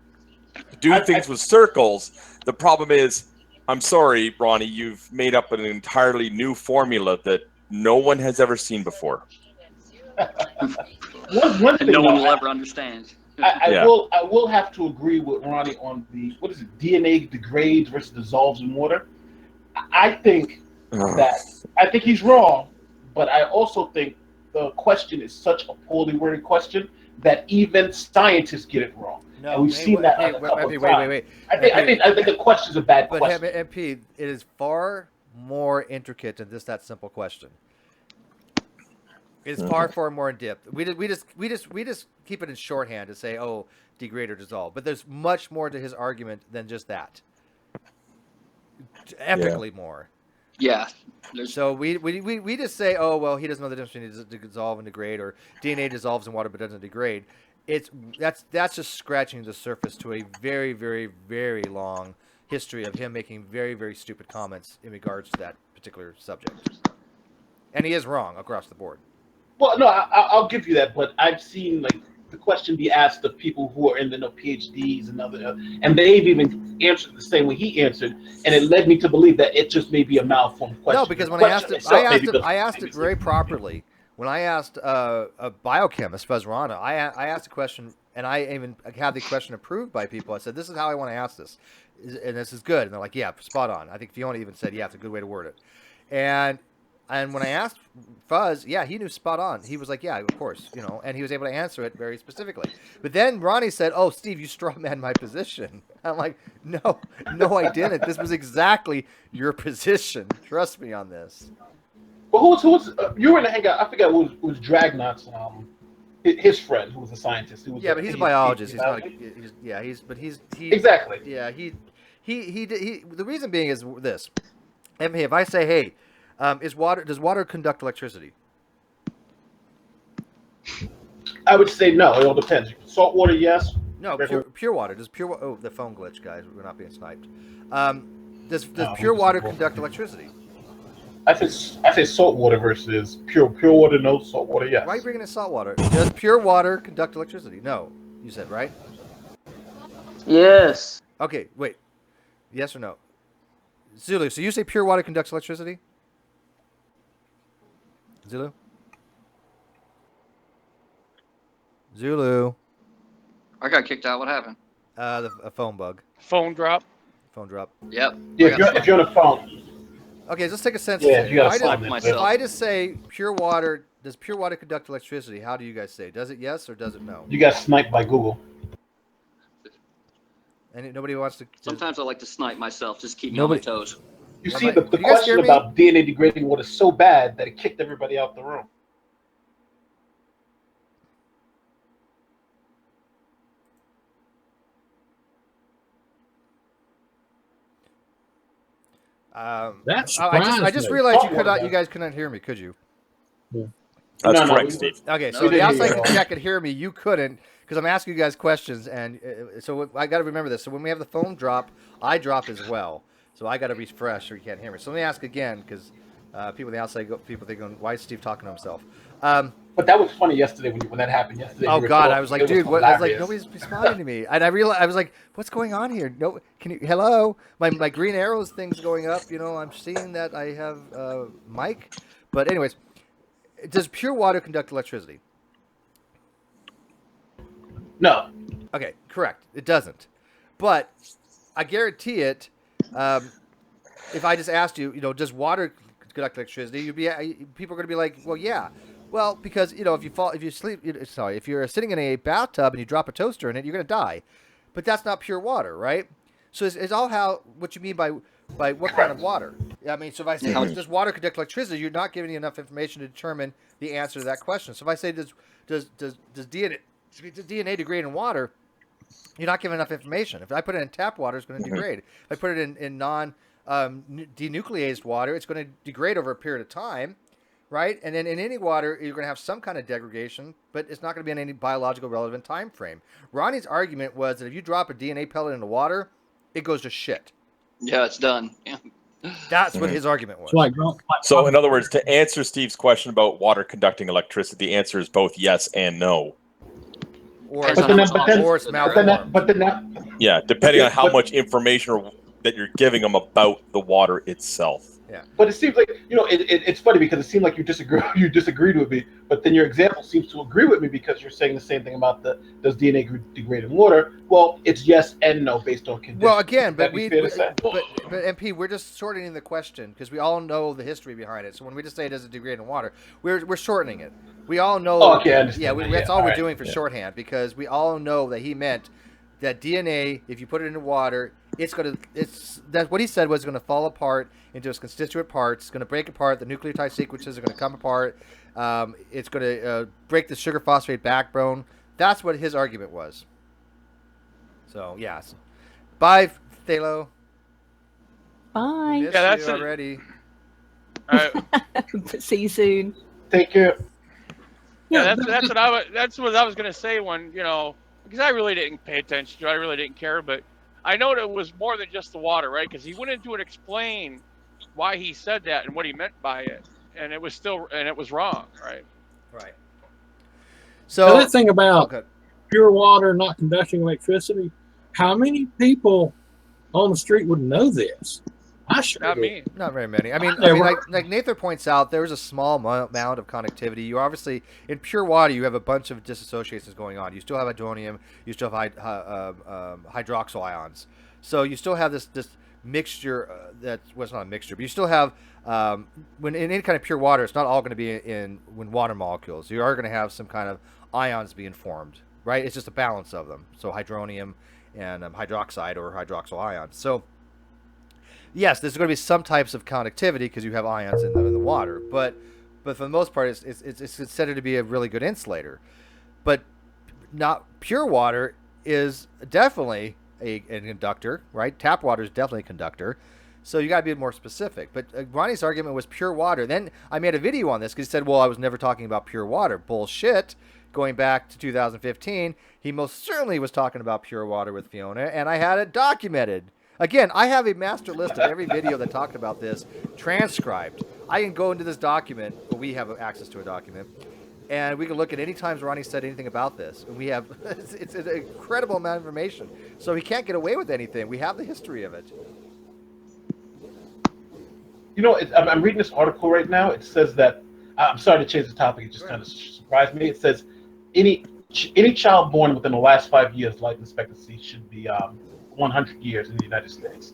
To do things with circles, the problem is, I'm sorry, Ronnie, you've made up an entirely new formula that no one has ever seen before. One thing, no one will ever understand. I will have to agree with Ronnie on the, what is it, DNA degrades versus dissolves in water. I think he's wrong, but I also think the question is such a poorly worded question that even scientists get it wrong. No, and we've seen that a couple of times. Wait. I think the question's a bad question. But MP, it is far more intricate than just that simple question. It's far more in depth. We just keep it in shorthand to say, oh, degrade or dissolve. But there's much more to his argument than just that. Epically more. Yeah. So we just say, oh, well, he doesn't know the difference between dissolve and degrade, or DNA dissolves in water but doesn't degrade. That's just scratching the surface to a very, very, very long history of him making very, very stupid comments in regards to that particular subject. And he is wrong across the board. Well, no, I'll give you that, but I've seen the question be asked of people who are in the PhDs and other, and they've even answered the same way he answered, and it led me to believe that it just may be a malformed question. No, because when I asked it very properly. When I asked a biochemist, Fezrana, I asked a question, and I even had the question approved by people. I said, this is how I want to ask this, and this is good. And they're like, yeah, spot on. I think Fiona even said, yeah, it's a good way to word it. And when I asked Fuzz, yeah, he knew spot on. He was like, yeah, of course, and he was able to answer it very specifically. But then Ronnie said, oh, Steve, you strawman my position. I'm like, no, I didn't. This was exactly your position. Trust me on this. Well, who's you were in the hangout? I forget who was Dragnot's his friend who was a scientist. But he's a biologist. He's not. He's exactly. Yeah, he. The reason being is this. If I say, hey, does water conduct electricity? I would say no. It all depends. Salt water, yes. No, pure water. Does pure? Oh, the phone glitch, guys. We're not being sniped. Does pure water conduct electricity? I say salt water versus pure water. No, salt water. Yes. Why are you bringing in salt water? Does pure water conduct electricity? No, you said, right? Yes. Okay, wait. Yes or no? Zulu, so you say pure water conducts electricity? Zulu? Zulu. I got kicked out. What happened? A phone bug. Phone drop. Phone drop. Yep. Yeah, if you're on the phone. Okay, let's take a sense. Yeah, you gotta if I just say pure water, does pure water conduct electricity? How do you guys say? Does it yes or does it no? You got sniped by Google. And nobody wants to. Sometimes I like to snipe myself, just keep me on my toes. You see, the question about DNA degrading water is so bad that it kicked everybody out the room. That's I just realized you guys could not hear me, could you? Yeah. That's correct, Steve. Okay, No, so the outside check could hear me. You couldn't, because I'm asking you guys questions, and so I got to remember this. So when we have the phone drop, I drop as well. So I got to refresh, or you can't hear me. So let me ask again, because people on the outside, people think, why is Steve talking to himself? But that was funny yesterday when that happened yesterday. Oh God, I was like, dude, what? I was like, hilarious. nobody's responding to me, and I realized I was like, what's going on here? No, can you? Hello, my green arrows thing's going up. You know, I'm seeing that I have mic, but anyways, does pure water conduct electricity? No. Okay, correct. It doesn't, but I guarantee it. If I just asked you, does water conduct electricity? People are going to be like, well, yeah. Well, because if if you're sitting in a bathtub and you drop a toaster in it, you're going to die. But that's not pure water, right? So it's all what you mean by what kind of water. I mean, so if I say does water conduct electricity, you're not giving me enough information to determine the answer to that question. So if I say does DNA degrade in water, you're not giving enough information. If I put it in tap water, it's going to degrade. If I put it in non denucleated water, it's going to degrade over a period of time. Right? And then in any water, you're going to have some kind of degradation, but it's not going to be in any biological relevant time frame. Ronnie's argument was that if you drop a DNA pellet into water, it goes to shit. Yeah, it's done. Yeah. That's what his argument was. So, in other words, to answer Steve's question about water conducting electricity, the answer is both yes and no. Or it's malformed. Yeah, depending on how much information that you're giving them about the water itself. Yeah. But it seems like it's funny because it seemed like you disagreed with me, but then your example seems to agree with me because you're saying the same thing about does DNA degrade in water? Well, it's yes and no based on conditions. Well, again, but MP, we're just shortening the question because we all know the history behind it. So when we just say does it degrade in water, we're shortening it. We all know. Oh, okay, I understand. Yeah, that's all we're doing for shorthand because we all know that he meant that DNA, if you put it into water, that's what he said was going to fall apart into its constituent parts. It's going to break apart. The nucleotide sequences are going to come apart. It's going to break the sugar phosphate backbone. That's what his argument was. So yes, bye, Thalo. Bye. Yeah, that's already. See you soon. Take care. Yeah, that's what I was going to say when because I really didn't pay attention to it. I really didn't care, but I know that it was more than just the water, right? Because he went into it, explain why he said that and what he meant by it, and it was wrong, right? Right. So the other thing about pure water not conducting electricity, how many people on the street would know this? I sure Not do. me. Not very many. I mean, like Nathan points out, there was a small amount of connectivity. You obviously, in pure water, you have a bunch of disassociations going on. You still have hydronium. You still have hydroxyl ions. So you still have this mixture it's not a mixture, but you still have, when in any kind of pure water, it's not all going to be in water molecules. You are going to have some kind of ions being formed, right? It's just a balance of them. So hydronium and hydroxide or hydroxyl ions. So yes, there's going to be some types of connectivity because you have ions in the water, but for the most part, it's considered to be a really good insulator. But not pure water is definitely an conductor, right? Tap water is definitely a conductor, so you got to be more specific. But Ronnie's argument was pure water. Then I made a video on this because he said, "Well, I was never talking about pure water." Bullshit. Going back to 2015, he most certainly was talking about pure water with Fiona, and I had it documented. Again, I have a master list of every video that talked about this transcribed. I can go into this document, or we have access to a document, and we can look at any times Ronnie said anything about this. And we have, it's an incredible amount of information. So he can't get away with anything. We have the history of it. You know, I'm reading this article right now. It says that, I'm sorry to change the topic, it just kind of surprised me. It says any child born within the last 5 years, life expectancy should be 100 years in the United States.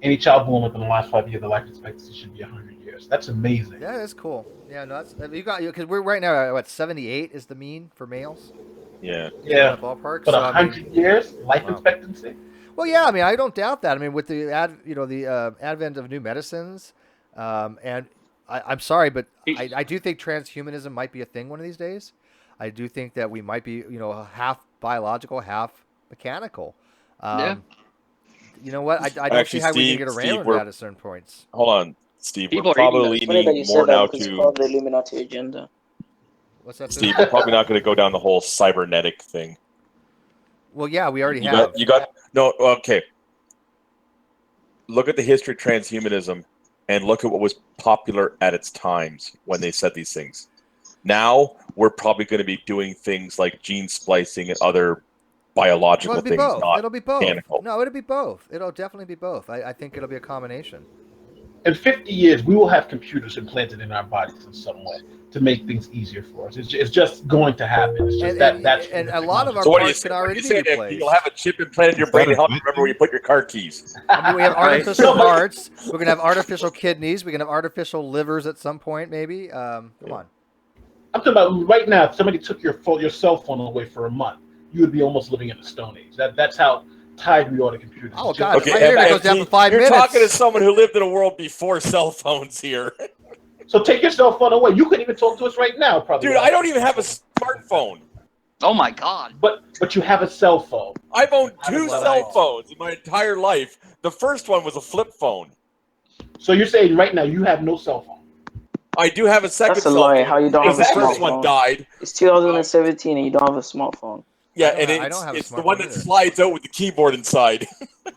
Any child born within the last 5 years, the life expectancy should be 100 years. That's amazing. Yeah, that's cool. Yeah, no, that's you got because we're right now at what 78 is the mean for males. Yeah. Yeah. Ballpark. But So, 100 years life expectancy. Well, yeah, I mean, I don't doubt that. I mean, with the advent of new medicines, and I'm sorry, but I do think transhumanism might be a thing one of these days. I do think that we might be, half biological, half mechanical. You know what? I don't see how we can get around that at certain points. Hold on, Steve. People We're probably leaning more now it's to called the Illuminati agenda. What's that? Steve. We're probably not going to go down the whole cybernetic thing. Well, yeah, we already have. No. Okay. Look at the history of transhumanism, and look at what was popular at its times when they said these things. Now we're probably going to be doing things like gene splicing and other biological it'll be things. both. Not It'll be both. mechanical. No, it'll be both. It'll definitely be both. I think it'll be a combination. In 50 years, we will have computers implanted in our bodies in some way to make things easier for us. It's just going to happen. It's just and a lot of our So what parts can already be replaced. You'll have a chip implanted in your brain to help you remember where you put your car keys. I mean, we have artificial hearts. We're gonna have artificial kidneys. We're gonna have artificial livers at some point, maybe. Come on. I'm talking about right now. If somebody took your cell phone away for a month, you would be almost living in the Stone Age. That's how tied we are to computers. Oh God! Okay, my internet goes down for 5 you're minutes. You're talking to someone who lived in a world before cell phones here. So take your cell phone away. You couldn't even talk to us right now, probably. Dude, I don't even have a smartphone. Oh my God! But you have a cell phone. I've owned 2 cell phones in my entire life. The first one was a flip phone. So you're saying right now you have no cell phone? I do have a second That's a cell lie. phone. How you don't have a The smartphone? first one died. It's 2017 and you don't have a smartphone. Yeah, and it's the one that slides out with the keyboard inside.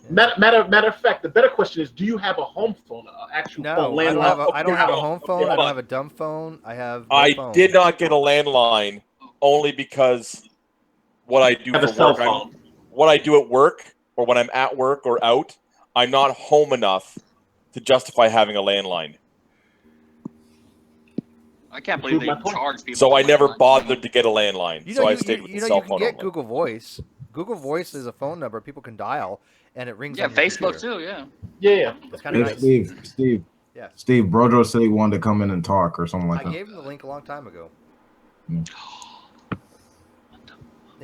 Matter of fact, the better question is: do you have a home phone, an actual phone? I don't have a home phone. I don't have a dumb phone. I have. No I phone. did not get a landline only because what I do for work, what I do at work, or when I'm at work or out, I'm not home enough to justify having a landline. I can't believe they charge people. So I never bothered to get a landline. You know, so I stayed with the cell phone. You can get Google Voice. Google Voice is a phone number people can dial, and it rings. Yeah, on your Facebook computer. too. Yeah. Yeah. It's kind of nice. Steve. Yeah. Steve, Brojo said he wanted to come in and talk or something like I that. gave him the link a long time ago. Yeah.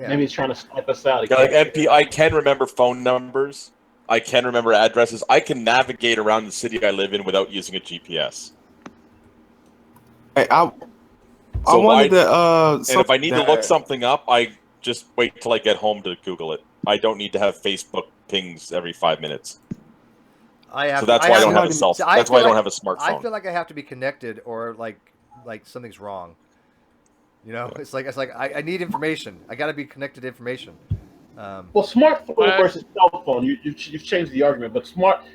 Maybe he's trying to snipe us out. Yeah, like MP, I can remember phone numbers. I can remember addresses. I can navigate around the city I live in without using a GPS. Hey, I wanted to. And if I need to look something up, I just wait till I get home to Google it. I don't need to have Facebook pings every 5 minutes. So that's why I don't have a cell phone. That's why I don't have a smartphone. I feel like I have to be connected, or like something's wrong. You know, it's like I need information. I got to be connected to information. Well, smartphone versus cell phone, you've changed the argument, but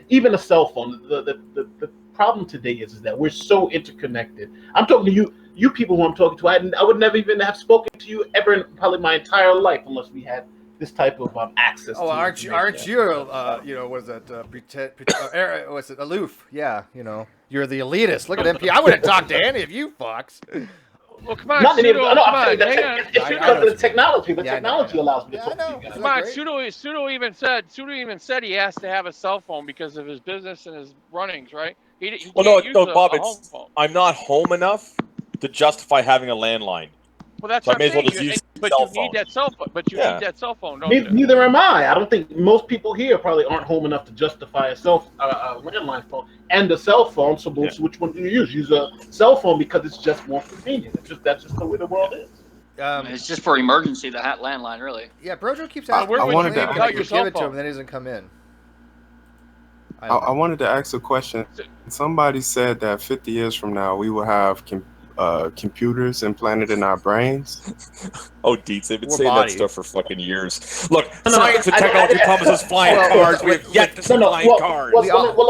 even a cell phone, the problem today is that we're so interconnected. I'm talking to you people who I'm talking to. I would never even have spoken to you ever in probably my entire life unless we had this type of access. Oh, to aren't you? What is that? What's it? Aloof? Yeah, you're the elitist. Look at MP. I wouldn't talk to any of you fucks. Well, come on, Pseudo, it's because of the technology. The technology allows me to talk to you guys. Come on, Pseudo even said he has to have a cell phone because of his business and his runnings, right? He can't use Bob, a home phone. I'm not home enough to justify having a landline. Well, that's so what I may as well I'm just use but cell you phone. need that cell phone. But you need that cell phone, don't you? Neither am I. I don't think most people here probably aren't home enough to justify a landline phone and a cell phone. So which one do you use? Use a cell phone because it's just more convenient. That's just the way the world is. It's just for emergency, the landline, really. Yeah, Brojo keeps asking. I wanted to give it to him, and then he doesn't come in. I wanted to ask a question. Somebody said that 50 years from now we will have computers implanted in our brains. Oh, Deets, they've been Or saying body. that stuff for fucking years. Look, science and technology promises flying Well, cars. We have yet to see flying cars.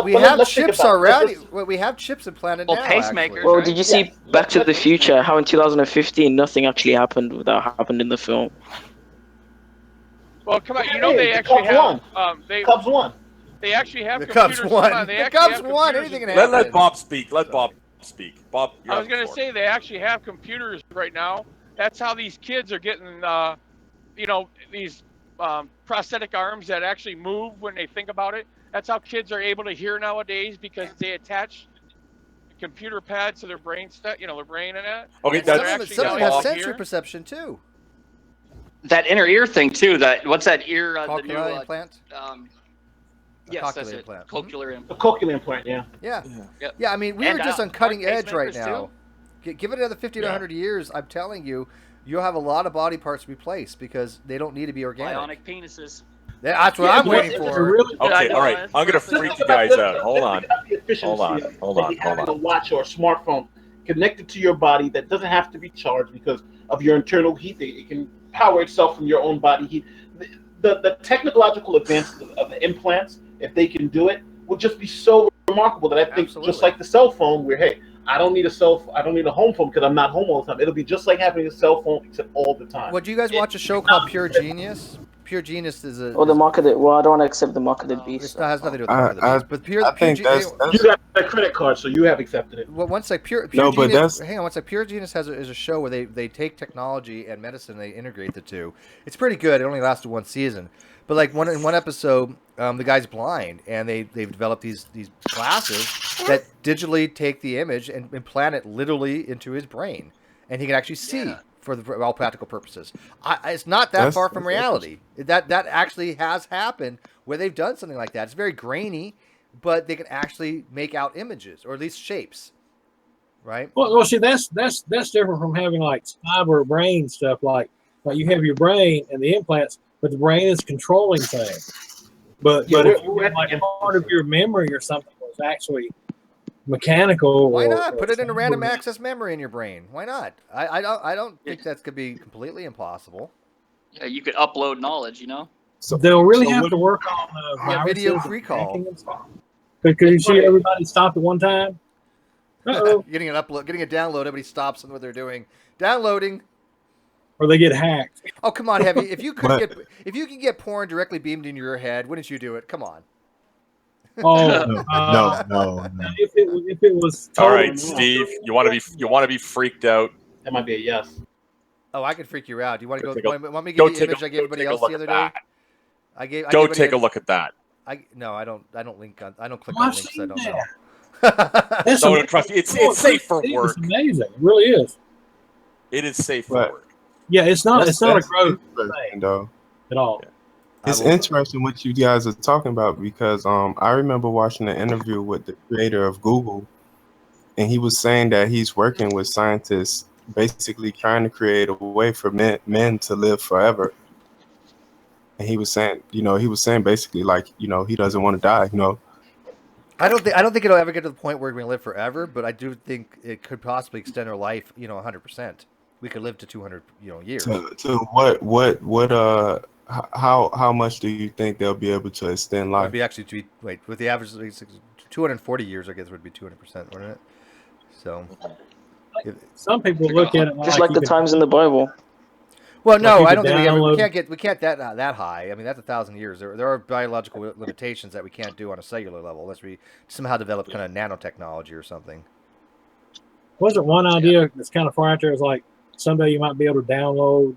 We have chips already. We have chips implanted now. pacemakers, actually. Well, did you see Back to the Future? How in 2015 nothing actually happened that happened in the film. Well, come on, you Hey, know they the actually Cubs have Cubs won. They actually have The Cubs computers. won. Come on, they The actually Cubs have won. computers Anything can happen. Let Bob speak. Let Bob speak. Bob, you're I was up going to for it. say they actually have computers right now. That's how these kids are getting, these prosthetic arms that actually move when they think about it. That's how kids are able to hear nowadays because they attach a computer pad to their brain, their brain and that. Okay, And so they're that's actually Some of now them have able to sensory hear. perception too. That inner ear thing too. What's that ear? The new Cochlear implant. yes, that's cochlear it. implant. Cochlear A implant. cochlear implant, yeah. Yeah. Yep. Yeah, I mean, we're And, just on cutting edge right pacemakers, now. Give it another 50 to 100 years, I'm telling you, you'll have a lot of body parts replaced because they don't need to be organic. Bionic penises. Yeah, that's what I'm waiting for. Okay, all right. I'm gonna freak you guys out. Hold on. Hold on. Having a watch or a smartphone connected to your body that doesn't have to be charged because of your internal heat. It can power itself from your own body heat. The technological advances of the implants, if they can do it, will just be so remarkable that I think just like the cell phone, where hey, I don't need a home phone because I'm not home all the time. It'll be just like having a cell phone except all the time. Would you guys watch a show called Pure Genius? Pure Genius is a. Or the marketed. Well, I don't want to accept the marketed beast. It has nothing to do with the marketed beast. But Pure Genius. You got a credit card, so you have accepted it. Well, once like Pure No, but Genius, that's- hang on, once like Pure Genius is a show where they take technology and medicine, they integrate the two. It's pretty good. It only lasted one season, but like in one episode, the guy's blind, and they've developed these glasses that digitally take the image and implant it literally into his brain, and he can actually see. For all practical purposes, it's not that far from reality. That actually has happened where they've done something like that. It's very grainy, but they can actually make out images or at least shapes, right? Well, see, that's different from having like cyber brain stuff. Like you have your brain and the implants, but the brain is controlling things. But if like part of your memory or something was actually mechanical. Why not put it in a random access memory in your brain? Why not? I don't think that could be completely impossible. Yeah, you could upload knowledge. So they'll really have to work on video recall. Because you see everybody stopped at one time. Getting a download, everybody stops on what they're doing. Downloading. Or they get hacked. Oh come on, Heavy! If you can get porn directly beamed into your head, wouldn't you do it? Come on. Oh no. If it was all right, Steve, you want to be freaked out? That might be a yes. Oh, I could freak you out. Do you want to go? Want me to give you the image I gave everybody else the other day? Go take a look at that. No, I don't link on. I don't click on links. I don't know. No, trust me. It's safe for work. It's amazing. It really is. It is safe for work. Yeah, it's not a growth thing though at all. It's interesting what you guys are talking about because I remember watching an interview with the creator of Google, and he was saying that he's working with scientists, basically trying to create a way for men to live forever. And he was saying, basically like, he doesn't want to die, I don't think it'll ever get to the point where we're going to live forever, but I do think it could possibly extend our life, 100%. We could live to 200, years. To how much do you think they'll be able to extend life? It'd be actually with the average 240 years, I guess would be 200%, wouldn't it? So some people look at it just like the times in the Bible. Well, no, I don't think we can't that high. I mean, that's 1,000 years. There are biological limitations that we can't do on a cellular level unless we somehow develop kind of nanotechnology or something. Wasn't one idea that's kind of far out there? Is like someday you might be able to download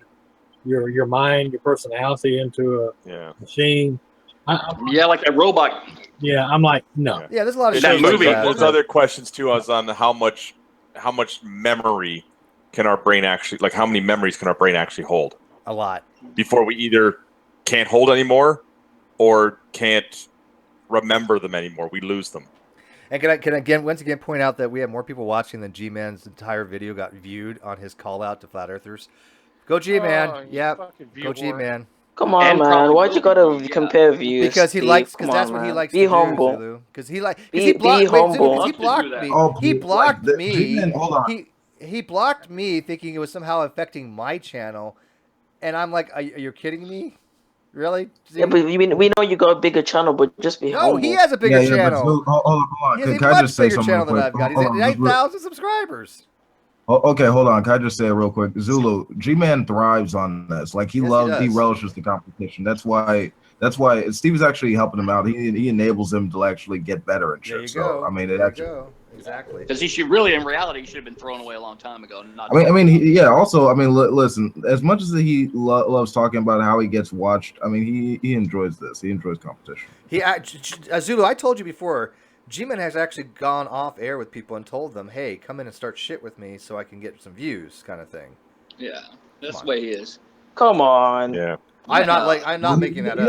your mind, your personality into a machine. Like a robot. Yeah, I'm like, no. Yeah, there's a lot of that movie. Like that. There's other questions too, as on how much memory can our brain actually, like how many memories can our brain actually hold? A lot. Before we either can't hold anymore or can't remember them anymore. We lose them. And can I once again point out that we have more people watching than Gman's entire video got viewed on his call out to flat earthers. Go Gman. Go Gman. Come on, man. Why'd you gotta compare views? Because that's what he likes to do. Be humble. Because he blocked me. Oh, He blocked me. Hold on. he blocked me thinking it was somehow affecting my channel, and I'm like, are you kidding me? Really? Yeah, but we know you got a bigger channel, but just be No, humble. he has a bigger Yeah, but channel. hold on. He has a Can I much just say bigger something real channel than quick? I've got. He's at 9,000 subscribers. Okay, hold on. Can I just say it real quick? Zulu, G-Man thrives on this. Like he relishes the competition. That's why Steve is actually helping him out. He enables him to actually get better and shit. There you So go. I mean, There you go. Exactly. Because he should really, in reality, he should have been thrown away a long time ago. Not Also, I mean, listen. As much as he loves talking about how he gets watched, I mean, he enjoys this. He enjoys competition. Zulu, I told you before, Gman has actually gone off air with people and told them, "Hey, come in and start shit with me so I can get some views," kind of thing. Yeah, that's the way he is. Come on. Yeah. I'm not making that up.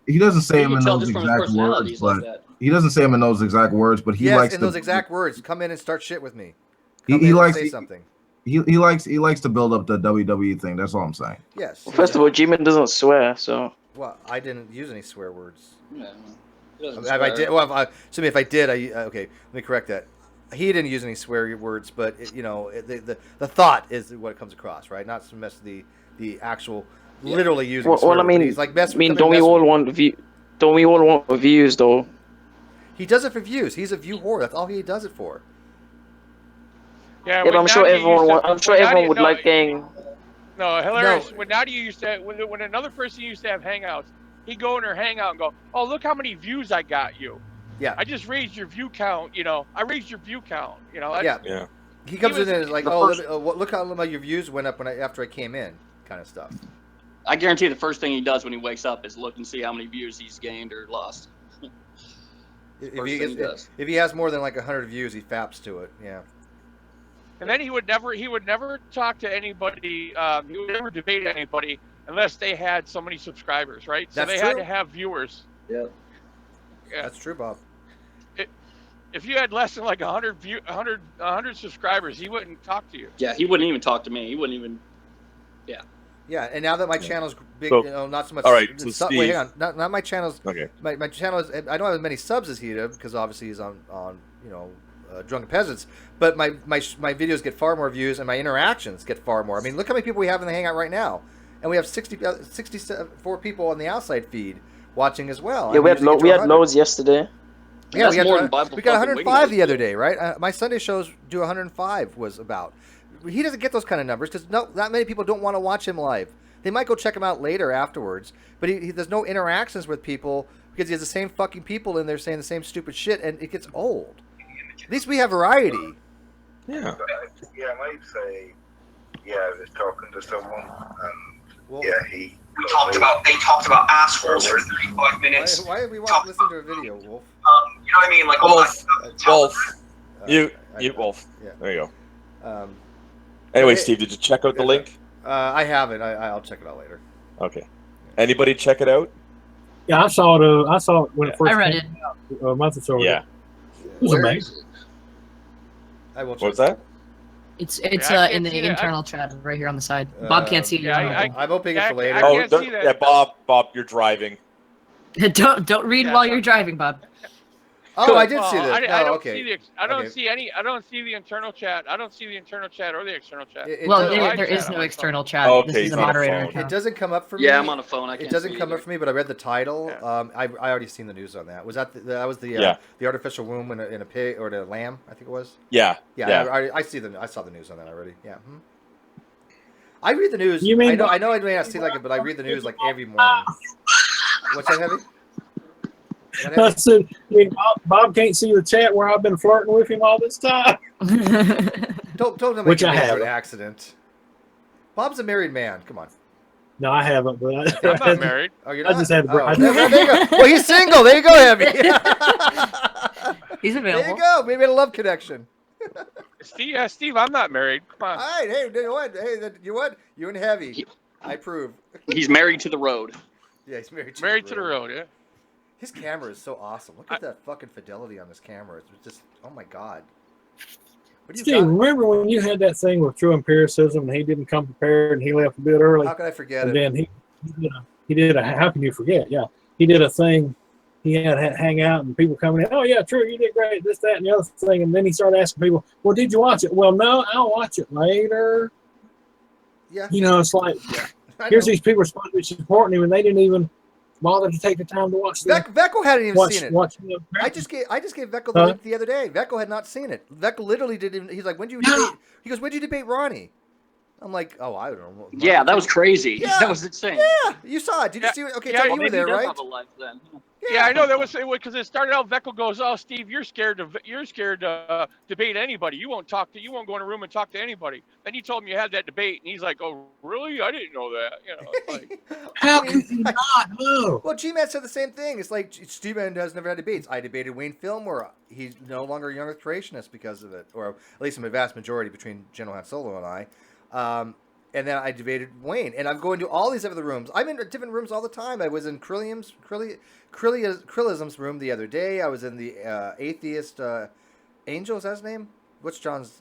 He doesn't say him in those exact words, but he doesn't say him in those exact words, but he likes those exact words. Come in and start shit with me. He likes say something. He likes to build up the WWE thing. That's all I'm saying. Yes. Well, first of all, Gman doesn't swear, so. Well, I didn't use any swear words. Yeah. If I did, if I did, okay. Let me correct that. He didn't use any swear words, but the thought is what comes across, right? Not so much the actual literally using. Well, I mean, he's like don't we all want views though? He does it for views. He's a view whore. That's all he does it for. Yeah, but I'm sure everyone would like getting. No, hilarious. When Nadia used to, when another person used to have hangouts, he'd go in her hangout and go, "Oh, look how many views I got you. Yeah. I just raised your view count. I raised your view count. Yeah. He comes in and is like, look how your views went up after I came in," kind of stuff. I guarantee the first thing he does when he wakes up is look and see how many views he's gained or lost. If he has more than like 100 views, he faps to it. Yeah. And then he would never talk to anybody. He would never debate anybody unless they had so many subscribers, right? So That's they had true. to have viewers. Yeah. That's true, Bob. If you had less than like 100 subscribers, he wouldn't talk to you. Yeah, he wouldn't even talk to me. He wouldn't even. Yeah. Yeah, and now that my channel's big, So, not so much. all right, so Steve, wait, hang on. Not my channel's. Okay. My channel is. I don't have as many subs as he does because obviously he's on Drunken Peasants. But my videos get far more views and my interactions get far more. I mean, look how many people we have in the Hangout right now, and we have 64 people on the outside feed watching as well. Yeah, we had loads yesterday. Yeah, we got 105 Windows. the other day, right? My Sunday shows do 105 was about. He doesn't get those kind of numbers because not many people don't want to watch him live. They might go check him out later afterwards, but there's no interactions with people because he has the same fucking people in there saying the same stupid shit, and it gets old. At least we have variety. Yeah. Yeah, I might say, I was talking to someone, and he. They talked about assholes for 35 minutes. Why have we listened to a video, Wolf? You know what I mean? Like Wolf. Wolf. Yeah. There you go. Anyway, Steve, did you check out the link? I haven't. I'll check it out later. Okay. Anybody check it out? Yeah, I saw it when it first read came out a month or so ago. Yeah. It was amazing. What was that? It's in the internal chat right here on the side. Bob can't see it. I'm opening it for later. I can't see that. Yeah, Bob, you're driving. Don't read while you're driving, Bob. Oh, I did see this. I don't okay. see I don't see any. I don't see the internal chat. I don't see the internal chat or the external chat. There is no external chat. Okay, this is a moderator. It doesn't come up for me. Yeah, I'm on a phone. I It doesn't come up for me, but I read the title. I already seen the news on that. Was that the artificial womb in a pig or the lamb? I think it was. Yeah. I saw the news on that already. Yeah. I read the news. You mean I know I may not see like it, but I read the news like every morning. What's that, Heavy? I said, Bob can't see the chat where I've been flirting with him all this time. Don't tell him Which I for have. an accident. Bob's a married man. Come on. No, I haven't. But I'm not married. Oh, you're I not? just had. There you go. Well, he's single. There you go, Heavy. He's available. There you go. We made a love connection. Steve, I'm not married. Come on. All right. Hey, you know what? Hey, you what? You and Heavy. I approve. He's married to the road. Yeah, he's married to Married the to the road. Yeah. His camera is so awesome. Look at that fucking fidelity on this camera. It's just, oh my god. What do you Steve, got? remember when you had that thing with true empiricism and he didn't come prepared and he left a bit early? How could I forget and it? then he did a, how can you forget? Yeah. He did a thing he had to hang out and people coming in. Oh yeah, true, you did great. This, that, and the other thing. And then he started asking people, "Well, did you watch it?" "Well, no, I'll watch it later." Yeah. You know, it's like here's these people supposed to be supporting him, and they didn't even bother to take the time to watch. Veckel hadn't even seen it. Watch I just gave Veckel the link the other day. Veckel had not seen it. Veckel literally didn't. He's like, "When did you debate?" He goes, "When did you debate Ronnie?" I'm like, "Oh, I don't know." Yeah, that was crazy. Yeah. That was insane. Yeah, you saw it. Did you see it? Okay, Tony, you were there, right? Yeah, I know that was because it started out. Veckel goes, "Oh, Steve, you're scared to debate anybody. You won't go in a room and talk to anybody." Then you told him you had that debate, and he's like, "Oh, really? I didn't know that." You know, it's like, how can you not know? Well, Gman said the same thing. It's like Steven has never had debates. I debated Wayne Fillmore. He's no longer a younger creationist because of it, or at least in a vast majority between General Han Solo and I. And then I debated Wayne, and I'm going to all these other rooms. I'm in different rooms all the time. I was in Krillium's room the other day. I was in the atheist Angel. Is that his name? What's John's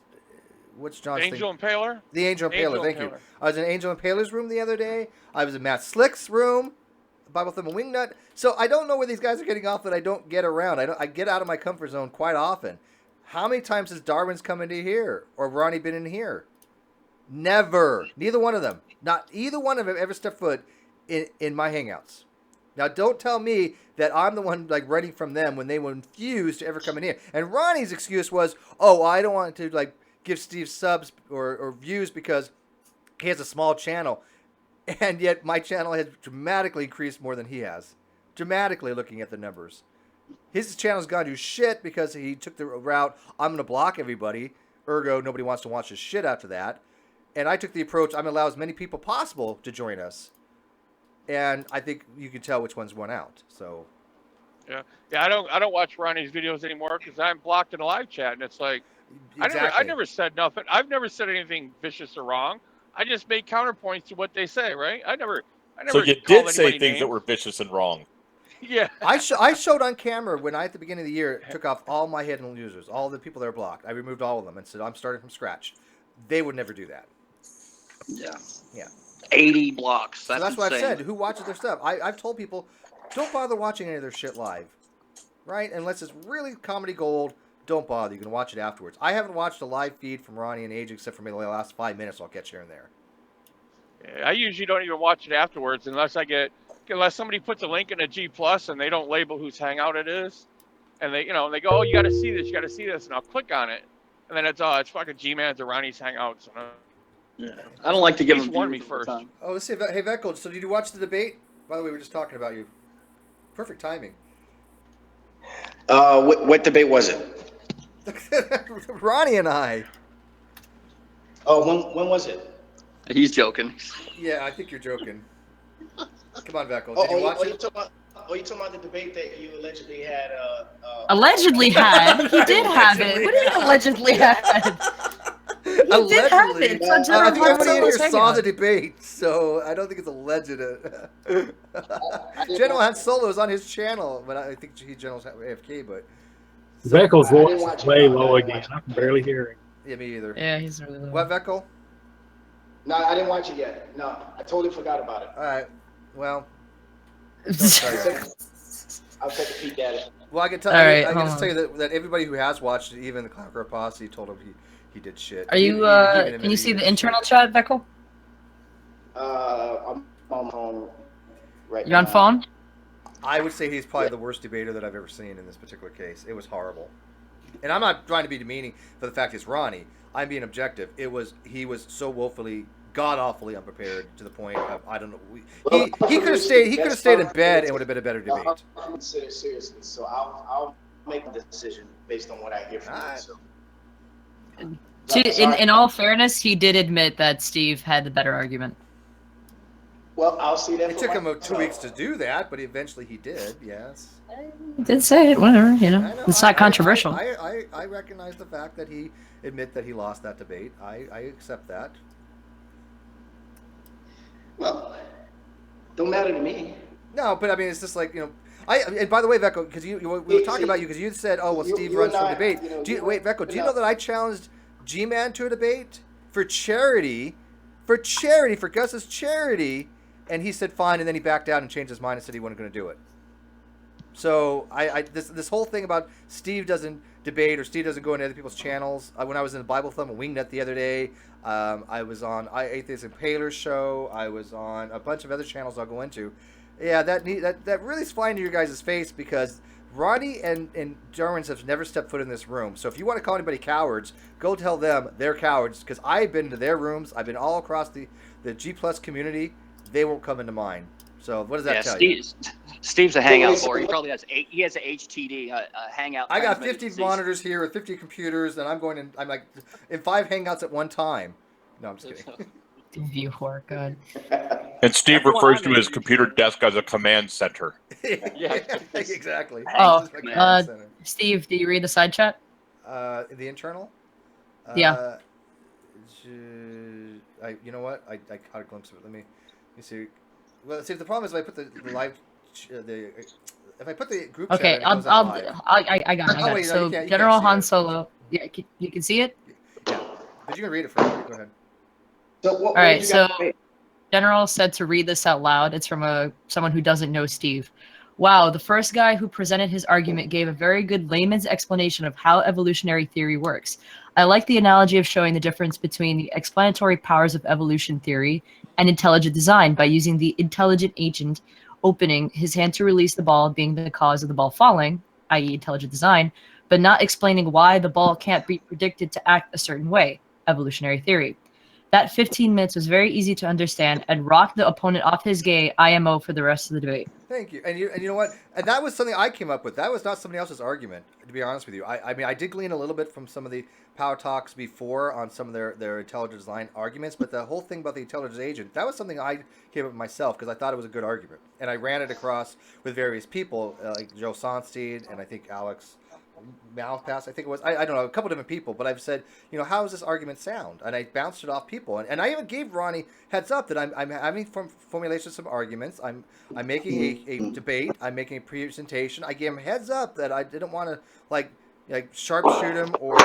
Angel Impaler? The Angel Impaler. Thank you. I was in Angel Impaler's room the other day. I was in Matt Slick's room, Bible Thumb and Wingnut. So I don't know where these guys are getting off that I don't get around. I get out of my comfort zone quite often. How many times has Darwin's come into here or Ronnie been in here? Never. Neither one of them. Not either one of them ever stepped foot in my hangouts. Now, don't tell me that I'm the one like running from them when they refuse to ever come in here. And Ronnie's excuse was, "Oh, I don't want to like give Steve subs or views because he has a small channel." And yet my channel has dramatically increased more than he has. Dramatically, looking at the numbers. His channel's gone to shit because he took the route, I'm going to block everybody. Ergo, nobody wants to watch his shit after that. And I took the approach, I'm going to allow as many people possible to join us. And I think you can tell which ones went out. So, yeah. I don't watch Ronnie's videos anymore because I'm blocked in a live chat, and it's like, exactly. I never said nothing. I've never said anything vicious or wrong. I just make counterpoints to what they say, right? I never. So you did say things that were vicious and wrong. Yeah. I showed on camera when I, at the beginning of the year, took off all my hidden users, all the people that are blocked. I removed all of them and said, I'm starting from scratch. They would never do that. Yeah. Yeah. 80 blocks. So that's what I've insane. said. Who watches their stuff? I've told people, don't bother watching any of their shit live. Right? Unless it's really comedy gold, don't bother. You can watch it afterwards. I haven't watched a live feed from Ronnie and Age except for maybe the last 5 minutes I'll catch here and there. Yeah, I usually don't even watch it afterwards unless somebody puts a link in a G+ and they don't label whose hangout it is. And they go, "Oh, you got to see this," and I'll click on it. And then it's fucking Gman's or Ronnie's hangouts. Yeah. I don't like to give them warn me first. Oh, let's see. Hey, Veckel, so did you watch the debate? By the way, we were just talking about you. Perfect timing. What debate was it? Ronnie and I. Oh, when was it? He's joking. Yeah, I think you're joking. Come on, Veckel. Did you watch it? You talking about the debate that you allegedly had? Allegedly had? He did have it. What do you mean allegedly had? He did have it. It's on I think everybody in here saw Hangout. the debate, so I don't think it's alleged. General Han Solo is on his channel, but I think General's AFK. But Veckel's voice is way low again. I can barely hear him. Yeah, me either. Yeah, he's really low. What, Veckel? No, I didn't watch it yet. No, I totally forgot about it. All right. Well, I'll take a peek at it. well, I can tell. All right, I can just hold tell you that everybody who has watched it, even the Clockwork Posse, told him he did shit. Are you, can you see the internal chat, Veckel? I'm on phone right now. You're on phone? I would say he's probably the worst debater that I've ever seen in this particular case. It was horrible. And I'm not trying to be demeaning for the fact it's Ronnie. I'm being objective. He was so woefully, god-awfully unprepared to the point of, I don't know. He could have stayed in bed and would have been a better debate. I'll consider it seriously, so I'll make a decision based on what I hear from you. So. In all fairness, he did admit that Steve had the better argument. Well, I'll see that. It took him 2 weeks to do that, but eventually he did. Yes. He did say it. Whatever, it's not controversial. I recognize the fact that he admit that he lost that debate. I accept that. Well, don't matter to me. No, but I mean, it's just like, and by the way, Veckel, because we were talking about you, because you said, oh, well, Steve runs for debate. Wait, Veckel, do you know that I challenged Gman to a debate for charity, for Gus's charity, and he said fine, and then he backed out and changed his mind and said he wasn't going to do it. So this whole thing about Steve doesn't debate or Steve doesn't go into other people's channels. When I was in the Bible Thumb and Wingnut the other day, I was on Atheist Impaler's show. I was on a bunch of other channels I'll go into. Yeah, that really is flying to your guys' face because Ronnie and Darwin's have never stepped foot in this room. So if you want to call anybody cowards, go tell them they're cowards because I've been to their rooms. I've been all across the G Plus community. They won't come into mine. So what does that tell you? Steve's a hangout board. He probably has he has a HTD hangout. I got 50 monitors here with 50 computers, and I'm like in 5 hangouts at one time. No, I'm just kidding. View horror, God. And Steve refers to his computer desk as a command center. Yeah, exactly. Oh, Steve, do you read the side chat? The internal. Yeah. You know what? I caught a glimpse of it. Let me see. Well, see, the problem is if I put the live, if I put the group chat. Okay, In, it goes out live. I got it. Wait, no, so you can't General see Han it. Solo. Yeah, you can see it. Yeah, but you can read it for me. Go ahead. So all right, so General said to read this out loud. It's from someone who doesn't know Steve. Wow, the first guy who presented his argument gave a very good layman's explanation of how evolutionary theory works. I like the analogy of showing the difference between the explanatory powers of evolution theory and intelligent design by using the intelligent agent opening his hand to release the ball being the cause of the ball falling, i.e. intelligent design, but not explaining why the ball can't be predicted to act a certain way, evolutionary theory. That 15 minutes was very easy to understand and rocked the opponent off his gay IMO for the rest of the debate. Thank you. And you know what? And that was something I came up with. That was not somebody else's argument, to be honest with you. I mean, I did glean a little bit from some of the Power Talks before on some of their intelligent design arguments, but the whole thing about the intelligence agent, that was something I came up with myself because I thought it was a good argument. And I ran it across with various people, like Joe Sonstein and I think Alex Malpass, I think it was. I don't know, a couple different people, but I've said, how does this argument sound? And I bounced it off people, and I even gave Ronnie heads up that I'm having formulation of some arguments. I'm making a debate. I'm making a presentation. I gave him heads up that I didn't want to like sharpshoot him or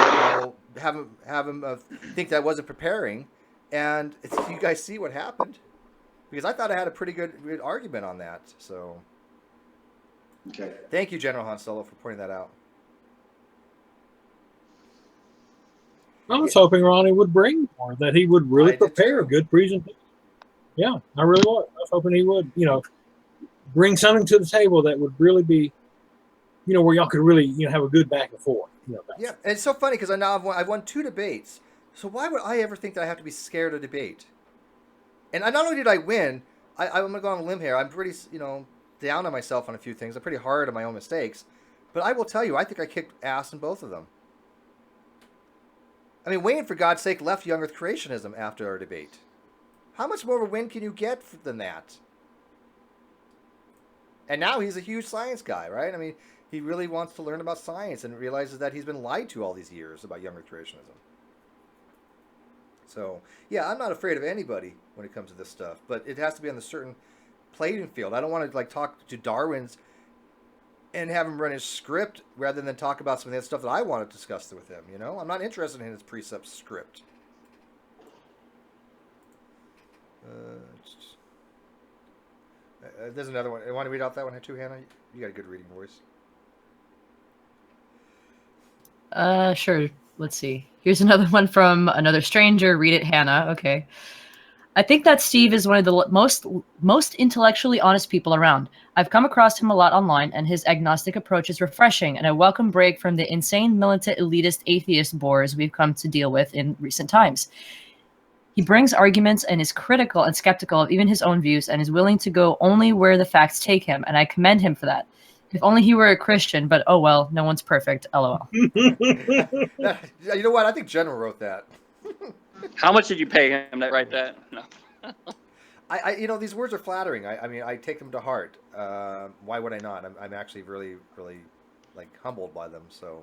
have him think that I wasn't preparing. And you guys see what happened because I thought I had a pretty good argument on that. So, okay. Thank you, General Han Solo, for pointing that out. I was hoping Ronnie would bring more, that he would really prepare a good presentation. Yeah, I really was. I was hoping he would, bring something to the table that would really be, where y'all could really, have a good back and forth. Yeah, and it's so funny because I've won 2 debates. So why would I ever think that I have to be scared of debate? And not only did I win, I'm going to go on a limb here. I'm pretty, down on myself on a few things. I'm pretty hard on my own mistakes. But I will tell you, I think I kicked ass in both of them. I mean, Wayne, for God's sake, left Young Earth Creationism after our debate. How much more of a win can you get than that? And now he's a huge science guy, right? I mean, he really wants to learn about science and realizes that he's been lied to all these years about Young Earth Creationism. So, yeah, I'm not afraid of anybody when it comes to this stuff, but it has to be on a certain playing field. I don't want to talk to Darwin's and have him run his script rather than talk about some of the stuff that I want to discuss with him, I'm not interested in his precept script. There's another one. You want to read out that one too, Hannah? You got a good reading voice. Sure. Let's see. Here's another one from another stranger. Read it, Hannah. Okay. I think that Steve is one of the most intellectually honest people around. I've come across him a lot online, and his agnostic approach is refreshing and a welcome break from the insane, militant, elitist, atheist bores we've come to deal with in recent times. He brings arguments and is critical and skeptical of even his own views and is willing to go only where the facts take him, and I commend him for that. If only he were a Christian, but oh well, no one's perfect, lol. You know what? I think General wrote that. How much did you pay him to write that? No. These words are flattering. I mean, I take them to heart. Why would I not? I'm actually really, really, humbled by them. So,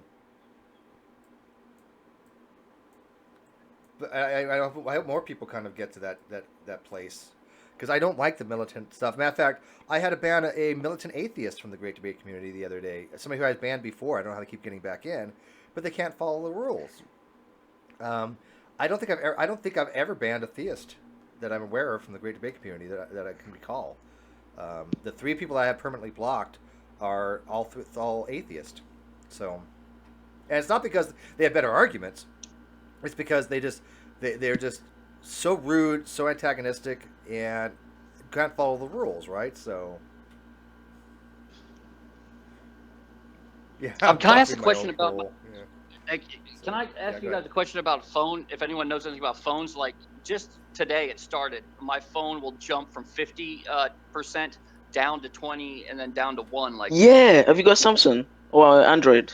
but I hope more people kind of get to that place, because I don't like the militant stuff. Matter of fact, I had to ban a militant atheist from the Great Debate community the other day. Somebody who I was banned before. I don't know how to keep getting back in, but they can't follow the rules. I don't think I've ever banned a theist that I'm aware of from the Great Debate community that I can recall. The 3 people I have permanently blocked, are all atheist. So, and it's not because they have better arguments. It's because they're just so rude, so antagonistic, and can't follow the rules, right? So, yeah. Can I ask a question about? Can I ask you guys a question about phone? If anyone knows anything about phones, like just today it started. My phone will jump from 50% down to 20 and then down to 1. Like, yeah, have you got Samsung or Android?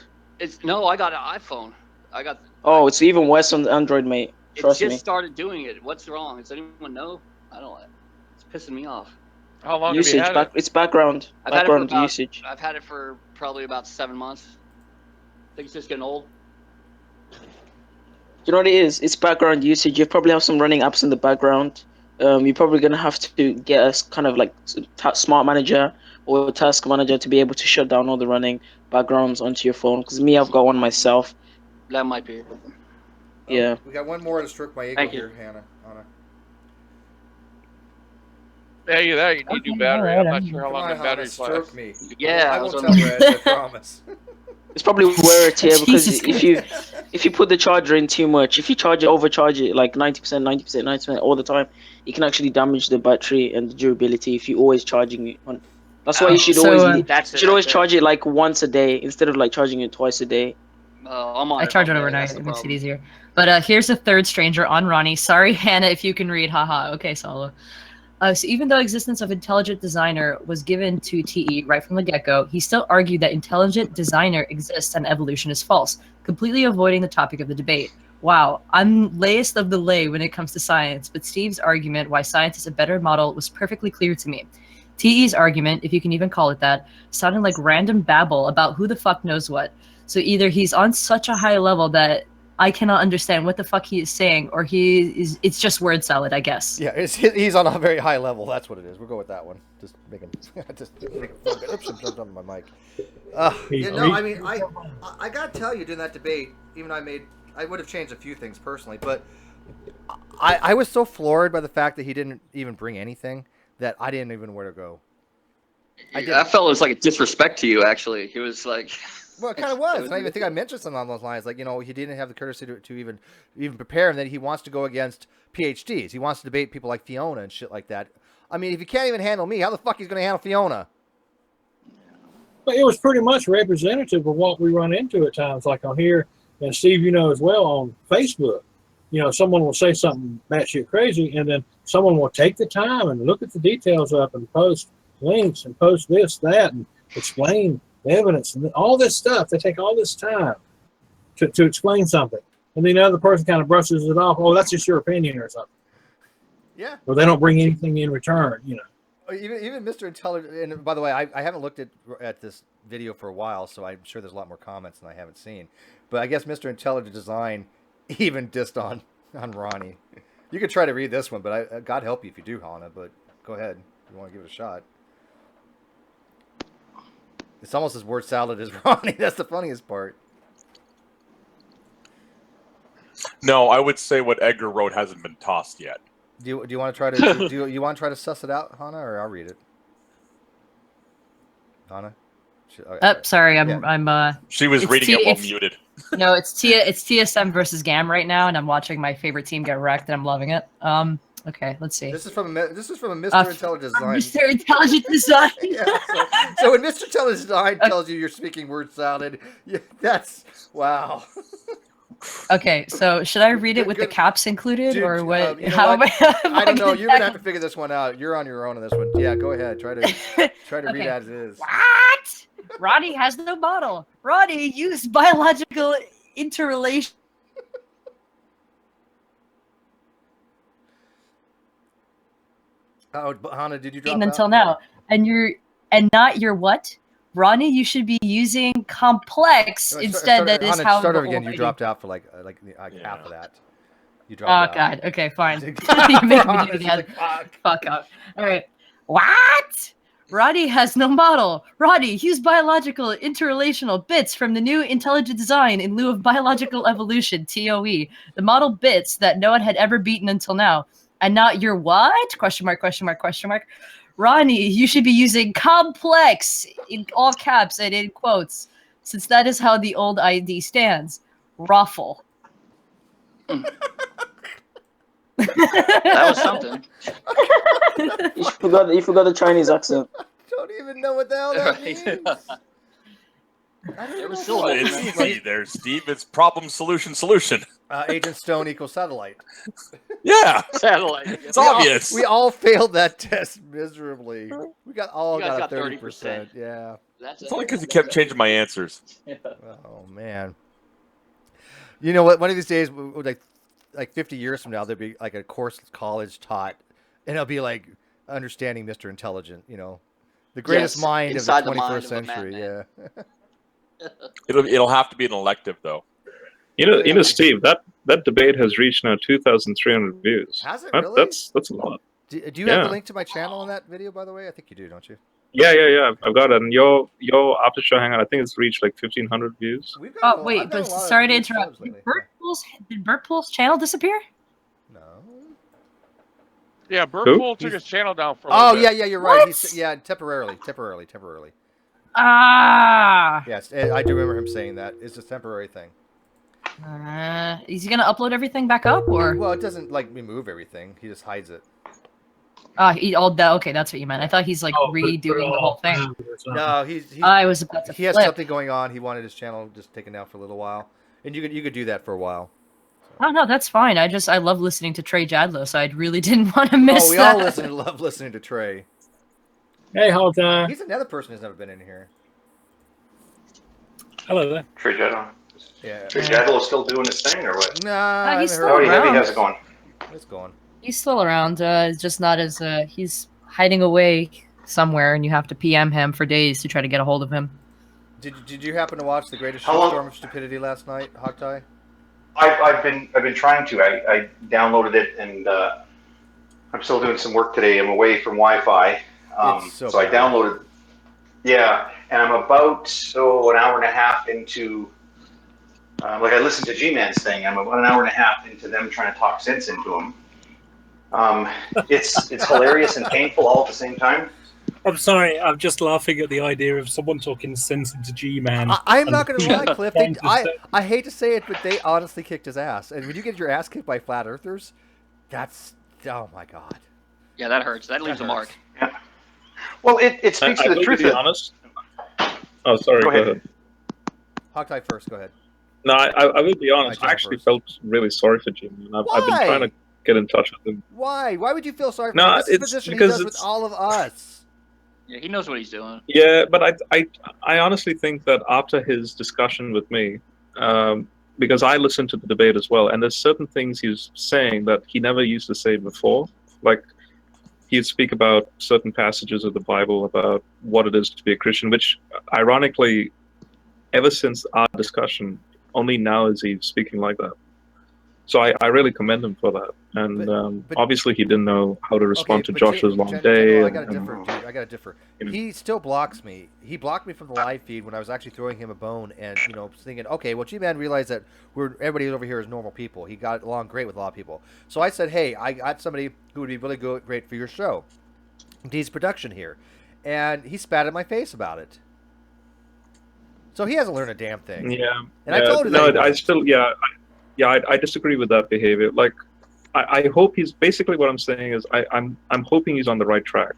No, I got an iPhone. I got. Oh, it's even worse on the Android, mate. Trust It just me. started doing it. What's wrong? Does anyone know? I don't. It's pissing me off. How long Usage, have you had it? it's background usage. I've had it for probably about 7 months. I think it's just getting old. You know what it is? It's background usage. You probably have some running apps in the background. You're probably gonna have to get a kind of like smart manager or task manager to be able to shut down all the running backgrounds onto your phone. Because me, I've got one myself. That might be it. Yeah. We got one more to stroke my ego Thank here, Anna. Yeah, you need new battery. I'm not sure how long the Hannah, batteries last. stroke me. Yeah, I won't tell Red, I promise. It's probably wear and tear because if you put the charger in too much, if you overcharge it like 90% all the time, it can actually damage the battery and the durability if you're always charging it on. That's why you should always charge it like once a day instead of like charging it twice a day. I charge it overnight. It makes it easier. But here's a third stranger on Ronnie. Sorry, Hannah, if you can read. Haha. Okay, Solo. So even though existence of intelligent designer was given to TE right from the get-go, he still argued that intelligent designer exists and evolution is false, completely avoiding the topic of the debate. Wow, I'm layest of the lay when it comes to science, but Steve's argument why science is a better model was perfectly clear to me. TE's argument, if you can even call it that, sounded like random babble about who the fuck knows what. So either he's on such a high level that I cannot understand what the fuck he is saying, or it's just word salad, I guess. Yeah, he's on a very high level. That's what it is. We'll go with that one. Just make him feel good. Oops, I'm jumped on my mic. I mean, I gotta tell you, during that debate, even I would have changed a few things personally, but I was so floored by the fact that he didn't even bring anything that I didn't even know where to go. I felt it was like a disrespect to you, actually. He was like... Well, it kind of was. And I even think I mentioned something on those lines. Like, he didn't have the courtesy to even prepare, and then he wants to go against PhDs. He wants to debate people like Fiona and shit like that. I mean, if you can't even handle me, how the fuck he's going to handle Fiona? But it was pretty much representative of what we run into at times, like on here, and Steve, as well, on Facebook. Someone will say something batshit crazy, and then someone will take the time and look at the details up and post links and post this, that, and explain evidence and all this stuff. They take all this time to explain something, and then the other person kind of brushes it off. Oh, that's just your opinion or something. Yeah. Or they don't bring anything in return. Even Mr. Intelligent. And by the way, I haven't looked at this video for a while, so I'm sure there's a lot more comments than I haven't seen. But I guess Mr. Intelligent Design even dissed on Ronnie. You could try to read this one, but God help you if you do, Hannah. But go ahead if you want to give it a shot. It's almost as word salad as Ronnie. That's the funniest part. No, I would say what Edgar wrote hasn't been tossed yet. Do you want to try to do you want to try to suss it out, Hannah, or I'll read it? Hannah? Sorry, I'm She was reading it while muted. No, it's TSM versus GAM right now, and I'm watching my favorite team get wrecked, and I'm loving it. Okay, let's see. This is from a Mr. Intelligent Design. Mr. Intelligent Design. Yeah, so when Mr. Intelligent Design tells you you're speaking word salad, that's wow. Okay, so should I read it with the caps included, or what? I don't know. You're gonna have to figure this one out. You're on your own on this one. Yeah, go ahead. Try to read it as it is. What? Roddy has no model. Roddy used biological interrelation. Oh, Hannah, did you drop until out? Now, and not your what? Ronnie, you should be using complex instead. That is how. Start over again. You dropped out for like half of that. You dropped out. God. Okay, fine. You're making me do it again. Fuck up. All right. What? Roddy has no model. Roddy, use biological interrelational bits from the new intelligent design in lieu of biological evolution, TOE. The model bits that no one had ever beaten until now. And not your what? Question mark, question mark, question mark. Ronnie, you should be using complex in all caps and in quotes, since that is how the old ID stands. Raffle. That was something. You forgot the Chinese accent. Don't even know what the hell that means. There was Well, it's easy there, Steve. It's problem, solution, solution. Agent Stone equals satellite. Yeah. Satellite. It's obvious. We all failed that test miserably. We got You guys got a got 30%. Yeah. It's only because you kept changing my answers. Oh man. You know what? One of these days, like 50 years from now, there'll be like a course college taught, and it'll be like understanding Mr. Intelligent. You know, the greatest mind of the 21st century. Yeah. It'll have to be an elective though. You know, Steve, that debate has reached now 2,300 views. Has it really? That's a lot. Do you have the link to my channel in that video, by the way? I think you do, don't you? Yeah. I've got it. And your after show hangout, I think it's reached like 1,500 views. Oh wait, but sorry to interrupt. Did Burtpool's channel disappear? Yeah, Who? Burtpool took his channel down for a Oh little bit. yeah, you're right. Temporarily. Ah. Yes, I do remember him saying that. It's a temporary thing. Is he gonna upload everything back up, or? Well, it doesn't like remove everything. He just hides it. Okay, that's what you meant. I thought he's like redoing the whole thing. No, he's I was about to he has flip. something going on. He wanted his channel just taken down for a little while, and you could do that for a while. Oh no, that's fine. I love listening to Trey Jadlow, so I really didn't want to miss we that. all love listening to Trey. Hey, Halta. He's another person who's never been in here. Hello there. Trey Jadlow. Yeah. Trey Jadlow is still doing his thing, or what? Nah, he's still Howdy, around. how's it going? It's going. He's still around. It's just not as he's hiding away somewhere, and you have to PM him for days to try to get a hold of him. Did you happen to watch The Greatest How long- Shitstorm of Stupidity last night, Hogtie? I've been trying to. I downloaded it, and I'm still doing some work today. I'm away from Wi-Fi, so I downloaded. Yeah, and I'm about an hour and a half into. Like I listened to Gman's thing. I'm about an hour and a half into them trying to talk sense into him. It's hilarious and painful all at the same time. I'm sorry, I'm just laughing at the idea of someone talking sense into G-Man. I'm not going to lie, Cliff. I hate to say it, but they honestly kicked his ass. And when you get your ass kicked by flat earthers, oh my god. Yeah, that hurts. That leaves a mark. Yeah. Well, it speaks to the truth. To be honest. Oh, sorry. Go ahead. Hogtie first. Go ahead. No, I will be honest. I actually felt really sorry for G-Man. I've been trying to get in touch with him. Why? Why would you feel sorry for No, him? This is the it's position he because does with all of us. Yeah, he knows what he's doing. Yeah, but I honestly think that after his discussion with me, because I listened to the debate as well, and there's certain things he's saying that he never used to say before. Like, he'd speak about certain passages of the Bible about what it is to be a Christian, which, ironically, ever since our discussion, only now is he speaking like that. So I really commend him for that. And obviously he didn't know how to respond to Josh's long day. I gotta differ, dude. I gotta differ. He still blocks me. He blocked me from the live feed when I was actually throwing him a bone and, thinking, okay, well, G-Man realized that everybody over here is normal people. He got along great with a lot of people. So I said, hey, I got somebody who would be really great for your show. Dee's production here. And he spat in my face about it. So he hasn't learned a damn thing. Yeah. And I told him that. No, I still, I disagree with that behavior. Like, I hope he's basically what I'm saying is I'm hoping he's on the right track.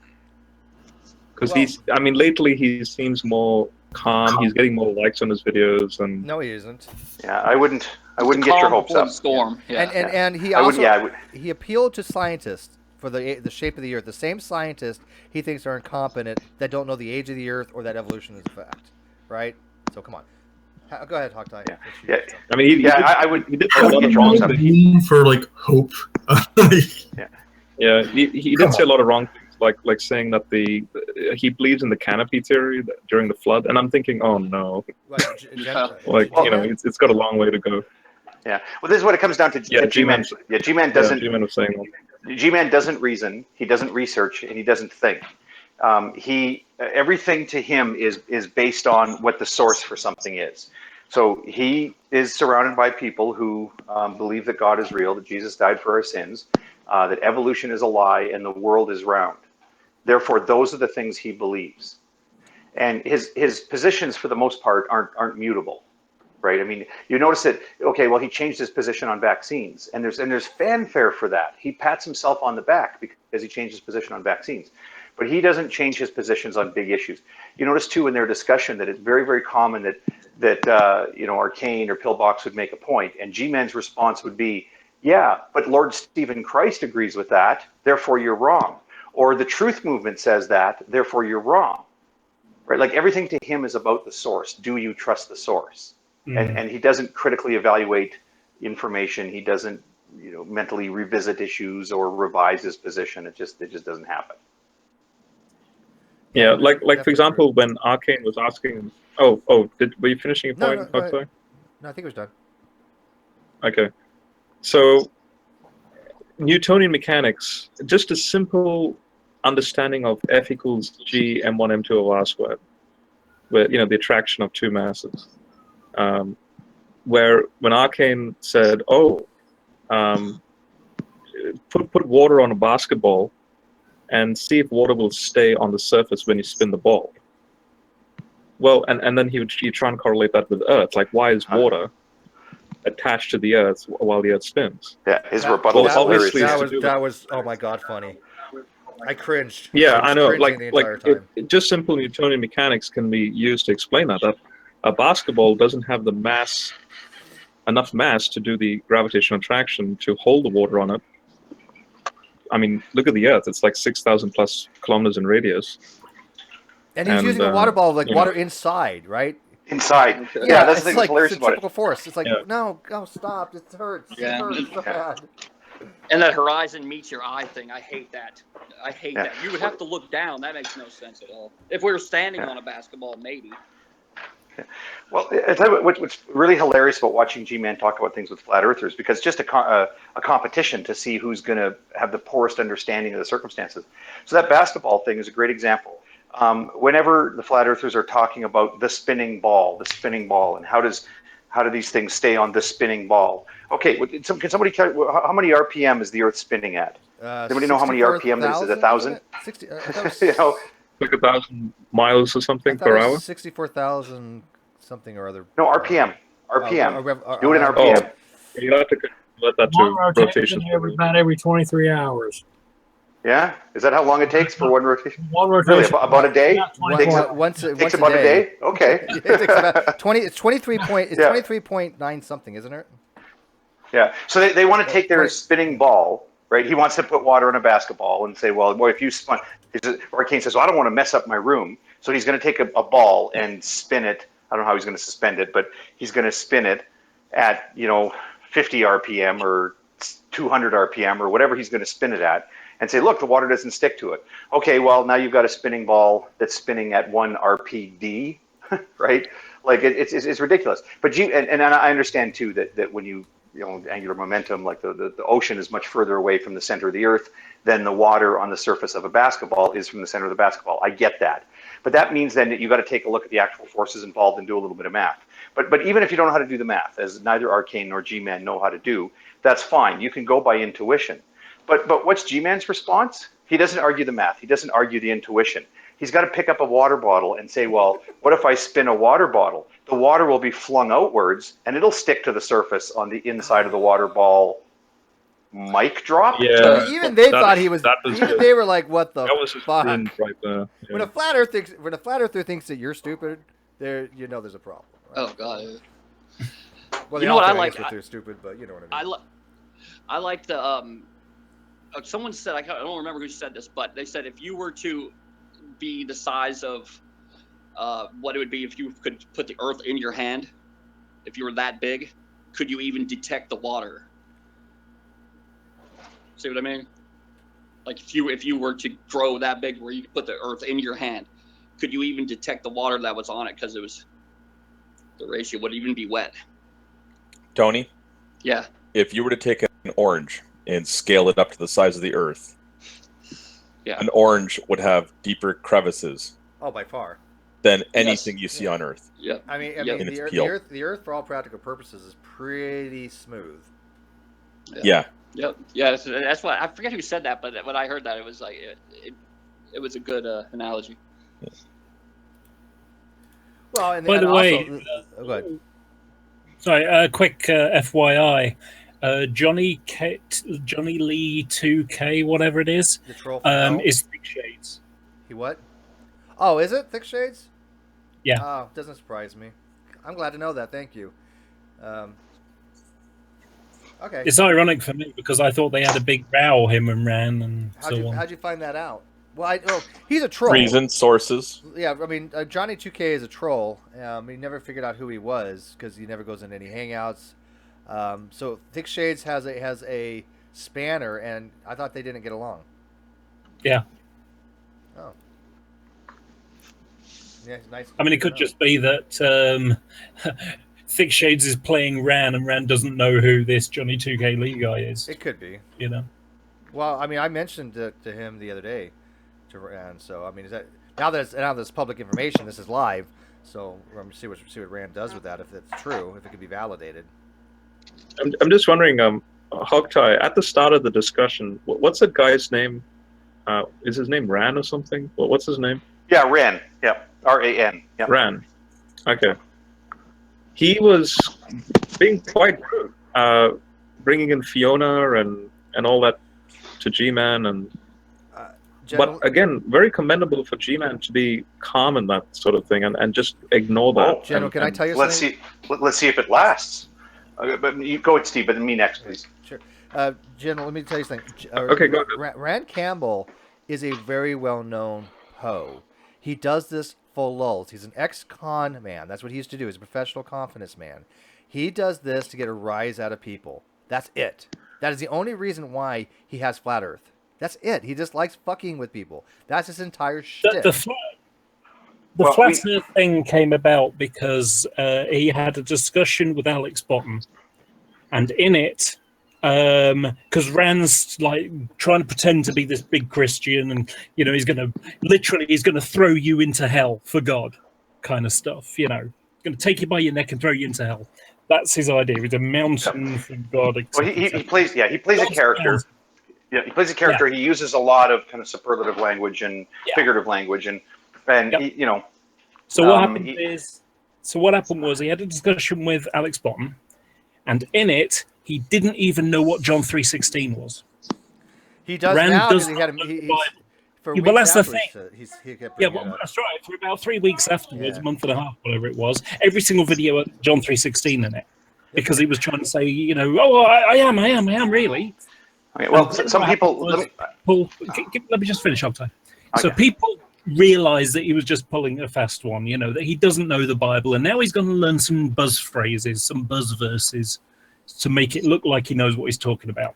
Because lately he seems more calm. He's getting more likes on his videos, and no, he isn't. Yeah, I wouldn't get your hopes up. Storm. Yeah. And he he appealed to scientists for the shape of the Earth. The same scientists he thinks are incompetent, that don't know the age of the Earth or that evolution is a fact, right? So come on. Go ahead, Hogtie. Yeah. I mean, I would. He did a lot of wrong stuff. For like hope. Yeah, he did say a lot of wrong things, like saying that he believes in the canopy theory during the flood, and I'm thinking, oh no, it's got a long way to go. Yeah. Well, this is what it comes down to. G-Man. Yeah, G-Man doesn't. G-Man was saying that. G-Man doesn't reason. He doesn't research, and he doesn't think. Everything to him is based on what the source for something is. So he is surrounded by people who believe that God is real, that Jesus died for our sins, that evolution is a lie, and the world is round. Therefore, those are the things he believes. And his positions, for the most part, aren't mutable, right? I mean, you notice that, okay, well, he changed his position on vaccines, and there's fanfare for that. He pats himself on the back because he changed his position on vaccines. But he doesn't change his positions on big issues. You notice, too, in their discussion that it's very, very common that you know, Arcane or Poebox would make a point, and G-Man's response would be, yeah, but Lord Stephen Christ agrees with that, therefore you're wrong. Or the Truth Movement says that, therefore you're wrong. Right? Like everything to him is about the source. Do you trust the source? And he doesn't critically evaluate information. He doesn't, you know, mentally revisit issues or revise his position. It just doesn't happen. Yeah, like for example, when Arcane was asking, were you finishing your point? No, I think it was done. Okay, so Newtonian mechanics, just a simple understanding of F equals G m1 m2 of R squared, where, you know, the attraction of two masses, where when Arcane said, put water on a basketball and see if water will stay on the surface when you spin the ball. Well, and then he try and correlate that with Earth, like why is water attached to the Earth while the Earth spins? Yeah, his rebuttal is hilarious. That was oh my god, funny. I cringed. Yeah, I know. Like the entire time. Just simple Newtonian mechanics can be used to explain that a basketball doesn't have the mass, enough mass to do the gravitational attraction to hold the water on it. I mean, look at the Earth; it's like 6,000 plus kilometers in radius. And he's using a water ball, like water inside, right? Inside. Yeah, that's the thing like hilarious about it. Force. It's like, no, stop. It hurts. Yeah. It hurts so bad. And that horizon meets your eye thing, I hate that. I hate that. You would have to look down. That makes no sense at all. If we were standing on a basketball, maybe. Well, I tell you what's really hilarious about watching G-Man talk about things with flat earthers, because just a competition to see who's going to have the poorest understanding of the circumstances. So that basketball thing is a great example. Whenever the flat earthers are talking about the spinning ball, and how do these things stay on the spinning ball? Okay, can somebody tell how many RPM is the Earth spinning at? Anybody know how many RPM this is? 1,000? 60. You know, like 1,000 miles or something per hour. 64,000 something or other. No, RPM. RPM. Do it in RPM. You have to convert that to rotation. About every 23 hours. Yeah, is that how long it takes for one rotation? One rotation. Really, about a day? Takes about a day. Okay. It takes about 20. It's 23.9 something, isn't it? Yeah. So they want to take their spinning ball, right? He wants to put water in a basketball and say, well, if you spun, Arcane says, well, I don't want to mess up my room, so he's going to take a ball and spin it. I don't know how he's going to suspend it, but he's going to spin it at 50 RPM or 200 RPM or whatever he's going to spin it at. And say, look, the water doesn't stick to it. Okay, well, now you've got a spinning ball that's spinning at 1 RPD, right? Like it's ridiculous. But and I understand too that when you angular momentum, like the ocean is much further away from the center of the Earth than the water on the surface of a basketball is from the center of the basketball. I get that. But that means then that you got to take a look at the actual forces involved and do a little bit of math. But even if you don't know how to do the math, as neither Arcane nor G-Man know how to do, that's fine. You can go by intuition. But what's G-Man's response? He doesn't argue the math. He doesn't argue the intuition. He's got to pick up a water bottle and say, well, what if I spin a water bottle? The water will be flung outwards, and it'll stick to the surface on the inside of the water ball. Mic drop? Yeah. Even they thought he was. Even they were like, "What the fuck?" Right there. Yeah. When a flat earther thinks that you're stupid, there's a problem. Right? Oh god. Well, you know what I like? They're stupid, but you know what I mean. I like the someone said, I don't remember who said this, but they said if you were to be the size of what it would be if you could put the Earth in your hand, if you were that big, could you even detect the water? See what I mean? Like if you were to grow that big where you could put the Earth in your hand, could you even detect the water that was on it because the ratio would even be wet? Tony? Yeah. If you were to take an orange and scale it up to the size of the Earth, an orange would have deeper crevices. Oh, by far. Than anything you see on Earth. Yeah. I mean, the Earth, for all practical purposes, is pretty smooth. Yeah. Yep. Yeah. That's why I forget who said that, but when I heard that, it was like it was a good analogy. Well, and, by the way, go ahead. Sorry, quick FYI. Johnny Lee 2K, whatever it is, the troll from hell. is Thick Shades. He what? Oh, is it Thick Shades? Yeah. Oh, doesn't surprise me. I'm glad to know that. Thank you. Okay. It's ironic for me because I thought they had a big row, him and Ran, and on. How'd you find that out? Well, he's a troll. Reasons, sources. Yeah, I mean, Johnny 2K is a troll. He never figured out who he was because he never goes into any hangouts. So Thick Shades has a spanner, and I thought they didn't get along. Yeah. Oh. Yeah, nice. I mean, it could just be that Thick Shades is playing Ran, and Ran doesn't know who this Johnny 2K Lee guy is. It could be. You know. Well, I mean, I mentioned it to him the other day, to Rand. So I mean, is that now that's public information? This is live, so we're going to see what Rand does with that, if it's true, if it can be validated. I'm just wondering, Hogtie, at the start of the discussion, what's the guy's name? Is his name Ran or something? What's his name? Yeah, Ran. Yeah, R-A-N. Yeah. Ran. Okay. He was being quite rude, bringing in Fiona and all that to Gman, and but again, very commendable for Gman to be calm in that sort of thing and just ignore that. General, can I tell you something? Let's see if it lasts. But you go with Steve, but me next, please. Sure. General, let me tell you something. Okay, go ahead. Rand Campbell is a very well-known Poe. He does this for lulz. He's an ex-con man. That's what he used to do. He's a professional confidence man. He does this to get a rise out of people. That's it. That is the only reason why he has Flat Earth. That's it. He just likes fucking with people. That's his entire shit. The Flat Earth thing came about because he had a discussion with Alex Bottom, and in it, because Rand's like trying to pretend to be this big Christian, and he's gonna throw you into hell for God, kind of stuff. Gonna take you by your neck and throw you into hell. That's his idea. He's a mountain from God. Well, he plays a character. Yeah, he plays a character. Yeah. He uses a lot of kind of superlative language and figurative language, and yep. So what happened what happened was he had a discussion with Alex Bottom, and in it he didn't even know what John 3:16 was. He does now because he had well, that's the thing. He kept that's right. For about 3 weeks afterwards, a month and a half, whatever it was, every single video had John 3:16 in it, because he was trying to say, I am really. Okay, well, some people. Let me just finish up time. Okay. So people realized that he was just pulling a fast one, that he doesn't know the Bible, and now he's going to learn some buzz phrases, some buzz verses, to make it look like he knows what he's talking about.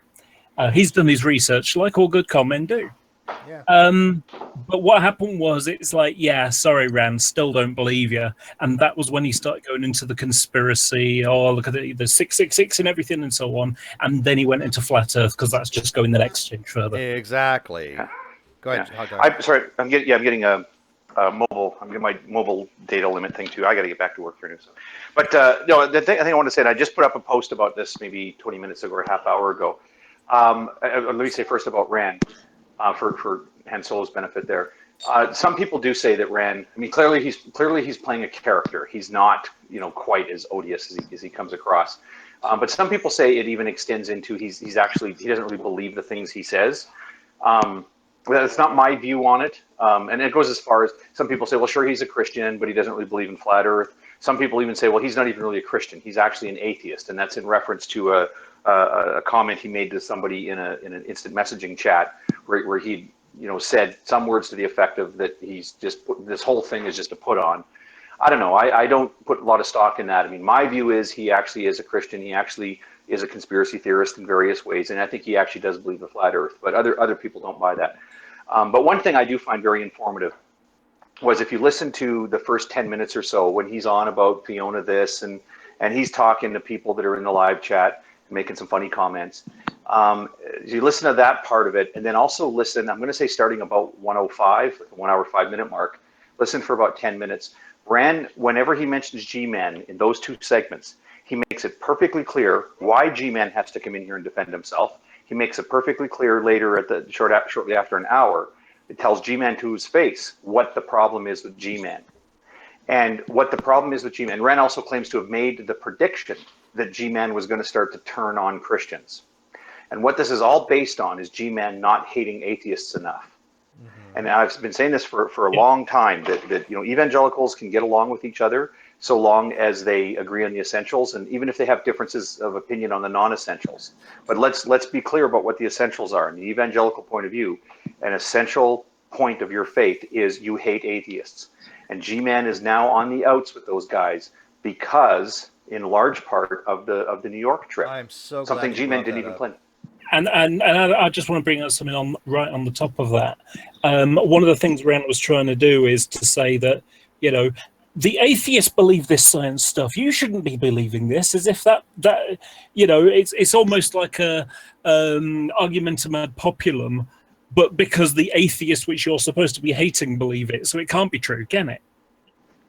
He's done his research, like all good con men do. Yeah. But what happened was, it's like, sorry, Rand, still don't believe you. And that was when he started going into the conspiracy, look at the 666 and everything and so on. And then he went into Flat Earth, because that's just going the next stage further. Exactly. Go ahead. Yeah. I'm sorry. I'm getting a mobile. I'm getting my mobile data limit thing too. I got to get back to work here. But the thing I want to say, and I just put up a post about this maybe 20 minutes ago or a half hour ago. Let me say first about Rand, for Han Solo's benefit there. Some people do say that Rand. I mean, clearly he's playing a character. He's not quite as odious as he comes across. But some people say it even extends into he doesn't really believe the things he says. That's not my view on it. And it goes as far as some people say, well, sure, he's a Christian, but he doesn't really believe in flat Earth. Some people even say, well, he's not even really a Christian. He's actually an atheist. And that's in reference to a comment he made to somebody in an instant messaging chat where he said some words to the effect of that this whole thing is just a put on. I don't know. I don't put a lot of stock in that. I mean, my view is he actually is a Christian. He actually is a conspiracy theorist in various ways. And I think he actually does believe in flat Earth, but other people don't buy that. But one thing I do find very informative was if you listen to the first 10 minutes or so when he's on about Fiona this and he's talking to people that are in the live chat, making some funny comments. You listen to that part of it, and then also listen, I'm going to say starting about 1:05, the 1 hour, 5 minute mark, listen for about 10 minutes. Rand, whenever he mentions G-Man in those two segments, he makes it perfectly clear why G-Man has to come in here and defend himself. He makes it perfectly clear later at shortly after an hour It tells Gman to his face what the problem is with Gman. And what the problem is with Gman, Rand also claims to have made the prediction that Gman was going to start to turn on Christians. And what this is all based on is Gman not hating atheists enough. And I've been saying this for a long time, that evangelicals can get along with each other so long as they agree on the essentials, and even if they have differences of opinion on the non-essentials. But let's be clear about what the essentials are. In the evangelical point of view, an essential point of your faith is you hate atheists. And Gman is now on the outs with those guys because, in large part, of the New York trip. I'm so something glad you Gman brought didn't that even up. plan. And I just want to bring up something right on the top of that. One of the things Rand was trying to do is to say that, the atheists believe this science stuff. You shouldn't be believing this, as if that it's almost like a argumentum ad populum, but because the atheists, which you're supposed to be hating, believe it, so it can't be true, can it?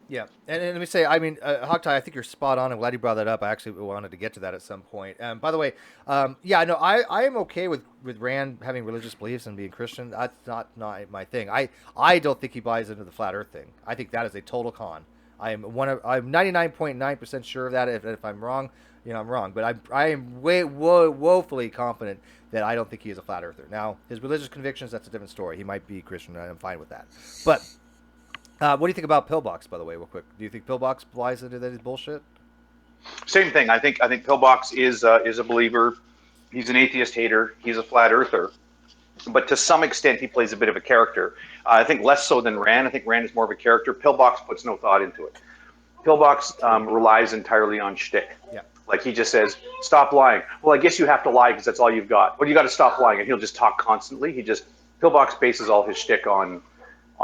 Yeah, and let me say, I mean, Hogtie, I think you're spot on. I'm glad you brought that up. I actually wanted to get to that at some point. By the way, yeah, no, I am okay with Rand having religious beliefs and being Christian. That's not my thing. I don't think he buys into the flat Earth thing. I think that is a total con. I'm 99.9% sure of that. If I'm wrong, I'm wrong. But I am woefully confident that I don't think he is a flat earther. Now, his religious convictions, that's a different story. He might be Christian, and I'm fine with that. But what do you think about Poebox, by the way, real quick? Do you think Poebox buys into that bullshit? Same thing. I think Poebox is a believer. He's an atheist hater. He's a flat earther. But to some extent, he plays a bit of a character. I think less so than Rand. I think Rand is more of a character. Pillbox puts no thought into it. Pillbox relies entirely on shtick. Yeah. Like he just says, stop lying. Well, I guess you have to lie because that's all you've got. Well, you got to stop lying, and he'll just talk constantly. Pillbox bases all his shtick on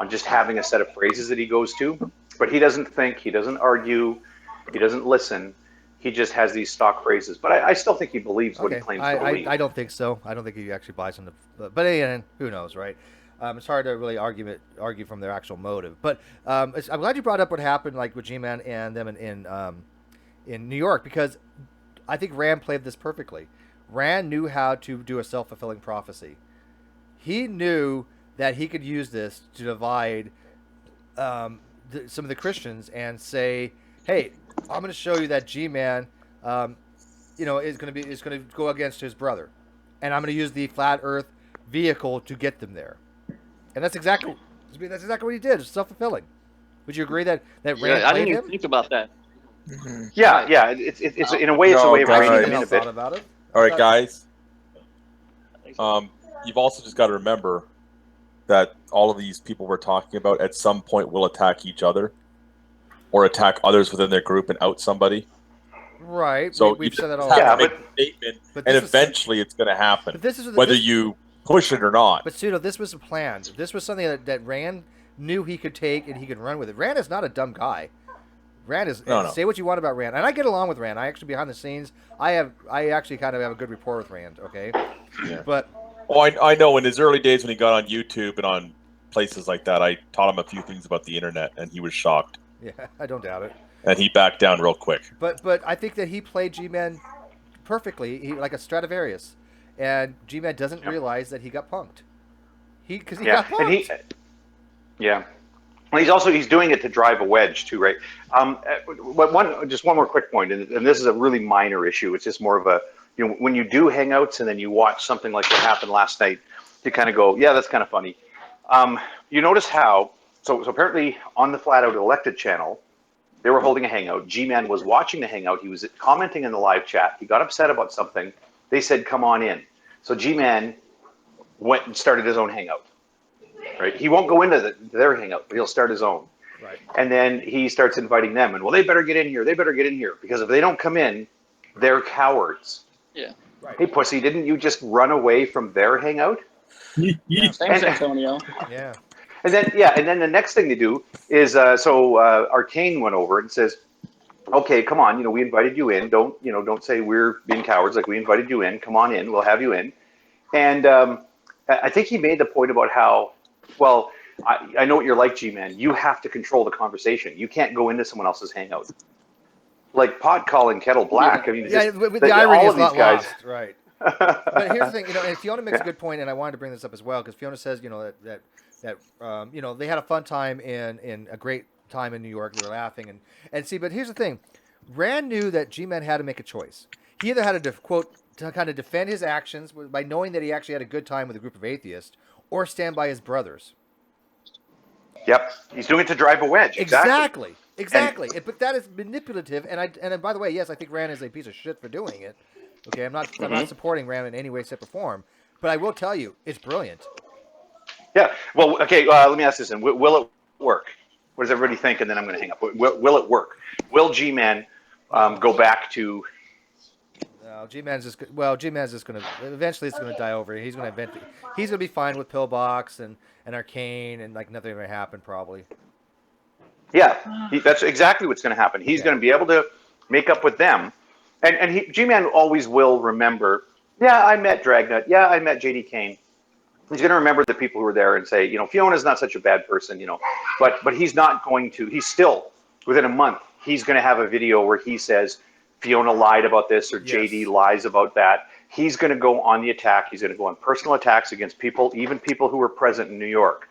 just having a set of phrases that he goes to. But he doesn't think, he doesn't argue, he doesn't listen. He just has these stock phrases. But I still think he believes what he claims to believe. I don't think so. I don't think he actually buys into. But again, who knows, right? It's hard to really argue from their actual motive. But I'm glad you brought up what happened, like with Gman and them in New York, because I think Rand played this perfectly. Rand knew how to do a self-fulfilling prophecy. He knew that he could use this to divide some of the Christians and say, "Hey, I'm going to show you that Gman, is going to go against his brother, and I'm going to use the flat Earth vehicle to get them there." And that's exactly what he did. It's self-fulfilling. Would you agree that Rand played I didn't him? even think about that. Yeah. It's in a way, it's a way of reining him in a bit. All right, guys. You've also just got to remember that all of these people we're talking about at some point will attack each other or attack others within their group and out somebody. Right. So we've said that all. Yeah, make a statement, and eventually it's going to happen, whether you push it or not. But Pseudo, this was planned. This was something that Rand knew he could take and he could run with it. Rand is not a dumb guy. Rand is say what you want about Rand, and I get along with Rand. I actually behind the scenes, I actually kind of have a good rapport with Rand. Okay, yeah. But I know in his early days when he got on YouTube and on places like that, I taught him a few things about the internet, and he was shocked. Yeah, I don't doubt it. And he backed down real quick. But I think that he played Gman perfectly, like a Stradivarius, and Gman doesn't realize that he got punked. Because he got punked. Well, he's doing it to drive a wedge too, right? Just one more quick point, and this is a really minor issue. It's just more of a, when you do hangouts and then you watch something like what happened last night, you kind of go, yeah, that's kind of funny. You notice how, so apparently on the Flat Out Elected channel, they were holding a hangout. Gman was watching the hangout. He was commenting in the live chat. He got upset about something. They said, come on in. So Gman went and started his own hangout. Right? He won't go into their hangout, but he'll start his own. Right. And then he starts inviting them. And, well, they better get in here. They better get in here. Because if they don't come in, they're cowards. Yeah. Right. Hey, pussy, didn't you just run away from their hangout? Thanks, Antonio. Yeah. And then the next thing they do is Arcane went over and says, okay, come on, we invited you in. Don't say we're being cowards. Like, we invited you in. Come on in. We'll have you in. And I think he made the point about how, well, I know what you're like, G-Man. You have to control the conversation. You can't go into someone else's hangout. Like pot calling kettle black. I mean, the irony is not lost, right? But here's the thing, and Fiona makes a good point, and I wanted to bring this up as well, because Fiona says, that that they had a fun time in a great time in New York. They were laughing and see. But here's the thing: Rand knew that Gman had to make a choice. He either had to quote to kind of defend his actions by knowing that he actually had a good time with a group of atheists, or stand by his brothers. Yep, he's doing it to drive a wedge. Exactly. But that is manipulative. And by the way, yes, I think Rand is a piece of shit for doing it. Okay, I'm not supporting Rand in any way, shape, or form. But I will tell you, it's brilliant. Yeah. Well, okay. Let me ask this: then, will it work? What does everybody think? And then I'm going to hang up. Will it work? Will Gman go back to? No, Gman's just going to eventually it's going to die over. He's going to be fine with Poebox and Arcane and like nothing ever happened probably. Yeah, that's exactly what's going to happen. He's going to be able to make up with them, and Gman always will remember. Yeah, I met Dragnut. Yeah, I met JD Kane. He's going to remember the people who were there and say, Fiona's not such a bad person, but he's not going to. He's still within a month. He's going to have a video where he says Fiona lied about this or JD lies about that. He's going to go on the attack. He's going to go on personal attacks against people, even people who were present in New York.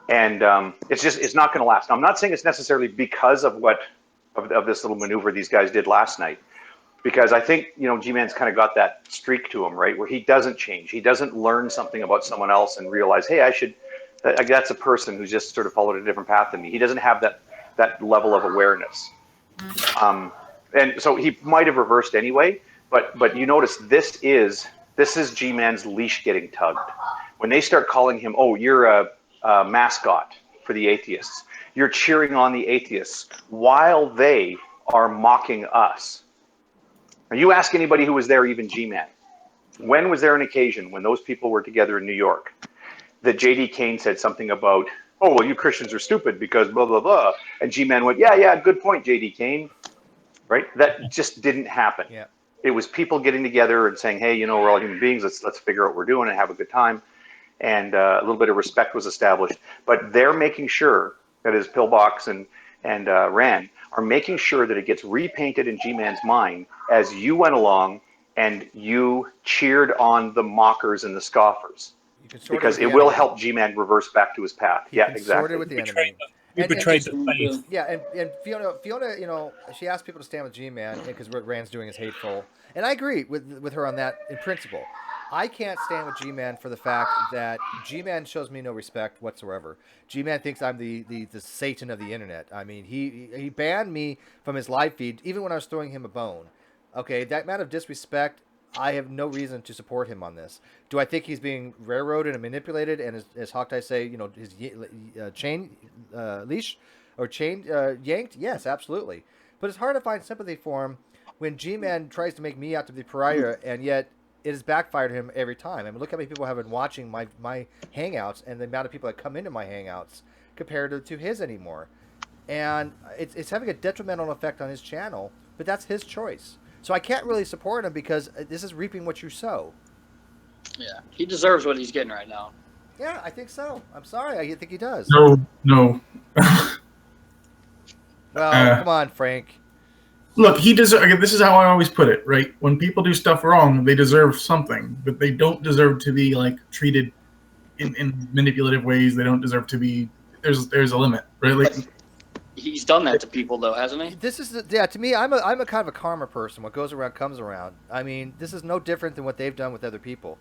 And it's not going to last. Now, I'm not saying it's necessarily because of this little maneuver these guys did last night, because I think G-Man's kind of got that streak to him, right, where he doesn't change. He doesn't learn something about someone else and realize, hey, that's a person who's just sort of followed a different path than me. He doesn't have that level of awareness. And so he might have reversed anyway, but you notice this is G-Man's leash getting tugged. When they start calling him, oh, you're a mascot for the atheists. You're cheering on the atheists while they are mocking us. Now, you ask anybody who was there, even G-Man, when was there an occasion when those people were together in New York that J.D. Kane said something about, oh, well, you Christians are stupid because blah, blah, blah. And G-Man went, yeah, good point, J.D. Kane. Right? That just didn't happen. Yeah. It was people getting together and saying, hey, we're all human beings. Let's figure out what we're doing and have a good time. And a little bit of respect was established. But they're making sure, that is Pillbox and Rand, are making sure that it gets repainted in G-Man's mind as you went along and you cheered on the mockers and the scoffers. Because it will help G-Man reverse back to his path. Yeah, exactly. With the enemy. We betrayed the faith. Yeah, and Fiona, she asked people to stand with G-Man because what Rand's doing is hateful. And I agree with her on that in principle. I can't stand with G-Man for the fact that G-Man shows me no respect whatsoever. G-Man thinks I'm the Satan of the internet. I mean, he banned me from his live feed even when I was throwing him a bone. Okay, that amount of disrespect, I have no reason to support him on this. Do I think he's being railroaded and manipulated and, as Hawkeye say, his chain leash or chain yanked? Yes, absolutely. But it's hard to find sympathy for him when G-Man tries to make me out to be pariah, and yet it has backfired him every time. I mean, look how many people have been watching my hangouts and the amount of people that come into my hangouts compared to his anymore. And it's having a detrimental effect on his channel, but that's his choice. So I can't really support him because this is reaping what you sow. Yeah, he deserves what he's getting right now. Yeah, I think so. I'm sorry, I think he does. No. Well, come on, Frank. Look, he deserves. Again, this is how I always put it, right? When people do stuff wrong, they deserve something, but they don't deserve to be treated in manipulative ways. They don't deserve to be. There's a limit, right? He's done that to people, though, hasn't he? This is to me. I'm a kind of a karma person. What goes around comes around. I mean, this is no different than what they've done with other people,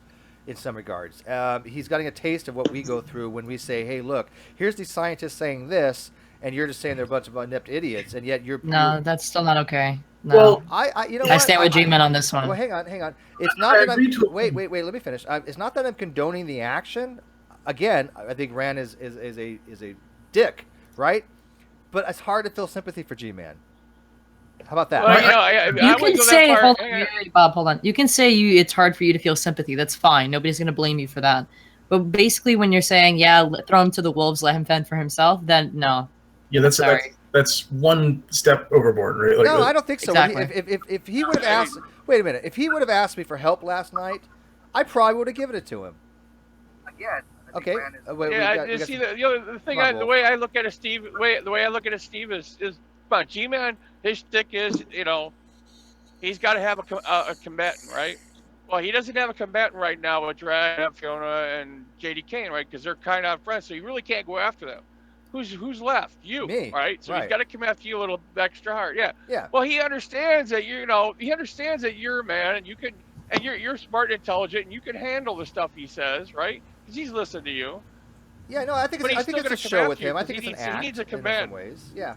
in some regards. He's getting a taste of what we go through when we say, "Hey, look, here's these scientists saying this." And you're just saying they're a bunch of inept idiots, and yet you're... No, that's still not okay. No. Well, I stand with Gman on this one. Well, hang on. It's not that I'm... Wait, let me finish. It's not that I'm condoning the action. Again, I think Rand is a dick, right? But it's hard to feel sympathy for G-Man. How about that? Well, you can say, Bob, hold on. You can say it's hard for you to feel sympathy. That's fine. Nobody's going to blame you for that. But basically, when you're saying, throw him to the wolves, let him fend for himself, then no. Yeah, that's one step overboard, right? No, I don't think so. Exactly. If he would have asked, wait a minute, if he would have asked me for help last night, I probably would have given it to him. Again. Okay. The way I look at it, Steve, is about G-Man. His stick is, he's got to have a combatant, right? Well, he doesn't have a combatant right now with Drag, Fiona, and JD Kane, right? Because they're kind of friends, so you really can't go after them. Who's left? You, Me, right? So right. he's got to come after you a little extra hard. Yeah. Yeah. Well, he understands that he understands that you're a man, and you're smart and intelligent, and you can handle the stuff he says, right? Because he's listening to you. Yeah, no, I think it's a show with him. I think it's an act he needs a in combatant. some ways. Yeah.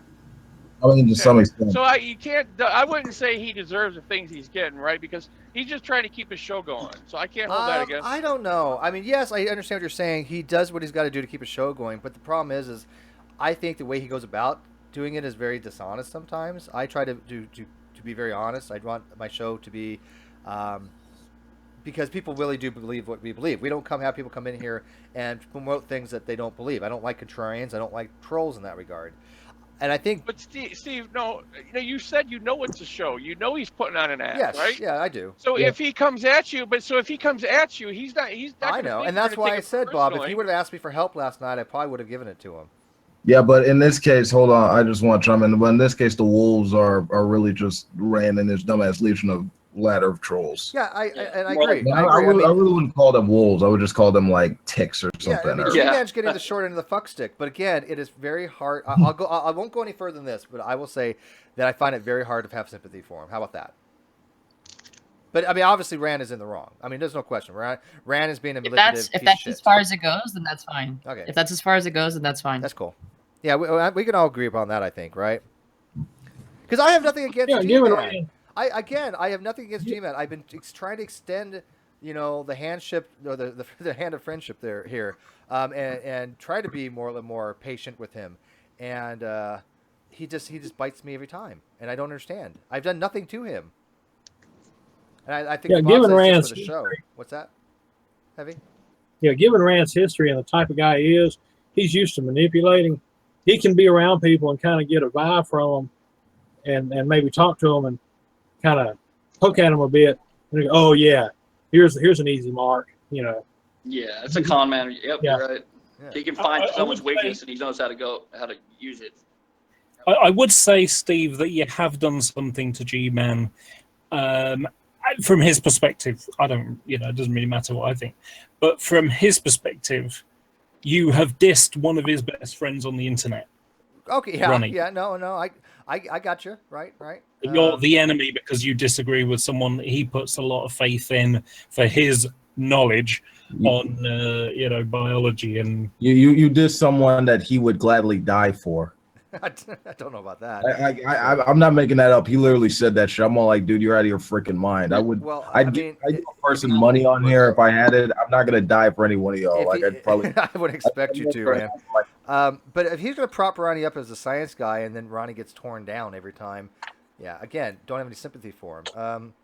I mean, to some extent. So you can't. I wouldn't say he deserves the things he's getting, right? Because he's just trying to keep his show going. So I can't hold that against him. I don't know. I mean, yes, I understand what you're saying. He does what he's got to do to keep his show going. But the problem is I think the way he goes about doing it is very dishonest sometimes. I try to be very honest. I want my show to be, because people really do believe what we believe. We don't have people come in here and promote things that they don't believe. I don't like contrarians. I don't like trolls in that regard. And I think, but Steve, no, you said it's a show. He's putting on an act, yes, right? Yeah, I do. So if he comes at you, he's not. I know, and that's why I said, Bob, if he would have asked me for help last night, I probably would have given it to him. Yeah, but in this case, hold on, I just want to chime in. But in this case, the wolves are really just ran in this dumbass legion of ladder of trolls. Yeah, I agree. I really wouldn't call them wolves. I would just call them like ticks or something. Yeah, I mean, G-Man's getting the short end of the fuck stick, but again, it is very hard. I won't go any further than this, but I will say that I find it very hard to have sympathy for him. How about that? But I mean, obviously, Rand is in the wrong. I mean, there's no question. Rand is being a manipulative. If that's as far as it goes, then that's fine. Okay. If that's as far as it goes, then that's fine. That's cool. Yeah, we can all agree upon that, I think, right? Because I have nothing against G-Man. I have nothing against G-Man. I've been trying to extend, the handship or the hand of friendship here, and try to be more patient with him, and he just bites me every time, and I don't understand. I've done nothing to him, and I think given Rand's for the show. What's that? Heavy? Yeah, given Rand's history and the type of guy he is, he's used to manipulating. He can be around people and kind of get a vibe from them, and maybe talk to them and kind of poke at them a bit. And go, oh yeah, here's an easy mark. Yeah, it's a con man. Yep, yeah. You're right. Yeah. He can find someone's weakness and he knows how to use it. I would say, Steve, that you have done something to G-Man. From his perspective, it doesn't really matter what I think, but from his perspective, you have dissed one of his best friends on the internet. Okay, yeah, Ronnie. yeah, no, I got you, right. You're the enemy because you disagree with someone that he puts a lot of faith in for his knowledge on, biology and. You diss someone that he would gladly die for. I don't know about that. I'm not making that up. He literally said that shit. I'm all like, dude, you're out of your freaking mind. I'd give a person money on here if I had it. I'm not gonna die for any one of y'all. I would expect you to, man. But if he's gonna prop Ronnie up as a science guy and then Ronnie gets torn down every time, yeah, again, don't have any sympathy for him.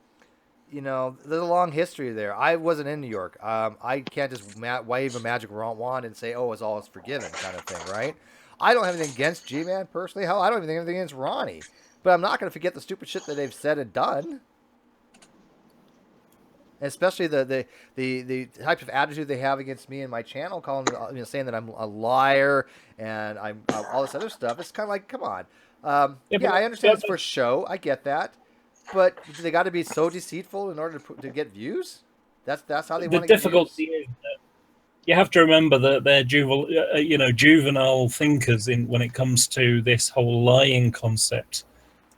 There's a long history there. I wasn't in New York. I can't just wave a magic wand and say, oh, it's all forgiven kind of thing, right? I don't have anything against G-Man personally. Hell, I don't even have anything against Ronnie. But I'm not going to forget the stupid shit that they've said and done. Especially the type of attitude they have against me and my channel, saying that I'm a liar and I'm all this other stuff. It's kind of like, come on. I understand it's for show. I get that. But do they got to be so deceitful in order to get views? That's how they want to get views. The difficulty is that you have to remember that they're juvenile thinkers when it comes to this whole lying concept.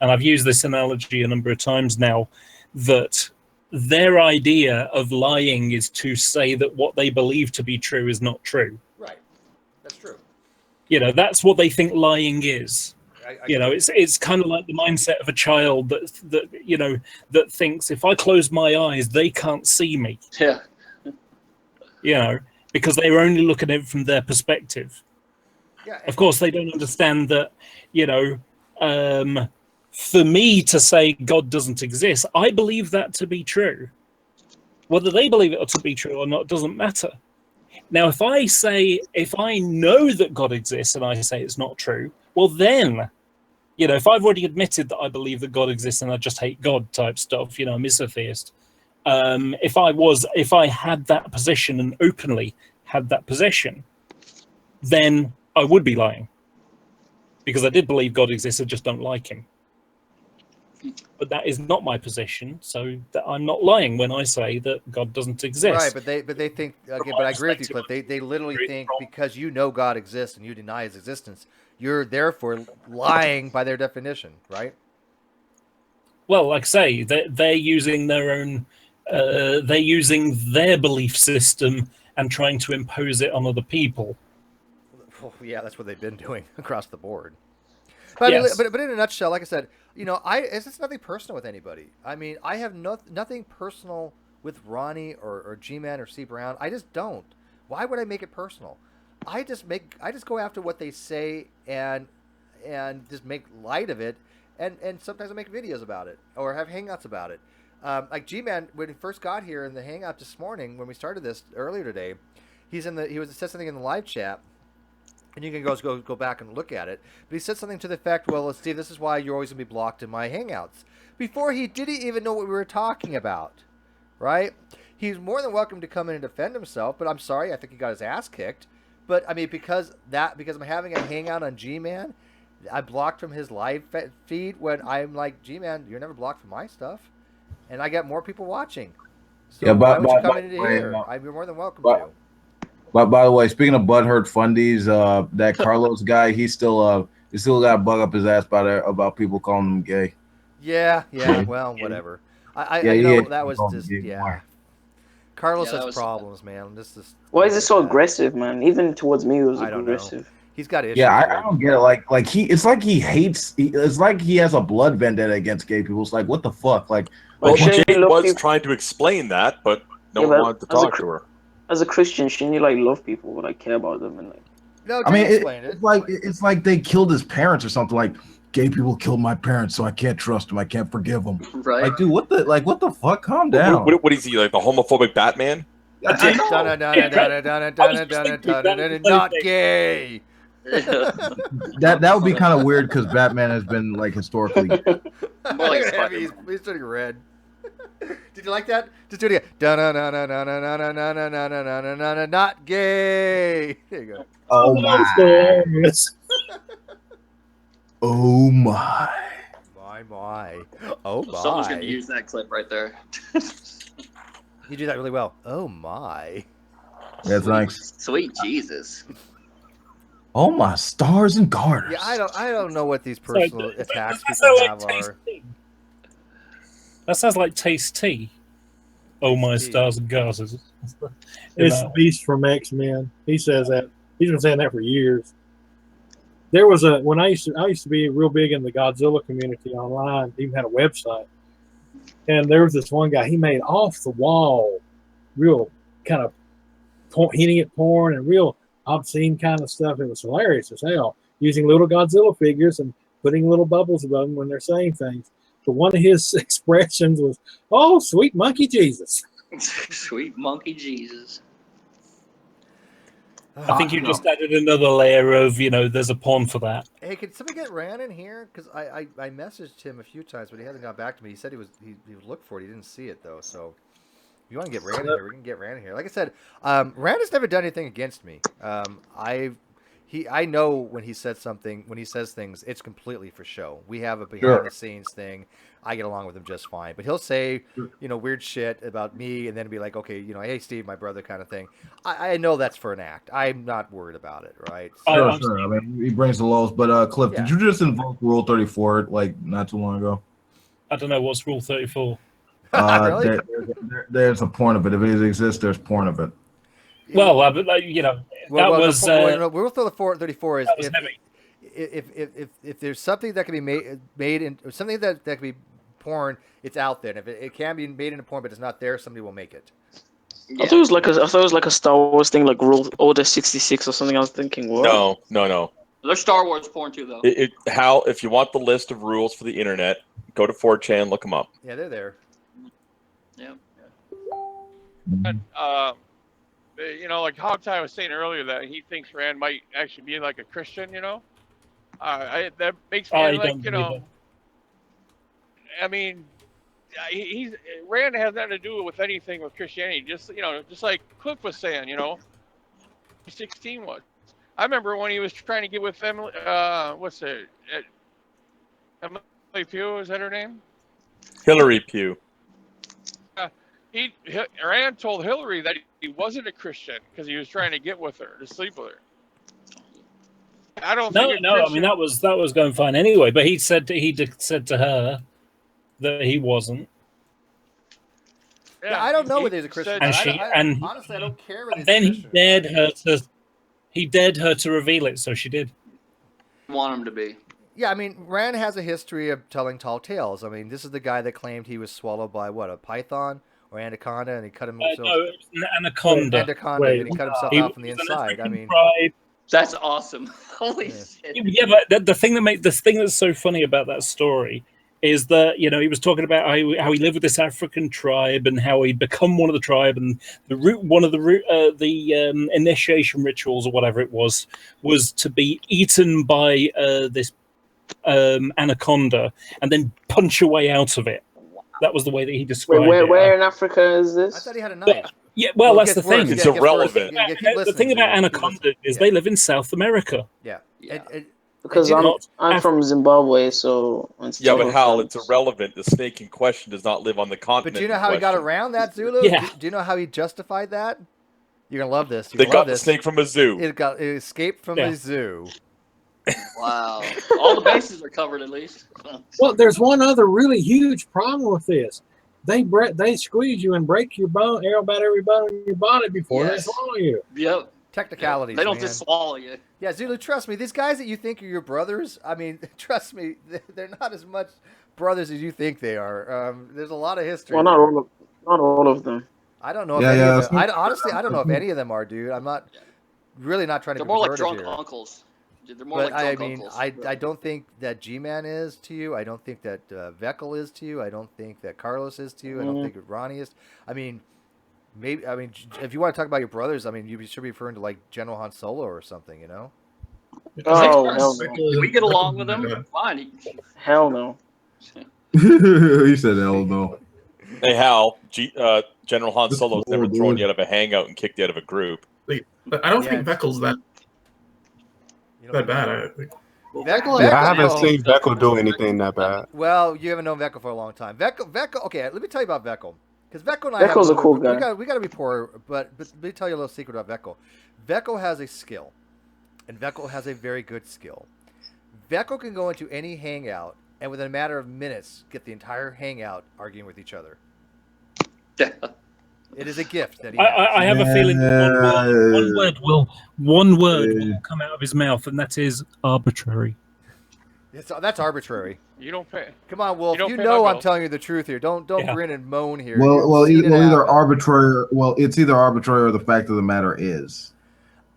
And I've used this analogy a number of times now, that their idea of lying is to say that what they believe to be true is not true. Right. That's true. That's what they think lying is. It's kind of like the mindset of a child that thinks if I close my eyes, they can't see me. Yeah. Because they're only looking at it from their perspective. Yeah, of course, they don't understand that, for me to say God doesn't exist, I believe that to be true. Whether they believe it to be true or not doesn't matter. Now, if I know that God exists and I say it's not true, well then, if I've already admitted that I believe that God exists and I just hate God type stuff, I'm a theist. If I had that position and openly had that position, then I would be lying. Because I did believe God exists, I just don't like him. But that is not my position, so that I'm not lying when I say that God doesn't exist. Right, but they think again. But I agree with you, Cliff. They literally think because you know God exists and you deny His existence, you're therefore lying by their definition, right? Well, like I say, they're using their own, they're using their belief system and trying to impose it on other people. Well, yeah, that's what they've been doing across the board. But, Yes. I mean, but in a nutshell, like I said, it's nothing personal with anybody. I mean, I have nothing personal with Ronnie or G-Man or C. Brown. I just don't. Why would I make it personal? I just go after what they say and just make light of it. And sometimes I make videos about it or have hangouts about it. Like G-Man, when he first got here in the hangout this morning, when we started this earlier today, he said something in the live chat. And you can go back and look at it. But he said something to the effect, well, Steve, this is why you're always going to be blocked in my hangouts. Before he didn't even know what we were talking about, right? He's more than welcome to come in and defend himself, but I'm sorry, I think he got his ass kicked. But, I mean, because I'm having a hangout on G-Man, I blocked from his live feed when I'm like, G-Man, you're never blocked from my stuff. And I get more people watching. So why would you come in here? I'd be more than welcome to. But by the way, speaking of butthurt fundies, that Carlos guy, he still got to bug up his ass about people calling him gay. Yeah. Well, whatever. That was just Carlos has problems, man. This is. Why is it so aggressive, man? Even towards me, it was aggressive. Know. He's got issues. Yeah, I don't get it. Like it's like he hates. It's like he has a blood vendetta against gay people. It's like, what the fuck? Like, Jay was trying to explain that, but no one wanted to talk to her. As a Christian, shouldn't you like love people, like care about them, and like? No, I mean, it's like they killed his parents or something. Like, gay people killed my parents, so I can't trust them. I can't forgive them. Right? Like, dude, what the fuck? Calm down. What is he, like the homophobic Batman? Not gay. That would be kind of weird because Batman has been like historically. He's turning red. Did you like that? Just do it again. Not gay. There you go. Oh my. Oh my. My. Oh my. Someone's going to use that clip right there. You do that really well. Oh my. Yeah, thanks. Sweet Jesus. Oh my stars and garters. Yeah, I don't know what these personal attacks people have are. That sounds like Taste Tea. Oh my stars and garters. It's the Beast from X-Men. He says that. He's been saying that for years. There was when I used to be real big in the Godzilla community online. He even had a website, and there was this one guy. He made off the wall, real kind of hinting at porn and real obscene kind of stuff. It was hilarious as hell, using little Godzilla figures and putting little bubbles above them when they're saying things. But one of his expressions was, "Oh, sweet monkey Jesus." Sweet monkey Jesus. I think you just added another layer of, there's a porn for that. Hey, can somebody get Rand in here? Because I messaged him a few times, but he hasn't got back to me. He said he would look for it. He didn't see it, though. So if you want to get Rand in here, we can get Rand in here. Like I said, Rand has never done anything against me. I know when he says things, it's completely for show. We have a behind-the-scenes thing. I get along with him just fine. But he'll say, weird shit about me and then be like, okay, hey, Steve, my brother kind of thing. I know that's for an act. I'm not worried about it, right? So, sure. I mean, he brings the lows. But, Cliff, did you just invoke Rule 34, like, not too long ago? I don't know. What's Rule 34? Really? There's a porn of it. If it exists, there's porn of it. Well, Rule 34 is if there's something that can be made in something that can be porn, it's out there. And if it can be made into porn, but it's not there, somebody will make it. Yeah. I thought it was like a Star Wars thing, like Rule Order 66 or something. I was thinking, what? No. There's Star Wars porn too, though. If you want the list of rules for the internet, go to 4chan, look them up. Yeah, they're there. Yeah. Like Hogtie was saying earlier that he thinks Rand might actually be like a Christian, that makes me I mean, Rand has nothing to do with anything with Christianity. Just like Cliff was saying, 16 was. I remember when he was trying to get with Emily Pugh, is that her name? Hillary Pugh. Rand told Hillary that he wasn't a Christian because he was trying to get with her, to sleep with her. I don't think. No. I mean, that was going fine anyway. But he said to her that he wasn't. Yeah, I don't know whether he's a Christian. And honestly, I don't care whether he's then a Christian. he dared her to reveal it, so she did. Want him to be. Yeah, I mean, Rand has a history of telling tall tales. I mean, this is the guy that claimed he was swallowed by what, a python or anaconda, and he cut himself. No, it was an anaconda. And he cut himself out from the inside. I mean, that's awesome. Holy shit! Yeah, but the thing that's so funny about that story is that he was talking about how he lived with this African tribe and how he'd become one of the tribe, and one of the initiation rituals or whatever it was to be eaten by this anaconda and then punch your way out of it. That was the way that he described it. Where in Africa is this? I thought he had a knife. Yeah, well, that's the thing. It's irrelevant. The thing about anaconda is they live in South America. Yeah. Because I'm from Zimbabwe, so... Yeah, but Hal, it's irrelevant. The snake in question does not live on the continent. But do you know how he got around that, Zulu? Yeah. Do you know how he justified that? You're going to love this. They got the snake from a zoo. It escaped from a zoo. Wow. All the bases are covered at least. Well, there's one other really huge problem with this. They squeeze you and break your bone, about every bone in your body before they swallow you. Yep. Technicalities. They don't man. just swallow you. Yeah, Zulu, trust me. These guys that you think are your brothers, I mean, trust me, they're not as much brothers as you think they are. There's a lot of history. Well, not all of them. I don't know if any of them. Honestly, I don't know if any of them are, dude. I'm not really not trying to. They're more like pejorative drunk here. uncles. They're more like drunk uncles. I don't think that Gman is to you. I don't think that Veckel is to you. I don't think that Carlos is to you. I don't think that Ronnie is. I mean, maybe. I mean, if you want to talk about your brothers, I mean, you should be referring to like General Han Solo or something, you know? Oh, hell no. Can we get along with him? Fine. Hell no. He said hell no. Hey, Hal, General Han Solo's never thrown you out of a hangout and kicked you out of a group. But I don't think Veckel's that bad. I haven't seen Veckel do anything that bad. Well, you haven't known Veckel for a long time. Veckel. Okay, let me tell you about Veckel. Because Veckel and I Veckel's a cool guy. We got to be poor, but let me tell you a little secret about Veckel. Veckel has a skill, and Veckel has a very good skill. Veckel can go into any hangout and within a matter of minutes get the entire hangout arguing with each other. It is a gift that he has. I have a feeling one word will come out of his mouth, and that is arbitrary. That's arbitrary. You don't pay. Come on, Wolf. You pay know my I'm bills. telling you the truth here. Don't grin and moan here. Either arbitrary. Well, it's either arbitrary or the fact of the matter is.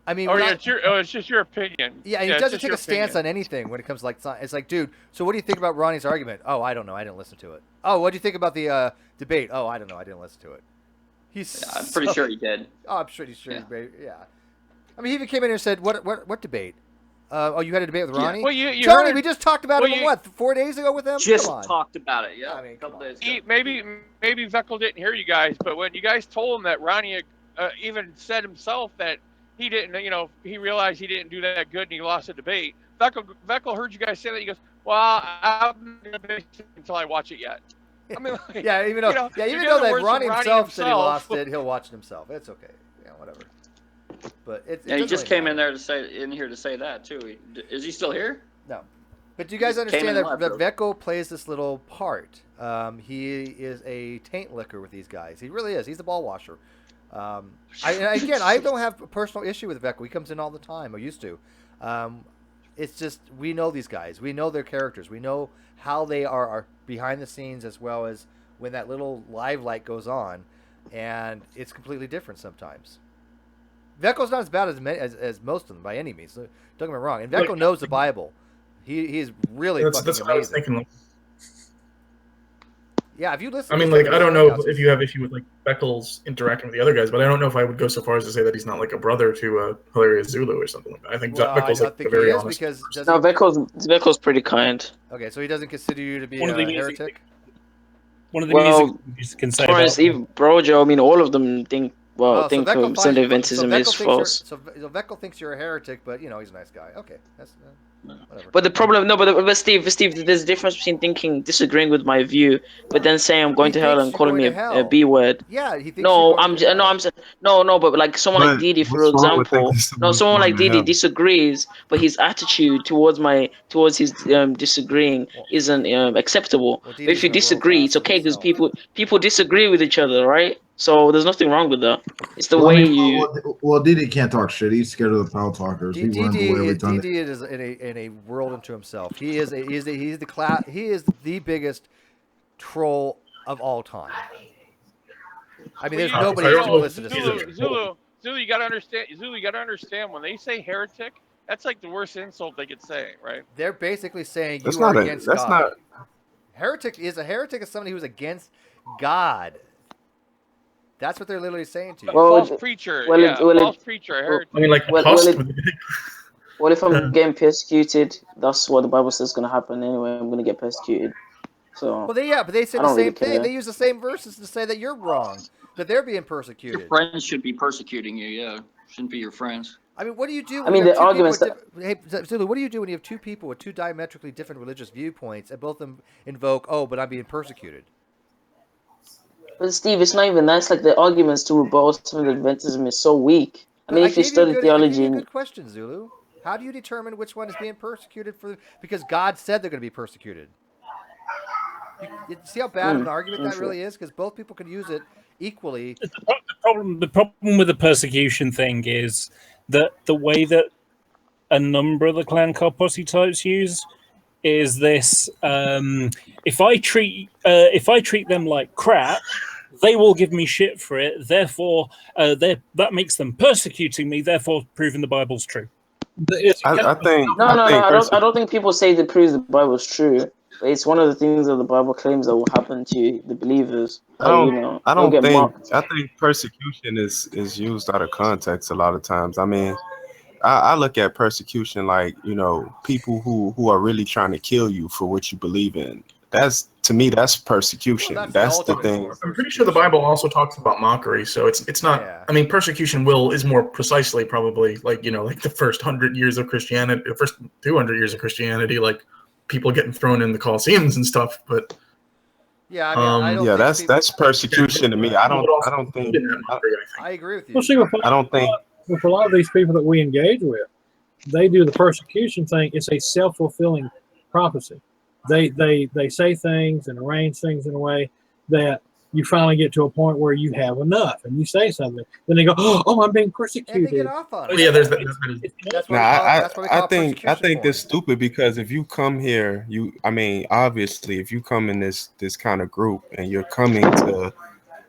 I mean, it's just your opinion. Yeah, and he doesn't take a stance on anything when it comes to like science. It's like, dude, so what do you think about Ronnie's argument? Oh, I don't know. I didn't listen to it. Oh, what do you think about the debate? Oh, I don't know. I didn't listen to it. I'm pretty sure he did. Oh, I'm pretty sure he did. Yeah. I mean, he even came in here and said, "What debate? Oh, you had a debate with Ronnie? Well, you Tony, heard, we just talked about it. 4 days ago with him? Just Come on. talked about it. Yeah, I mean, a couple days ago. Maybe Veckel didn't hear you guys, but when you guys told him that Ronnie even said himself that he didn't, he realized he didn't do that good and he lost the debate. Veckel heard you guys say that. He goes, "Well, I'm not going to until I watch it yet." I mean, like, yeah, even though that Ronnie himself said he lost it, he'll watch it himself. It's okay. Yeah, whatever. But he just came in here to say that too. Is he still here? No. But do you guys understand that Veckel plays this little part? He is a taint licker with these guys. He really is. He's the ball washer. I don't have a personal issue with Veckel. He comes in all the time. I used to. It's just we know these guys. We know their characters. We know how they are behind the scenes as well as when that little live light goes on, and it's completely different sometimes. Veckel's not as bad as most of them by any means. Don't get me wrong. And Veckel knows the Bible. He's really fucking that's what amazing. I was thinking. Yeah, if you listen. I mean, like, I don't know if you have issue with like Veckel's interacting with the other guys, but I don't know if I would go so far as to say that he's not like a brother to Hilarious Zulu or something like that. I think Veckel's like a very honest. No, Veckel's pretty kind. Okay, so he doesn't consider you to be a heretic. One of the music can say about even Brojo. I mean, all of them think. Well, I think Sunday Adventism is false. So Veckel thinks you're a heretic, but he's a nice guy. Okay, that's But the problem, no, but Steve, there's a difference between disagreeing with my view, but then saying I'm going to hell and calling me a B word. Yeah, he thinks no, you're going to hell. No, but like someone like Didi, for example, someone like Didi disagrees, but his attitude towards his disagreeing isn't acceptable. But if you disagree, it's okay because people disagree with each other, right? So there's nothing wrong with that. It's the way you. Well, Didi can't talk shit. He's scared of the power talkers. He runs away every time. Didi is in a world unto himself. He's the biggest troll of all time. I mean, there's nobody who's complicit to Zulu, you gotta understand when they say heretic, that's like the worst insult they could say, right? They're basically saying you are against God. Heretic is somebody who's against God. That's what they're literally saying to you. False preacher, false preacher, heretic. I mean, like, well, if I'm getting persecuted, that's what the Bible says is going to happen anyway. I'm going to get persecuted. So. Well, but they say the same thing. They use the same verses to say that you're wrong, that they're being persecuted. Your friends should be persecuting you. Yeah, shouldn't be your friends. I mean, what do you do? I mean, the arguments. Hey, Zulu, what do you do when you have two people with two diametrically different religious viewpoints and both of them invoke, "Oh, but I'm being persecuted"? But Steve, it's not even that. It's like the arguments to rebuttal some of Adventism is so weak. I mean, if you study theology, I gave you a good question, Zulu. How do you determine which one is being persecuted because God said they're going to be persecuted? You see how bad of an argument that really is? Because both people can use it equally. The problem with the persecution thing is that the way that a number of the clan car posse types use is this: if I treat them like crap, they will give me shit for it. Therefore, that makes them persecuting me. Therefore, proving the Bible's true. I don't think people say that proves the Bible's true. But it's one of the things that the Bible claims that will happen to the believers. I think persecution is used out of context a lot of times. I mean, I look at persecution like, people who are really trying to kill you for what you believe in. To me, that's persecution. Well, that's the thing. I'm pretty sure the Bible also talks about mockery, so it's not. Yeah. I mean, persecution is more precisely probably like the first 100 years of Christianity, the first 200 years of Christianity, like people getting thrown in the Colosseums and stuff. But yeah, I mean, that's persecution to me. I don't think. I agree with you. Well, see, I don't think. For a lot of these people that we engage with, they do the persecution thing. It's a self-fulfilling prophecy. They say things and arrange things in a way that you finally get to a point where you have enough and you say something. Then they go, "Oh, I'm being persecuted." And they get off on it. Yeah, there's that. I think that's stupid because if you come here, obviously, if you come in this kind of group and you're coming to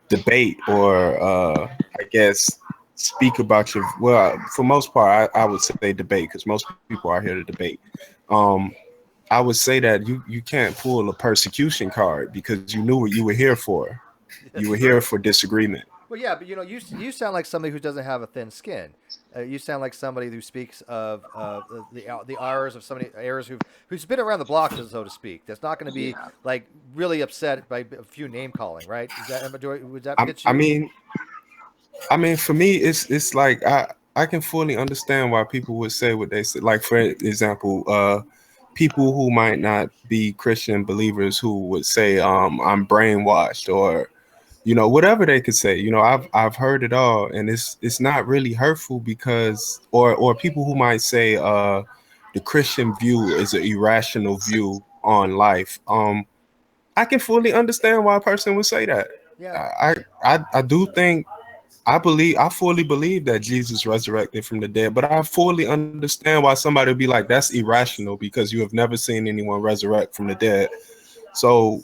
debate or I guess speak about for most part, I would say debate because most people are here to debate. I would say that you can't pull a persecution card because you knew what you were here for. You were here for disagreement. Well, yeah, but you sound like somebody who doesn't have a thin skin. You sound like somebody who speaks of the errors of who's been around the block, so to speak. That's not going to be like really upset by a few name calling, right? Would that get you? I mean, for me, it's like I can fully understand why people would say what they say. Like, for example, people who might not be Christian believers who would say, I'm brainwashed or, whatever they could say. I've heard it all, and it's not really hurtful because, or people who might say the Christian view is an irrational view on life. I can fully understand why a person would say that. Yeah. I do think. I fully believe that Jesus resurrected from the dead, but I fully understand why somebody would be like, that's irrational because you have never seen anyone resurrect from the dead. So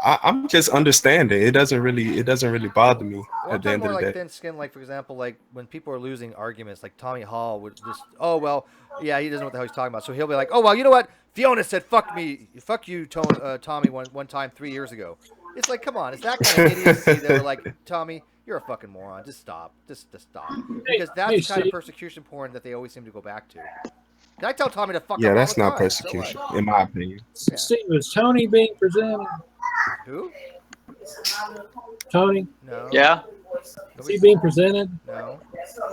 I'm just understanding. It doesn't really bother me at the end of the day. Thin skin, like for example, like when people are losing arguments, like Tommy Hall would just, he doesn't know what the hell he's talking about. So he'll be like, oh, well, you know what? Fiona said, fuck you, Tommy, one time 3 years ago. It's like, come on, it's that kind of idiocy that are like, Tommy, you're a fucking moron. Just stop. Just stop. Because that's the kind of persecution porn that they always seem to go back to. Can I tell Tommy to fuck up? Yeah, that's not persecution, in my opinion. Yeah. Steve, is Tony being presented? Who? Tony? No. Yeah. Is he being presented? No.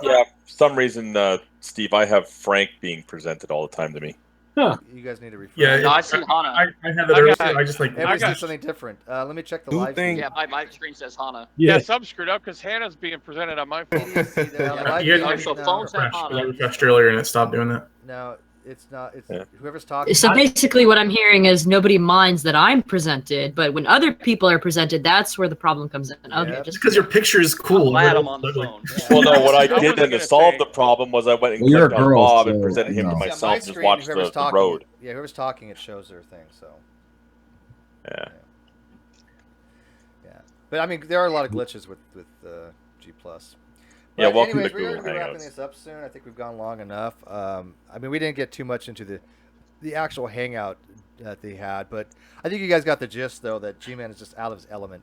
Yeah, for some reason, Steve, I have Frank being presented all the time to me. Huh. You guys need to refresh. Yeah, No, I see Hana. I had that earlier. I just like Everybody sees something different. Let me check the live feed. Yeah, my screen says Hana. Yeah, some screwed up because Hannah's being presented on my phone. So phones have I Hana. refreshed earlier and it stopped doing that. No, it's not. It's whoever's talking. So basically, what I'm hearing is nobody minds that I'm presented, but when other people are presented, that's where the problem comes in. Okay, just because your picture is cool. I'm glad I'm on the phone. Well, no, what I did then to solve the problem was I went and Well, you're clicked a on girl, Bob and so, presented him you to know. myself my and just screen, watched whoever's the talking, road. Yeah, whoever's talking, it shows their thing. So. Yeah. Yeah, but I mean, there are a lot of glitches with G+. Yeah, But welcome to anyways, we're Google going to be wrapping Hangouts. this up soon. I think we've gone long enough. I mean, we didn't get too much into the actual hangout that they had, but I think you guys got the gist, though, that G-Man is just out of his element,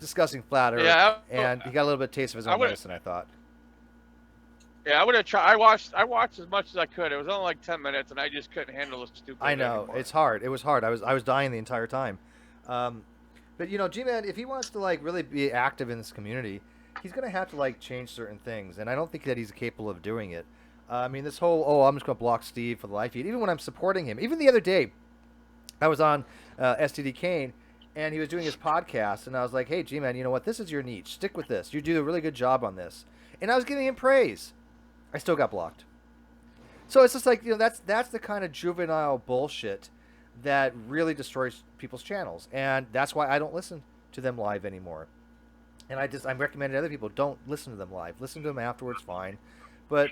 discussing flat Earth, Yeah, and he got a little bit of taste of his own medicine, I thought. Yeah, I would have tried. I watched as much as I could. It was only like 10 minutes, and I just couldn't handle the stupid. I know anymore. it's hard. It was hard. I was dying the entire time. But you know, G-Man, if he wants to like really be active in this community, he's gonna have to like change certain things, and I don't think that he's capable of doing it. I mean, this whole I'm just gonna block Steve for the live feed. Even when I'm supporting him, even the other day, I was on STD Kane, and he was doing his podcast, and I was like, hey, G-Man, you know what? This is your niche. Stick with this. You do a really good job on this. And I was giving him praise. I still got blocked. So it's just like, you know, that's the kind of juvenile bullshit that really destroys people's channels, and that's why I don't listen to them live anymore. And I'm recommending other people don't listen to them live. Listen to them afterwards, fine. But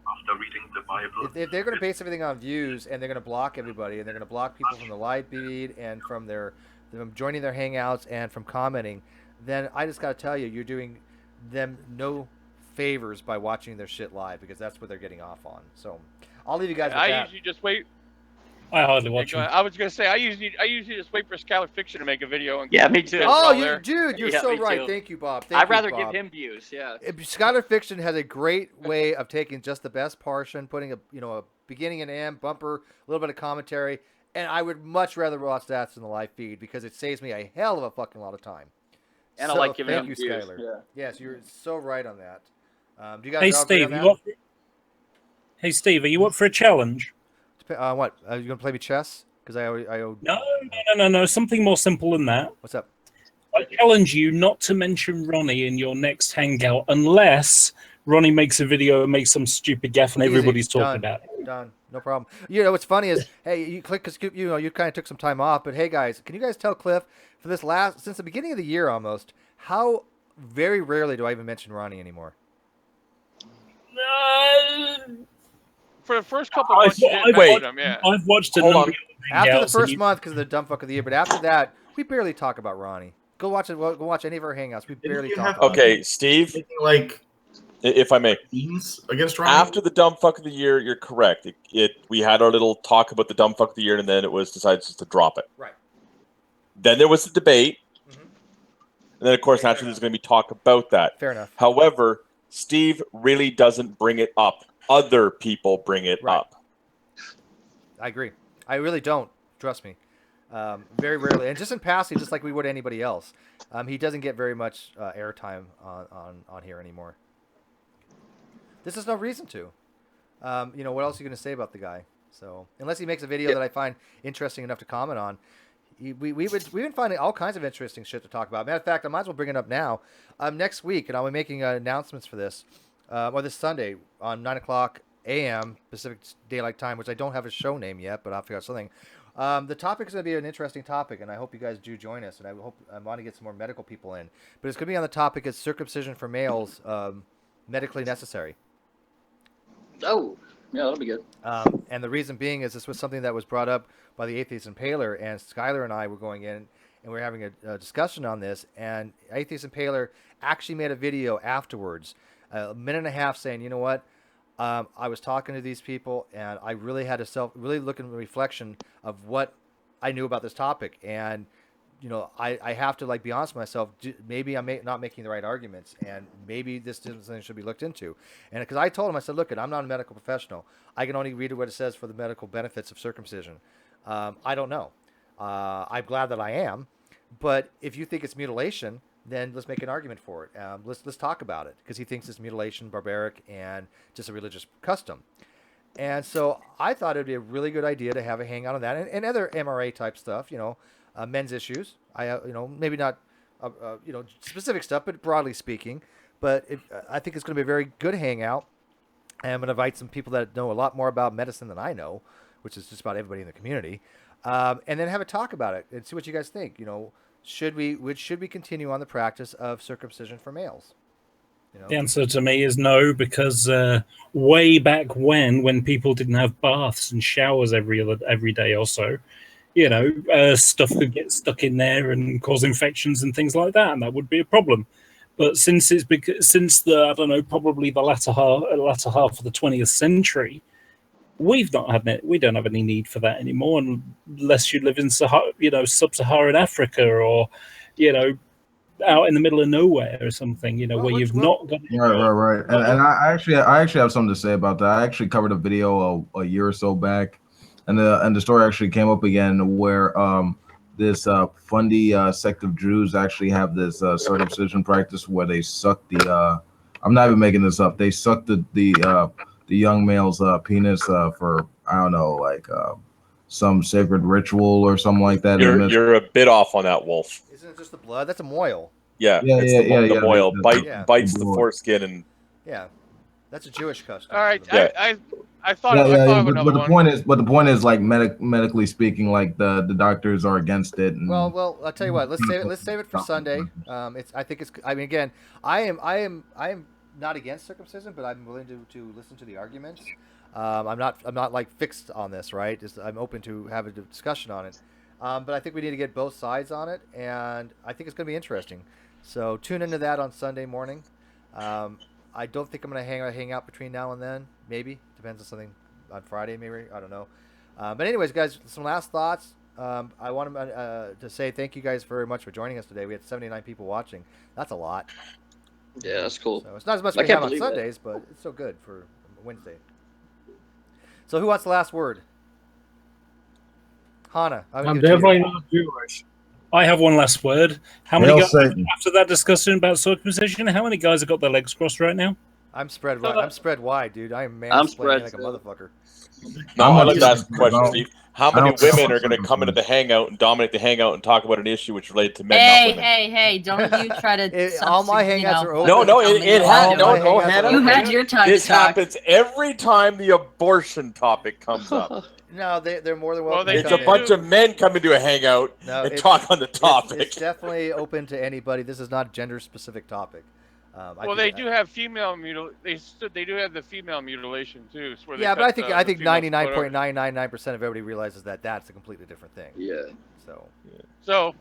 after reading the Bible, if they're going to base everything on views, and they're going to block everybody, and they're going to block people from the live feed and from them joining their hangouts and from commenting, then I just got to tell you, you're doing them no favors by watching their shit live, because that's what they're getting off on. So I'll leave you guys with that. Usually just wait. I hardly watch them. I was gonna say I usually just wait for Scholar Fiction to make a video. And Yeah, me too. Oh, there. dude, you're Yeah, so me right. too. Thank you, Bob. I'd rather Bob. give him views. Yeah. Scholar Fiction has a great way of taking just the best portion, putting a beginning and end, bumper, a little bit of commentary, and I would much rather watch that than the live feed, because it saves me a hell of a fucking lot of time. And I like giving thank him you, views. Skylar. Yeah. Yes, you're so right on that. Do you guys Hey all agree Steve, on you that? up? Hey Steve, are you up for a challenge? What? Are you gonna play me chess? Because I owe. No. Something more simple than that. What's up? I challenge you not to mention Ronnie in your next hangout unless Ronnie makes a video and makes some stupid gaff and Easy. everybody's talking Done. about it. Done. No problem. You know what's funny is, hey, you click because you kind of took some time off, but hey guys, can you guys tell Cliff for this since the beginning of the year almost, how very rarely do I even mention Ronnie anymore? For the first couple of months, you didn't mention him, yeah. I've watched a Hold number on. of After the hangouts and first you- month because of the dumb fuck of the year, but after that, we barely talk about Ronnie. Go watch it. Go watch any of our hangouts. We barely talk about Okay, him. Steve. Like, if I may, against Ronnie? after the dumb fuck of the year, you're correct. We had our little talk about the dumb fuck of the year, and then it was decided just to drop it. Right. Then there was the debate, and then of course naturally there's going to be talk about that. Fair enough. However, Steve really doesn't bring it up. Other people bring it up. I agree. I really don't. Trust me. Very rarely, and just in passing, just like we would anybody else. He doesn't get very much airtime on here anymore. This is no reason to. What else are you going to say about the guy? So unless he makes a video that I find interesting enough to comment on, we've been finding all kinds of interesting shit to talk about. Matter of fact, I might as well bring it up now. Next week, and I'll be making announcements for this, or this Sunday on 9:00 a.m. Pacific Daylight Time, which I don't have a show name yet, but I'll figure out something. The topic is going to be an interesting topic, and I hope you guys do join us. And I want to get some more medical people in. But it's going to be on the topic: is circumcision for males medically necessary? Oh, yeah, that'll be good. And the reason being is this was something that was brought up by the Atheist Impaler, and Skylar and I were going in, and we were having a discussion on this. And Atheist Impaler actually made a video afterwards, a minute and a half, saying, you know what? I was talking to these people, and I really had to really look in the reflection of what I knew about this topic. And, I have to be honest with myself. Maybe I'm not making the right arguments, and maybe this is something that should be looked into. And because I told him, I said, look, I'm not a medical professional. I can only read what it says for the medical benefits of circumcision. I don't know. I'm glad that I am. But if you think it's mutilation, then let's make an argument for it. Let's talk about it, because he thinks it's mutilation, barbaric, and just a religious custom. And so I thought it'd be a really good idea to have a hangout on that and other MRA type stuff, men's issues. Maybe not, specific stuff, but broadly speaking. But I think it's going to be a very good hangout. And I'm going to invite some people that know a lot more about medicine than I know, which is just about everybody in the community. And then have a talk about it and see what you guys think. Should we continue on the practice of circumcision for males? The answer to me is no, because way back when people didn't have baths and showers every day or so, stuff could get stuck in there and cause infections and things like that, and that would be a problem. But since probably the latter half of the 20th century, we don't have any need for that anymore, unless you live in sub-Saharan Africa or out in the middle of nowhere or something, where you've not got right. And I actually have something to say about that. I actually covered a video a year or so back, and the story actually came up again where this fundy sect of Jews actually have this circumcision practice where they suck the I'm not even making this up. They suck the young male's penis for I don't know, like some sacred ritual or something like that. You're a bit off on that, Wolf. Isn't it just the blood? That's a moil. Yeah, the moil bites the foreskin and. Yeah, that's a Jewish custom. All right, yeah. I thought of another one. But the point is, like medically speaking, like the doctors are against it. And, well, I'll tell you what. Let's save it for Sunday. I mean, again, I am not against circumcision, but I'm willing to listen to the arguments. I'm not like fixed on this, right? I'm open to have a discussion on it. But I think we need to get both sides on it, and I think it's going to be interesting. So tune into that on Sunday morning. I don't think I'm going to hang out between now and then. Maybe. Depends on something on Friday, maybe. I don't know. But anyways, guys, some last thoughts. I want to say thank you guys very much for joining us today. We had 79 people watching. That's a lot. Yeah, that's cool. So it's not as much as we have on Sundays, but it's still good for Wednesday. So who wants the last word? Hannah. I'm definitely not Jewish. I have one last word. How many guys, after that discussion about circumcision, how many guys have got their legs crossed right now? I'm spread wide, dude. I'm mansplaining like a motherfucker. Now, let's ask a question, Steve. How many women are going to come into the hangout and dominate the hangout and talk about an issue which related to men, not women? Hey! Don't you try to? All my hangouts are open. No, it had no, Hannah. You had your time. This happens every time the abortion topic comes up. No, they're more than welcome. It's a bunch of men coming to a hangout and talk on the topic. It's definitely open to anybody. This is not a gender-specific topic. They do have female They do have the female mutilation too. Yeah, but I think 99.999% of everybody realizes that that's a completely different thing. Yeah. So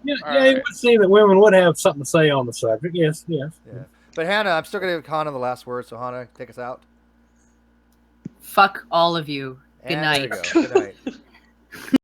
it would seem that women would have something to say on the subject. Yes. Yeah. But Hannah, I'm still going to give Hannah the last word. So Hannah, take us out. Fuck all of you. Good night. There you go. Good night.